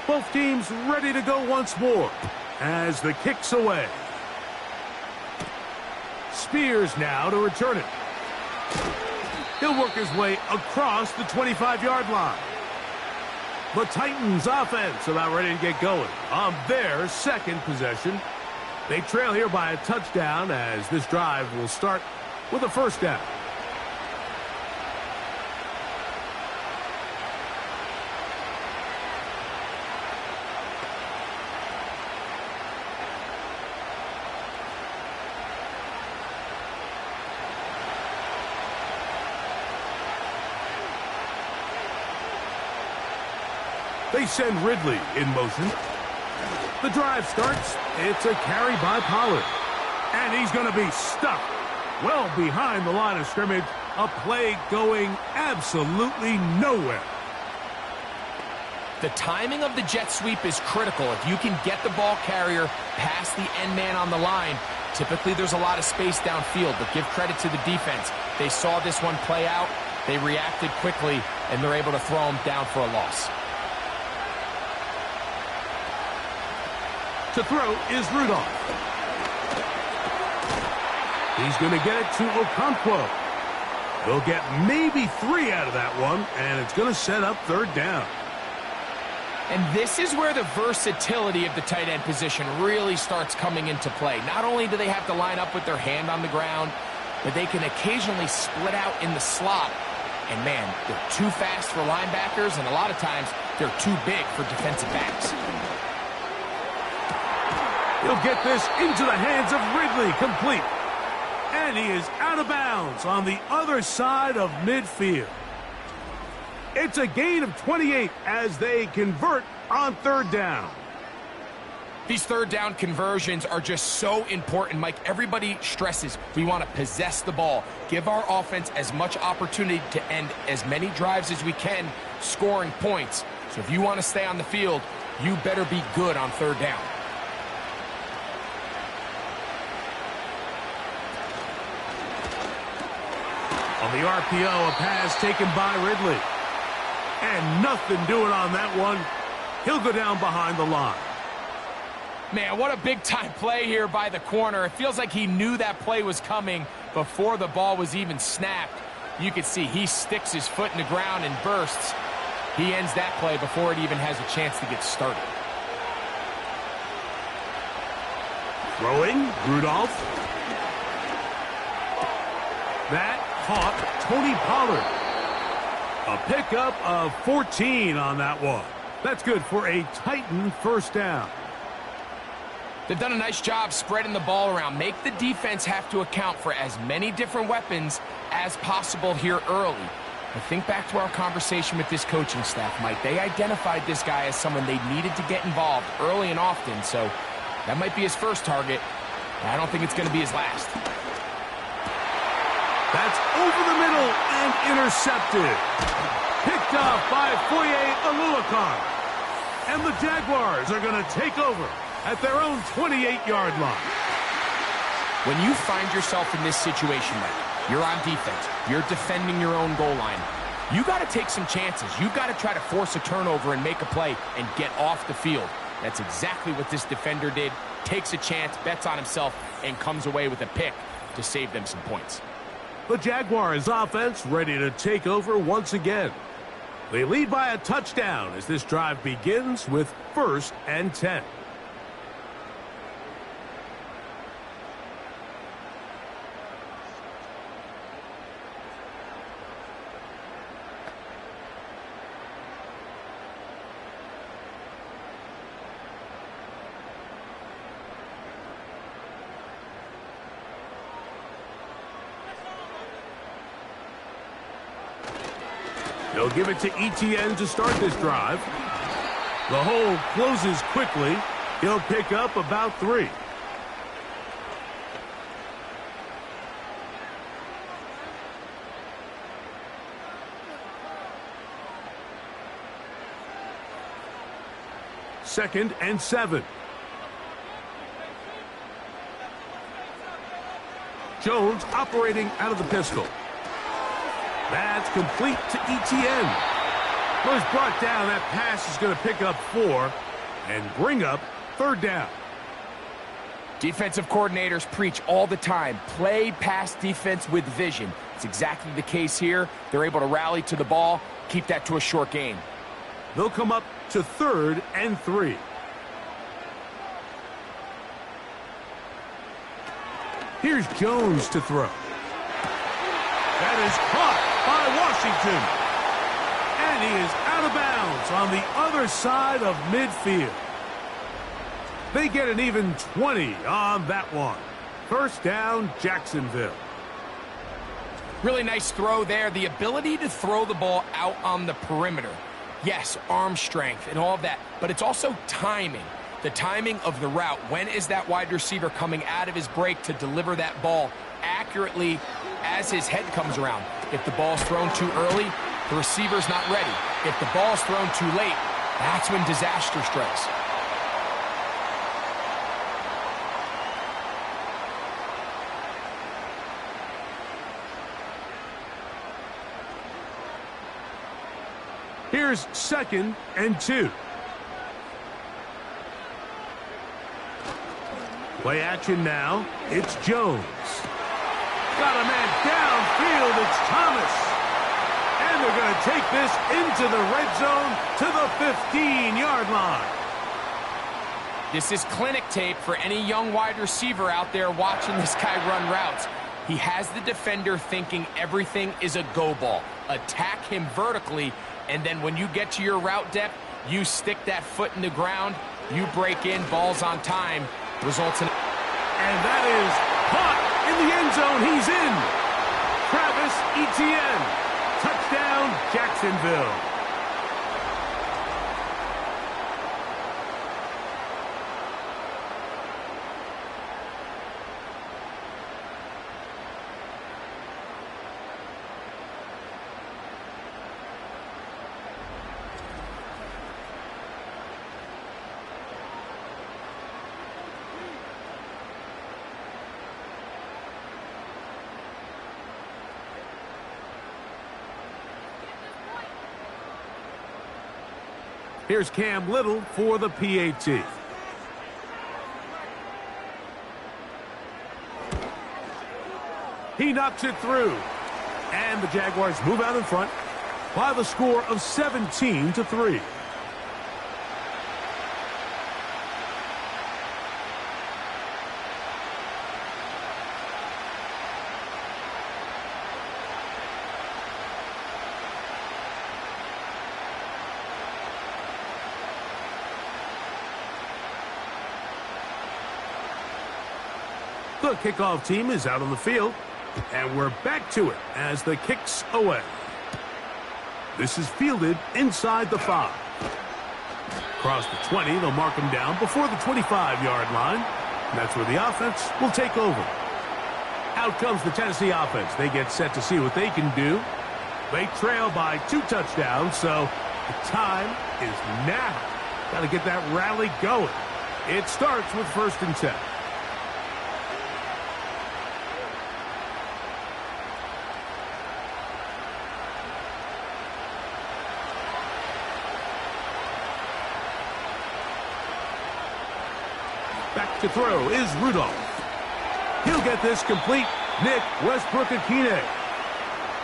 Both teams ready to go once more as the kick's away. Spears now to return it. He'll work his way across the 25-yard line. The Titans offense about ready to get going on their second possession. They trail here by a touchdown as this drive will start with a first down. They send Ridley in motion. The drive starts. It's a carry by Pollard. And he's going to be stuck well behind the line of scrimmage. A play going absolutely nowhere. The timing of the jet sweep is critical. If you can get the ball carrier past the end man on the line, typically there's a lot of space downfield, but give credit to the defense. They saw this one play out. They reacted quickly, and they're able to throw him down for a loss. To throw is Rudolph. He's going to get it to Okonkwo. He'll get maybe 3 out of that one, and it's going to set up third down. And this is where the versatility of the tight end position really starts coming into play. Not only do they have to line up with their hand on the ground, but they can occasionally split out in the slot. And, man, they're too fast for linebackers, and a lot of times they're too big for defensive backs. He'll get this into the hands of Ridley, complete. And he is out of bounds on the other side of midfield. It's a gain of 28 as they convert on third down. These third down conversions are just so important, Mike. Everybody stresses we want to possess the ball, give our offense as much opportunity to end as many drives as we can, scoring points. So if you want to stay on the field, you better be good on third down. On the RPO, a pass taken by Ridley. And nothing doing on that one. He'll go down behind the line. Man, what a big-time play here by the corner. It feels like he knew that play was coming before the ball was even snapped. You can see he sticks his foot in the ground and bursts. He ends that play before it even has a chance to get started. Throwing, Rudolph. That caught Tony Pollard. A pickup of 14 on that one. That's good for a Titan first down. They've done a nice job spreading the ball around. Make the defense have to account for as many different weapons as possible here early. I think back to our conversation with this coaching staff, Mike. They identified this guy as someone they needed to get involved early and often, so that might be his first target. I don't think it's going to be his last. That's over the middle and intercepted. Picked off by Foye Oluokun. And the Jaguars are going to take over at their own 28-yard line. When you find yourself in this situation, Mike, you're on defense, you're defending your own goal line, you got to take some chances. You've got to try to force a turnover and make a play and get off the field. That's exactly what this defender did. Takes a chance, bets on himself, and comes away with a pick to save them some points. The Jaguars offense ready to take over once again. They lead by a touchdown as this drive begins with 1st and 10. They'll give it to ETN to start this drive. The hole closes quickly. He'll pick up about 3. Second and 7. Jones operating out of the pistol. That's complete to ETN. Was brought down. That pass is going to pick up 4 and bring up 3rd down. Defensive coordinators preach all the time, play pass defense with vision. It's exactly the case here. They're able to rally to the ball, keep that to a short gain. They'll come up to 3rd and 3. Here's Jones to throw. That is caught by Washington. And he is out of bounds on the other side of midfield. They get an even 20 on that one. 1st down, Jacksonville. Really nice throw there. The ability to throw the ball out on the perimeter. Yes, arm strength and all of that, but it's also timing. The timing of the route. When is that wide receiver coming out of his break to deliver that ball accurately as his head comes around? If the ball's thrown too early, the receiver's not ready. If the ball's thrown too late, that's when disaster strikes. Here's 2nd and 2. Play action now. It's Jones. Got a man downfield. It's Thomas. And they're going to take this into the red zone to the 15-yard line. This is clinic tape for any young wide receiver out there watching this guy run routes. He has the defender thinking everything is a go ball. Attack him vertically, and then when you get to your route depth, you stick that foot in the ground, you break in, balls on time, results in... And that is caught in the end zone. He's in. Travis Etienne. Touchdown, Jacksonville. Here's Cam Little for the PAT. He knocks it through. And the Jaguars move out in front by the score of 17-3. The kickoff team is out on the field, and we're back to it as the kick's away. This is fielded inside the 5. Across the 20, they'll mark him down before the 25-yard line. And that's where the offense will take over. Out comes the Tennessee offense. They get set to see what they can do. They trail by 2 touchdowns, so the time is now. Got to get that rally going. It starts with 1st and 10. Back to throw is Rudolph. He'll get this complete. Nick Westbrook-Akine.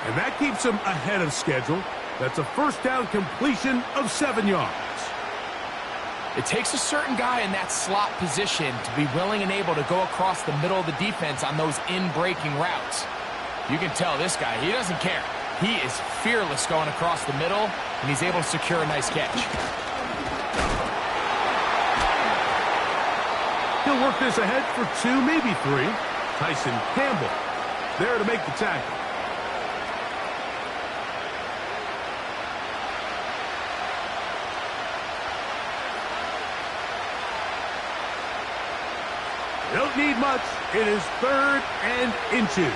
And that keeps him ahead of schedule. That's a 1st down completion of 7 yards. It takes a certain guy in that slot position to be willing and able to go across the middle of the defense on those in-breaking routes. You can tell this guy, he doesn't care. He is fearless going across the middle, and he's able to secure a nice catch. He'll work this ahead for 2, maybe 3. Tyson Campbell there to make the tackle. Don't need much. It is 3rd and inches.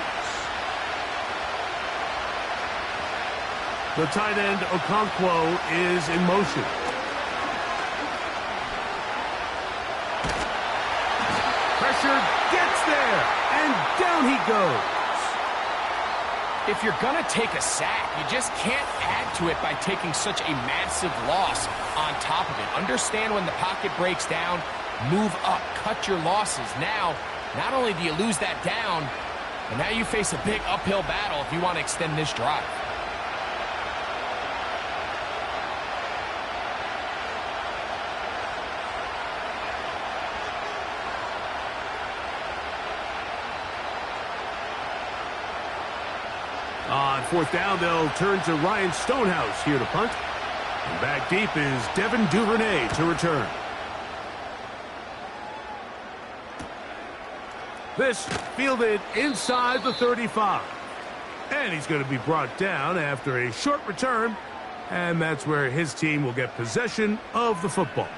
The tight end, Okonkwo, is in motion. Pressure gets there, and down he goes. If you're going to take a sack, you just can't add to it by taking such a massive loss on top of it. Understand when the pocket breaks down, move up, cut your losses. Now, not only do you lose that down, but now you face a big uphill battle if you want to extend this drive. On 4th down, they'll turn to Ryan Stonehouse here to punt. And back deep is Devin Duvernay to return. This fielded inside the 35. And he's going to be brought down after a short return. And that's where his team will get possession of the football.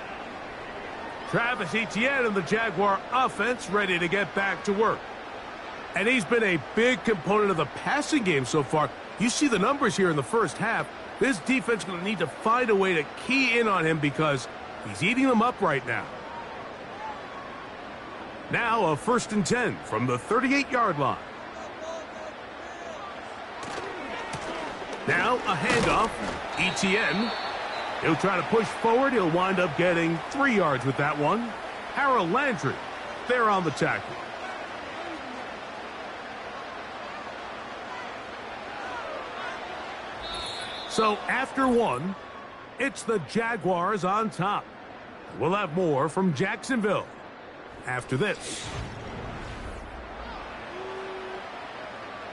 Travis Etienne and the Jaguar offense ready to get back to work. And he's been a big component of the passing game so far. You see the numbers here in the first half. This defense is going to need to find a way to key in on him because he's eating them up right now. Now a 1st and 10 from the 38-yard line. Now a handoff. Etienne. He'll try to push forward. He'll wind up getting 3 yards with that one. Harold Landry there on the tackle. So after one, it's the Jaguars on top. We'll have more from Jacksonville after this.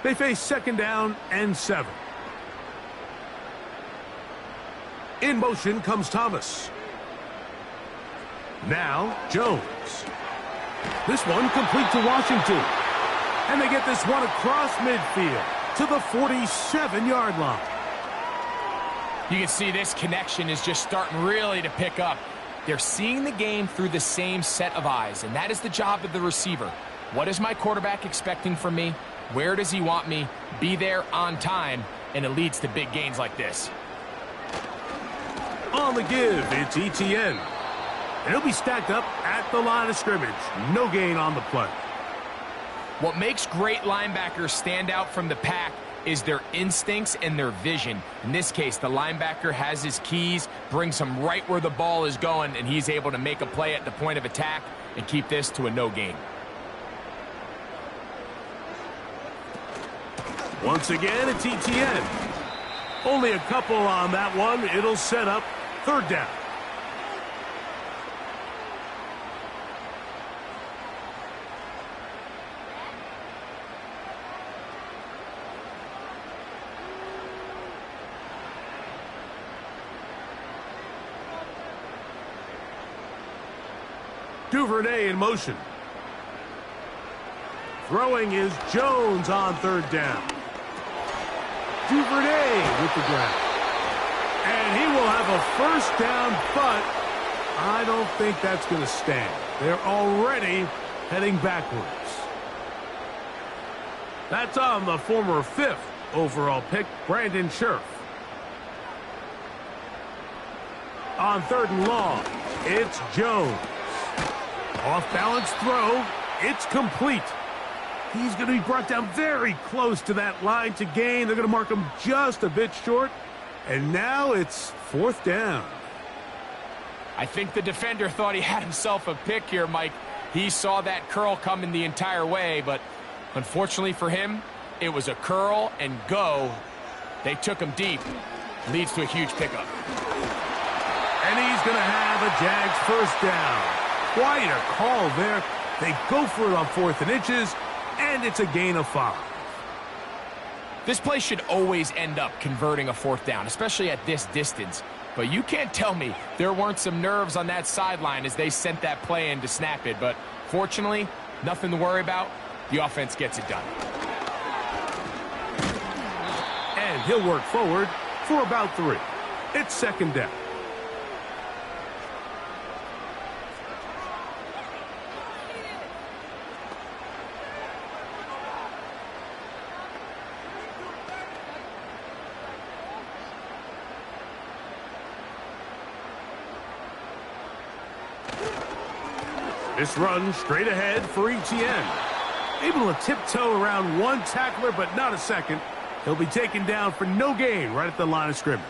They face 2nd down and 7. In motion comes Thomas. Now Jones. This one complete to Washington. And they get this one across midfield to the 47-yard line. You can see this connection is just starting really to pick up. They're seeing the game through the same set of eyes, and that is the job of the receiver. What is my quarterback expecting from me? Where does he want me? Be there on time, and it leads to big gains like this. On the give, it's Etienne. And he'll be stacked up at the line of scrimmage. No gain on the play. What makes great linebackers stand out from the pack is their instincts and their vision. In this case, the linebacker has his keys, brings him right where the ball is going, and he's able to make a play at the point of attack and keep this to a no gain. Once again, it's Etienne. Only a couple on that one. It'll set up 3rd down. Duvernay in motion. Throwing is Jones on 3rd down. Duvernay with the grab. And he will have a 1st down, but I don't think that's going to stand. They're already heading backwards. That's on the former 5th overall pick, Brandon Scherf. On 3rd and long, it's Jones. Off-balance throw. It's complete. He's going to be brought down very close to that line to gain. They're going to mark him just a bit short. And now it's 4th down. I think the defender thought he had himself a pick here, Mike. He saw that curl coming the entire way, but unfortunately for him, it was a curl and go. They took him deep. Leads to a huge pickup. And he's going to have a Jags 1st down. Quite a call there. They go for it on 4th and inches, and it's a gain of 5. This play should always end up converting a 4th down, especially at this distance. But you can't tell me there weren't some nerves on that sideline as they sent that play in to snap it. But fortunately, nothing to worry about. The offense gets it done. And he'll work forward for about 3. It's 2nd down. This run straight ahead for ETN. Able to tiptoe around one tackler, but not a second. He'll be taken down for no gain right at the line of scrimmage.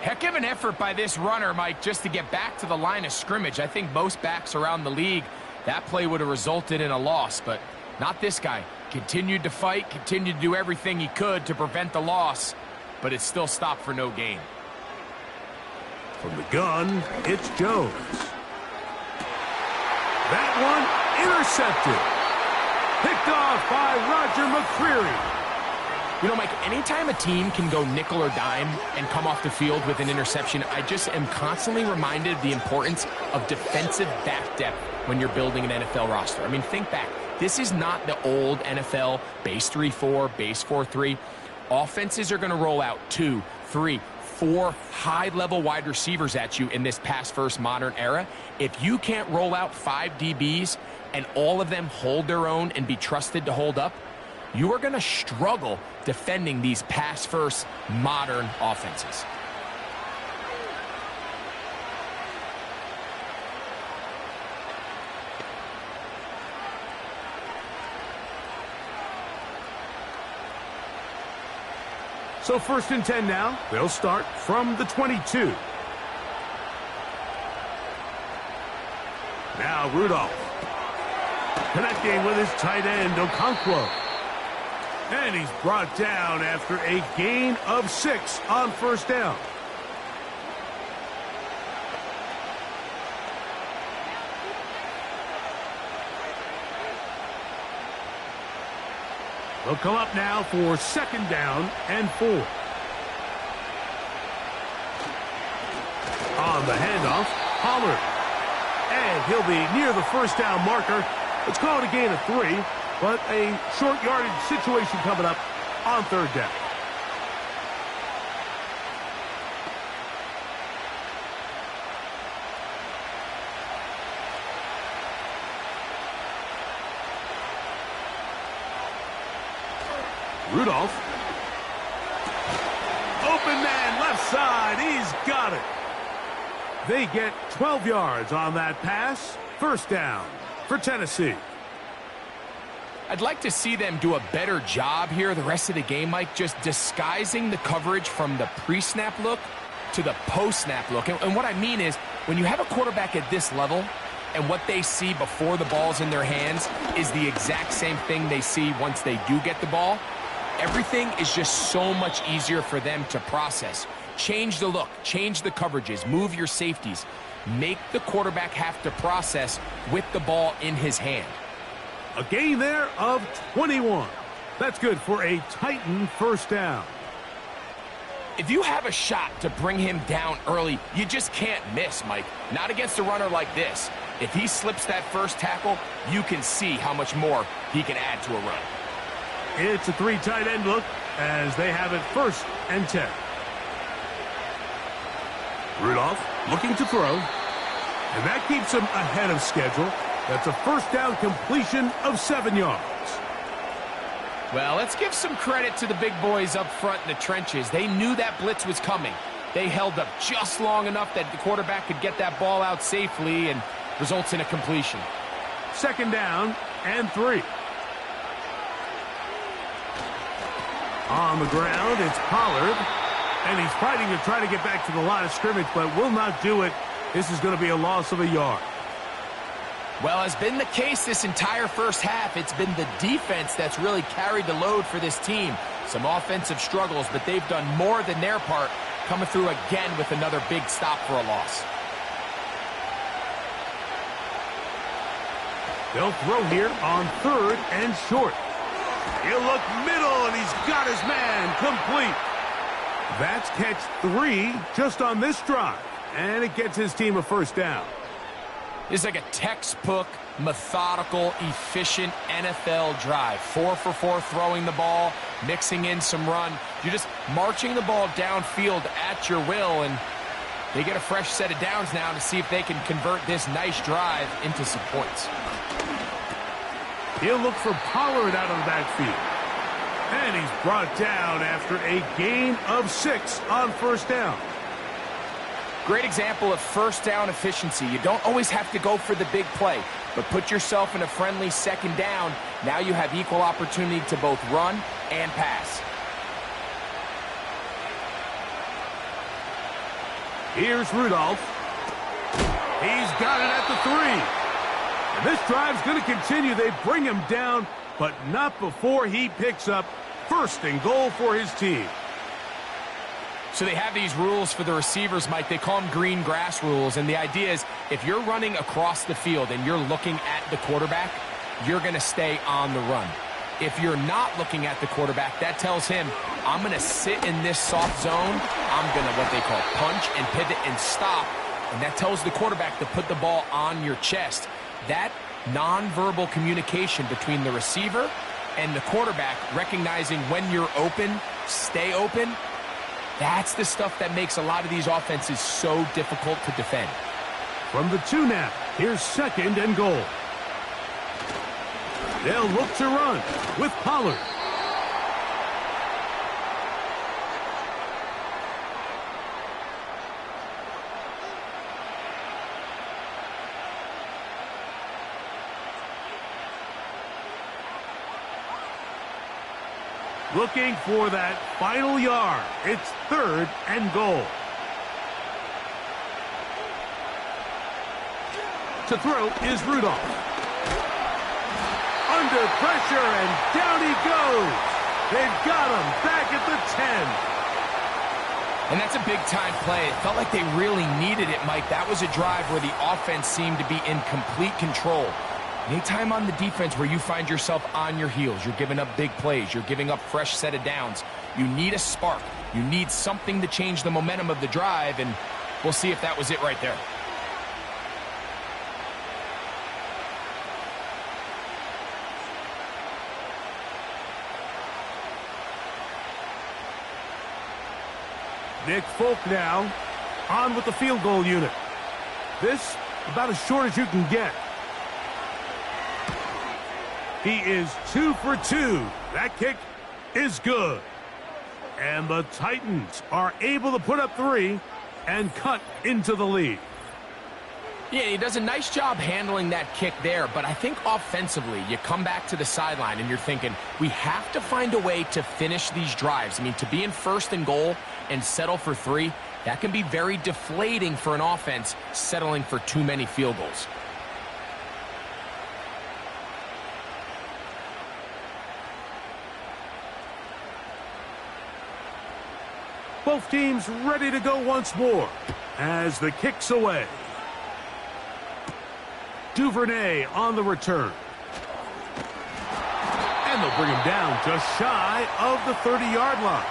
Heck of an effort by this runner, Mike, just to get back to the line of scrimmage. I think most backs around the league, that play would have resulted in a loss, but not this guy. Continued to fight, continued to do everything he could to prevent the loss, but it still stopped for no gain. From the gun, it's Jones. That one intercepted. Picked off by Roger McCreary. You know, Mike, anytime a team can go nickel or dime and come off the field with an interception, I just am constantly reminded of the importance of defensive back depth when you're building an NFL roster. I mean, think back. This is not the old NFL base 3-4, base 4-3. Offenses are going to roll out 2, 3, 4 high-level wide receivers at you in this pass-first modern era. If you can't roll out 5 DBs and all of them hold their own and be trusted to hold up, you are going to struggle defending these pass-first modern offenses. So 1st and 10 now. They'll start from the 22. Now Rudolph. Connecting with his tight end, Okonkwo. And he's brought down after a gain of 6 on 1st down. They'll come up now for 2nd down and 4. On the handoff, Pollard. And he'll be near the 1st down marker. Let's call it a gain of 3. But a short yardage situation coming up on 3rd down. Rudolph. Open man left side. He's got it. They get 12 yards on that pass. 1st down for Tennessee. I'd like to see them do a better job here the rest of the game, Mike, just disguising the coverage from the pre-snap look to the post-snap look. And what I mean is, when you have a quarterback at this level and what they see before the ball's in their hands is the exact same thing they see once they do get the ball, everything is just so much easier for them to process. Change the look, change the coverages, move your safeties. Make the quarterback have to process with the ball in his hand. A gain there of 21. That's good for a Titan 1st down. If you have a shot to bring him down early, you just can't miss, Mike. Not against a runner like this. If he slips that first tackle, you can see how much more he can add to a run. It's a 3 tight end look as they have it 1st and 10. Rudolph looking to throw. And that keeps him ahead of schedule. That's a 1st down completion of 7 yards. Well, let's give some credit to the big boys up front in the trenches. They knew that blitz was coming. They held up just long enough that the quarterback could get that ball out safely and results in a completion. 2nd down and 3. On the ground, it's Pollard. And he's fighting to try to get back to the line of scrimmage, but will not do it. This is going to be a loss of a yard. Well, as been the case this entire first half, it's been the defense that's really carried the load for this team. Some offensive struggles, but they've done more than their part, coming through again with another big stop for a loss. They'll throw here on 3rd and short. He'll look middle, and he's got his man complete. That's catch 3 just on this drive, and it gets his team a 1st down. It's like a textbook, methodical, efficient NFL drive. 4 for 4 throwing the ball, mixing in some run. You're just marching the ball downfield at your will, and they get a fresh set of downs now to see if they can convert this nice drive into some points. He'll look for Pollard out of the backfield. And he's brought down after a gain of 6 on 1st down. Great example of first down efficiency. You don't always have to go for the big play, but put yourself in a friendly second down. Now you have equal opportunity to both run and pass. Here's Rudolph. He's got it at the 3. And this drive's going to continue. They bring him down, but not before he picks up first and goal for his team. So they have these rules for the receivers, Mike. They call them green grass rules, and the idea is if you're running across the field and you're looking at the quarterback, you're going to stay on the run. If you're not looking at the quarterback, that tells him, I'm going to sit in this soft zone. I'm going to what they call punch and pivot and stop, and that tells the quarterback to put the ball on your chest. That nonverbal communication between the receiver and the quarterback, recognizing when you're open, stay open, that's the stuff that makes a lot of these offenses so difficult to defend. From the 2 now, here's second and goal. They'll look to run with Pollard. Looking for that final yard. It's third and goal. To throw is Rudolph. Under pressure, and down he goes. They've got him back at the 10. And that's a big-time play. It felt like they really needed it, Mike. That was a drive where the offense seemed to be in complete control. Anytime on the defense where you find yourself on your heels, you're giving up big plays, you're giving up fresh set of downs, you need a spark. You need something to change the momentum of the drive, and we'll see if that was it right there. Nick Folk now on with the field goal unit. This about as short as you can get. He is 2 for 2. That kick is good. And the Titans are able to put up 3 and cut into the lead. Yeah, he does a nice job handling that kick there, but I think offensively, you come back to the sideline and you're thinking, we have to find a way to finish these drives. I mean, to be in first and goal and settle for 3, that can be very deflating for an offense settling for too many field goals. Both teams ready to go once more as the kick's away. Duvernay on the return. And they'll bring him down just shy of the 30-yard line.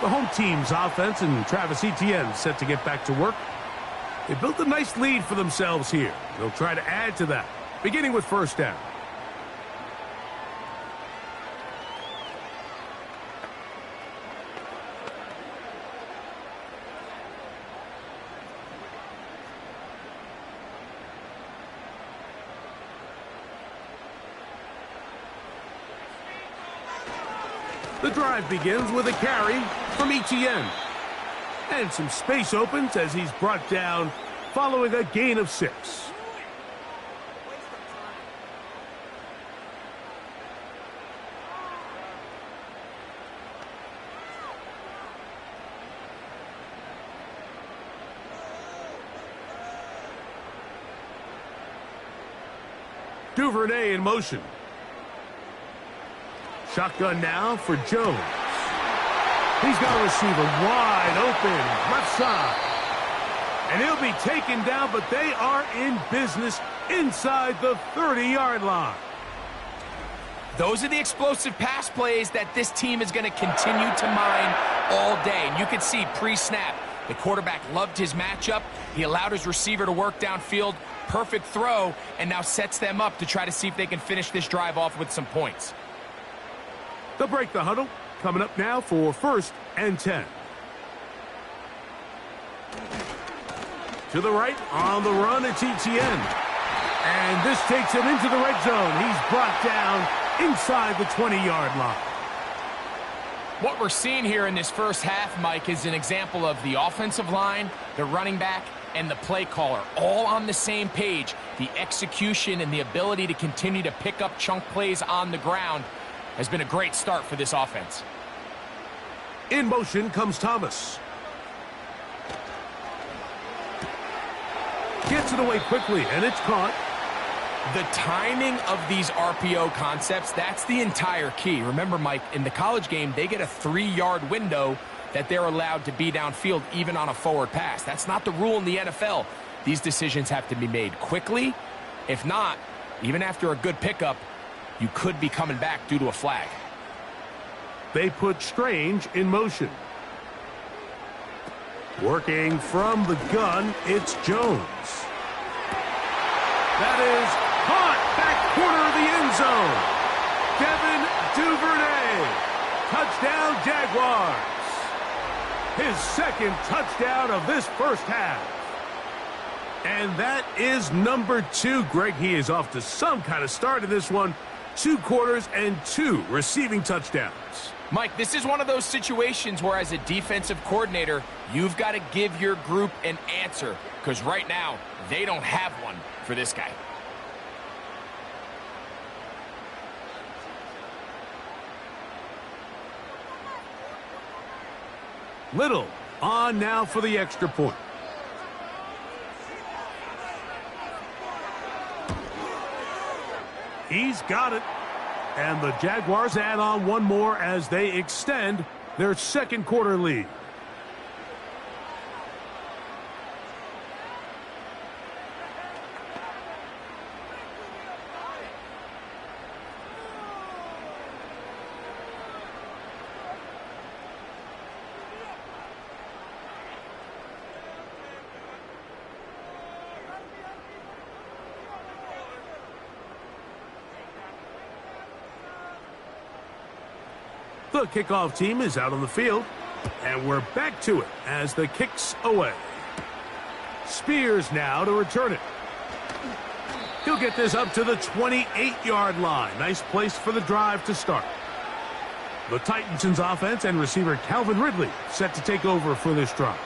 The home team's offense and Travis Etienne set to get back to work. They built a nice lead for themselves here. They'll try to add to that, beginning with first down. The drive begins with a carry from Etienne. And some space opens as he's brought down following a gain of 6. Duvernay in motion. Shotgun now for Jones. He's got a receiver wide open, left side. And he'll be taken down, but they are in business inside the 30-yard line. Those are the explosive pass plays that this team is going to continue to mine all day. And you can see pre-snap, the quarterback loved his matchup. He allowed his receiver to work downfield. Perfect throw, and now sets them up to try to see if they can finish this drive off with some points. They'll break the huddle. Coming up now for first and 10. To the right, on the run, it's Etienne. And this takes him into the red zone. He's brought down inside the 20-yard line. What we're seeing here in this first half, Mike, is an example of the offensive line, the running back, and the play caller all on the same page. The execution and the ability to continue to pick up chunk plays on the ground has been a great start for this offense. In motion comes Thomas. Gets it away quickly, and it's caught. The timing of these RPO concepts, that's the entire key. Remember, Mike, in the college game, they get a 3-yard window that they're allowed to be downfield even on a forward pass. That's not the rule in the NFL. These decisions have to be made quickly. If not, even after a good pickup, you could be coming back due to a flag. They put Strange in motion. Working from the gun, it's Jones. That is caught back corner of the end zone. Devin Duvernay. Touchdown, Jaguars. His second touchdown of this first half. And that is number 2. Greg, he is off to some kind of start in this one. 2 quarters and 2 receiving touchdowns. Mike, this is one of those situations where as a defensive coordinator, you've got to give your group an answer. Because right now, they don't have one for this guy. Little on now for the extra point. He's got it. And the Jaguars add on one more as they extend their second quarter lead. The kickoff team is out on the field, and we're back to it as the kick's away. Spears now to return it. He'll get this up to the 28-yard line. Nice place for the drive to start. The Titans' offense and receiver Calvin Ridley set to take over for this drive.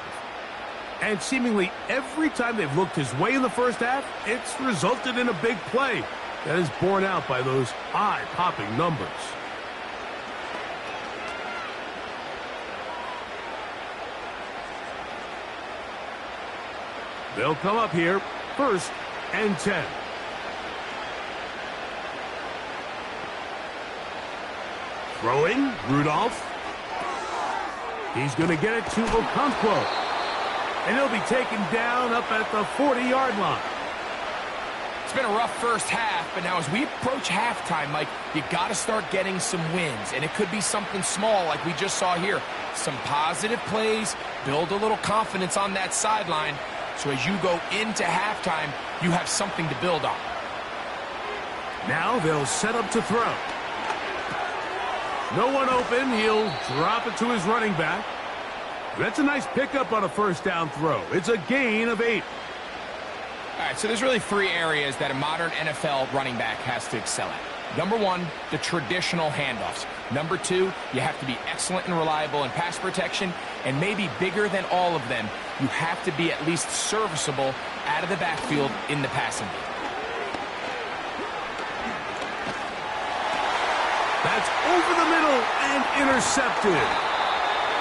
And seemingly every time they've looked his way in the first half, it's resulted in a big play that is borne out by those eye-popping numbers. They'll come up here, 1st and 10. Throwing, Rudolph. He's going to get it to Okonkwo. And he'll be taken down up at the 40-yard line. It's been a rough first half, but now as we approach halftime, Mike, you got to start getting some wins. And it could be something small like we just saw here. Some positive plays, build a little confidence on that sideline. So as you go into halftime, you have something to build on. Now they'll set up to throw. No one open. He'll drop it to his running back. That's a nice pickup on a first down throw. It's a gain of 8. All right, so there's really 3 areas that a modern NFL running back has to excel at. Number 1, the traditional handoffs. Number 2, you have to be excellent and reliable in pass protection. And maybe bigger than all of them, you have to be at least serviceable out of the backfield in the passing game. That's over the middle and intercepted.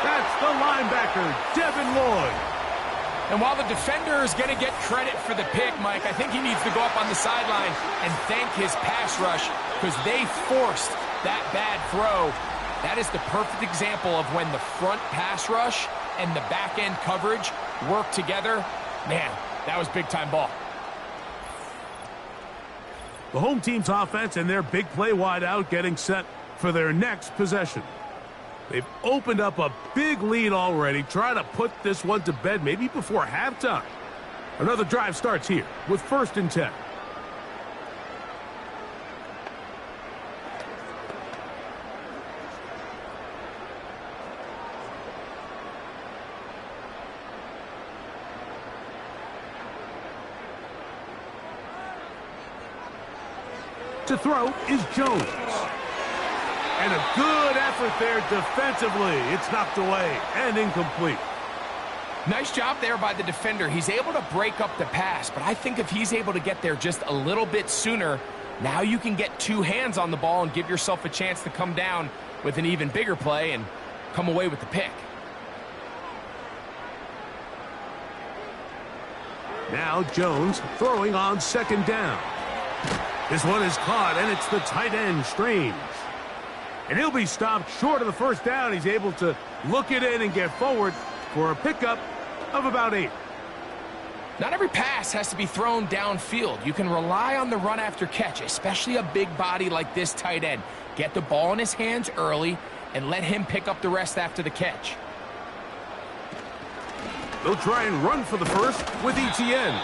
That's the linebacker, Devin Lloyd. And while the defender is going to get credit for the pick, Mike, I think he needs to go up on the sideline and thank his pass rush because they forced that bad throw. That is the perfect example of when the front pass rush and the back-end coverage work together. Man, that was big-time ball. The home team's offense and their big play wideout getting set for their next possession. They've opened up a big lead already, trying to put this one to bed maybe before halftime. Another drive starts here with 1st and 10. To throw is Jones. And a good effort there defensively. It's knocked away and incomplete. Nice job there by the defender. He's able to break up the pass, but I think if he's able to get there just a little bit sooner, now you can get two hands on the ball and give yourself a chance to come down with an even bigger play and come away with the pick. Now Jones throwing on second down. This one is caught, and it's the tight end, Strange. And he'll be stopped short of the first down. He's able to look it in and get forward for a pickup of about 8. Not every pass has to be thrown downfield. You can rely on the run after catch, especially a big body like this tight end. Get the ball in his hands early and let him pick up the rest after the catch. They'll try and run for the first with ETN.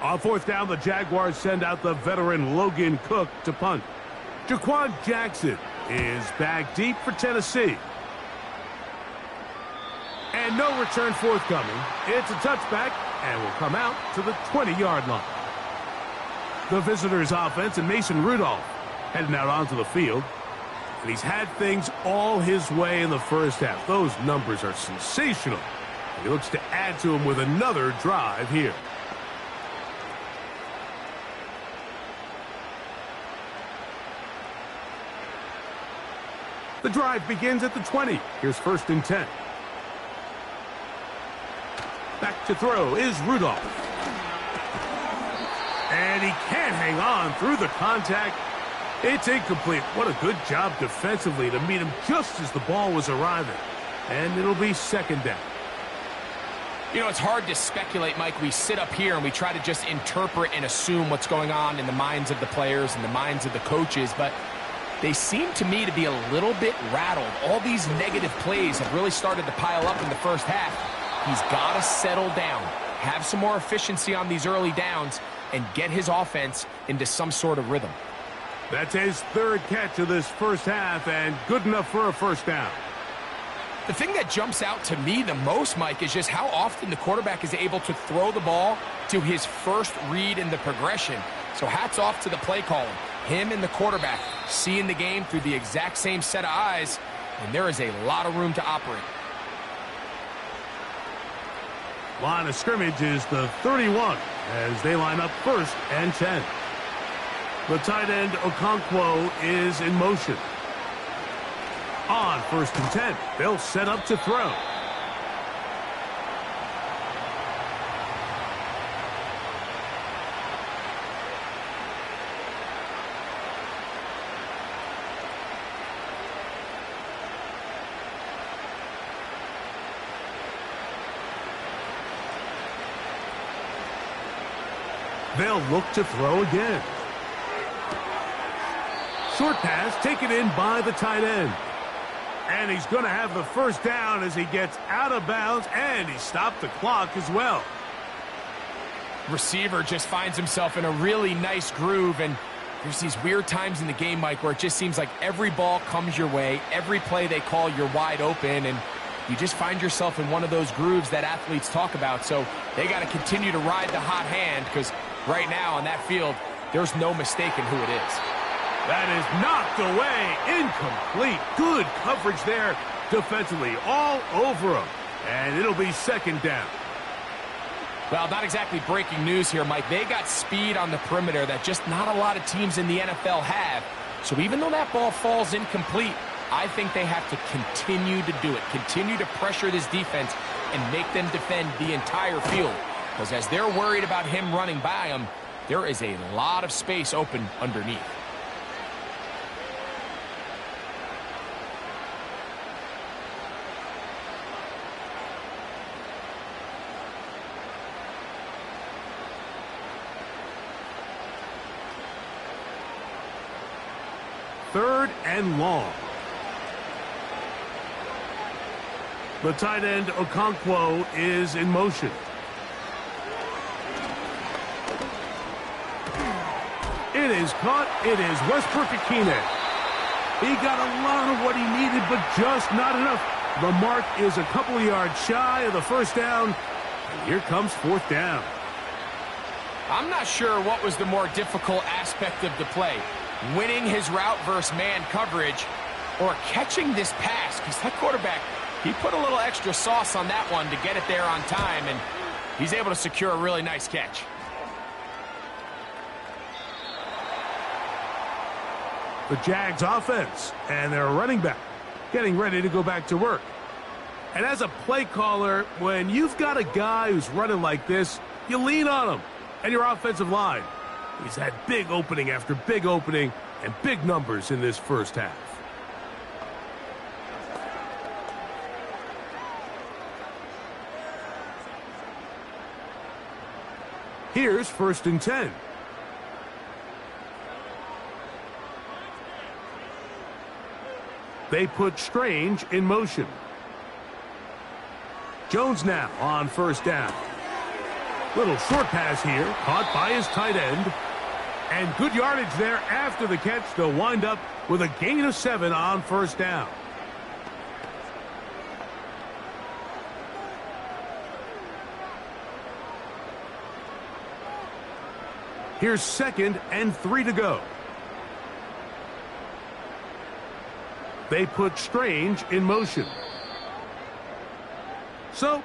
On fourth down, the Jaguars send out the veteran Logan Cook to punt. Jaquan Jackson is back deep for Tennessee. And no return forthcoming. It's a touchback and will come out to the 20-yard line. The visitors' offense and Mason Rudolph heading out onto the field. And he's had things all his way in the first half. Those numbers are sensational. And he looks to add to them with another drive here. The drive begins at the 20. Here's 1st and 10. Back to throw is Rudolph. And he can't hang on through the contact. It's incomplete. What a good job defensively to meet him just as the ball was arriving. And it'll be 2nd down. You know, it's hard to speculate, Mike. We sit up here and we try to just interpret and assume what's going on in the minds of the players and the minds of the coaches, but they seem to me to be a little bit rattled. All these negative plays have really started to pile up in the first half. He's got to settle down, have some more efficiency on these early downs, and get his offense into some sort of rhythm. That's his 3rd catch of this first half, and good enough for a 1st down. The thing that jumps out to me the most, Mike, is just how often the quarterback is able to throw the ball to his first read in the progression. So hats off to the play calling. Him and the quarterback seeing the game through the exact same set of eyes, and there is a lot of room to operate. Line of scrimmage is the 31 as they line up 1st and 10. The tight end Okonkwo is in motion. On 1st and 10, they'll set up to throw. They'll look to throw again. Short pass taken in by the tight end. And he's going to have the 1st down as he gets out of bounds, and he stopped the clock as well. Receiver just finds himself in a really nice groove, and there's these weird times in the game, Mike, where it just seems like every ball comes your way, every play they call, you're wide open, and you just find yourself in one of those grooves that athletes talk about. So they got to continue to ride the hot hand, because right now on that field, there's no mistaking who it is. That is knocked away. Incomplete. Good coverage there defensively all over him. And it'll be 2nd down. Well, not exactly breaking news here, Mike. They got speed on the perimeter that just not a lot of teams in the NFL have. So even though that ball falls incomplete, I think they have to continue to do it. Continue to pressure this defense and make them defend the entire field. Because as they're worried about him running by them, there is a lot of space open underneath. Third and long. The tight end Okonkwo is in motion. It is caught. It is Westbrook-Ikhine. He got a lot of what he needed, but just not enough. The mark is a couple of yards shy of the first down. And here comes fourth down. I'm not sure what was the more difficult aspect of the play. Winning his route versus man coverage or catching this pass. Because that quarterback, he put a little extra sauce on that one to get it there on time. And he's able to secure a really nice catch. The Jags offense and their running back getting ready to go back to work. And as a play caller, when you've got a guy who's running like this, you lean on him and your offensive line. He's had big opening after big opening and big numbers in this first half. Here's 1st and 10. They put Strange in motion. Jones now on 1st down. Little short pass here, caught by his tight end. And good yardage there after the catch. They'll wind up with a gain of 7 on 1st down. Here's 2nd and 3 to go. They put Strange in motion. So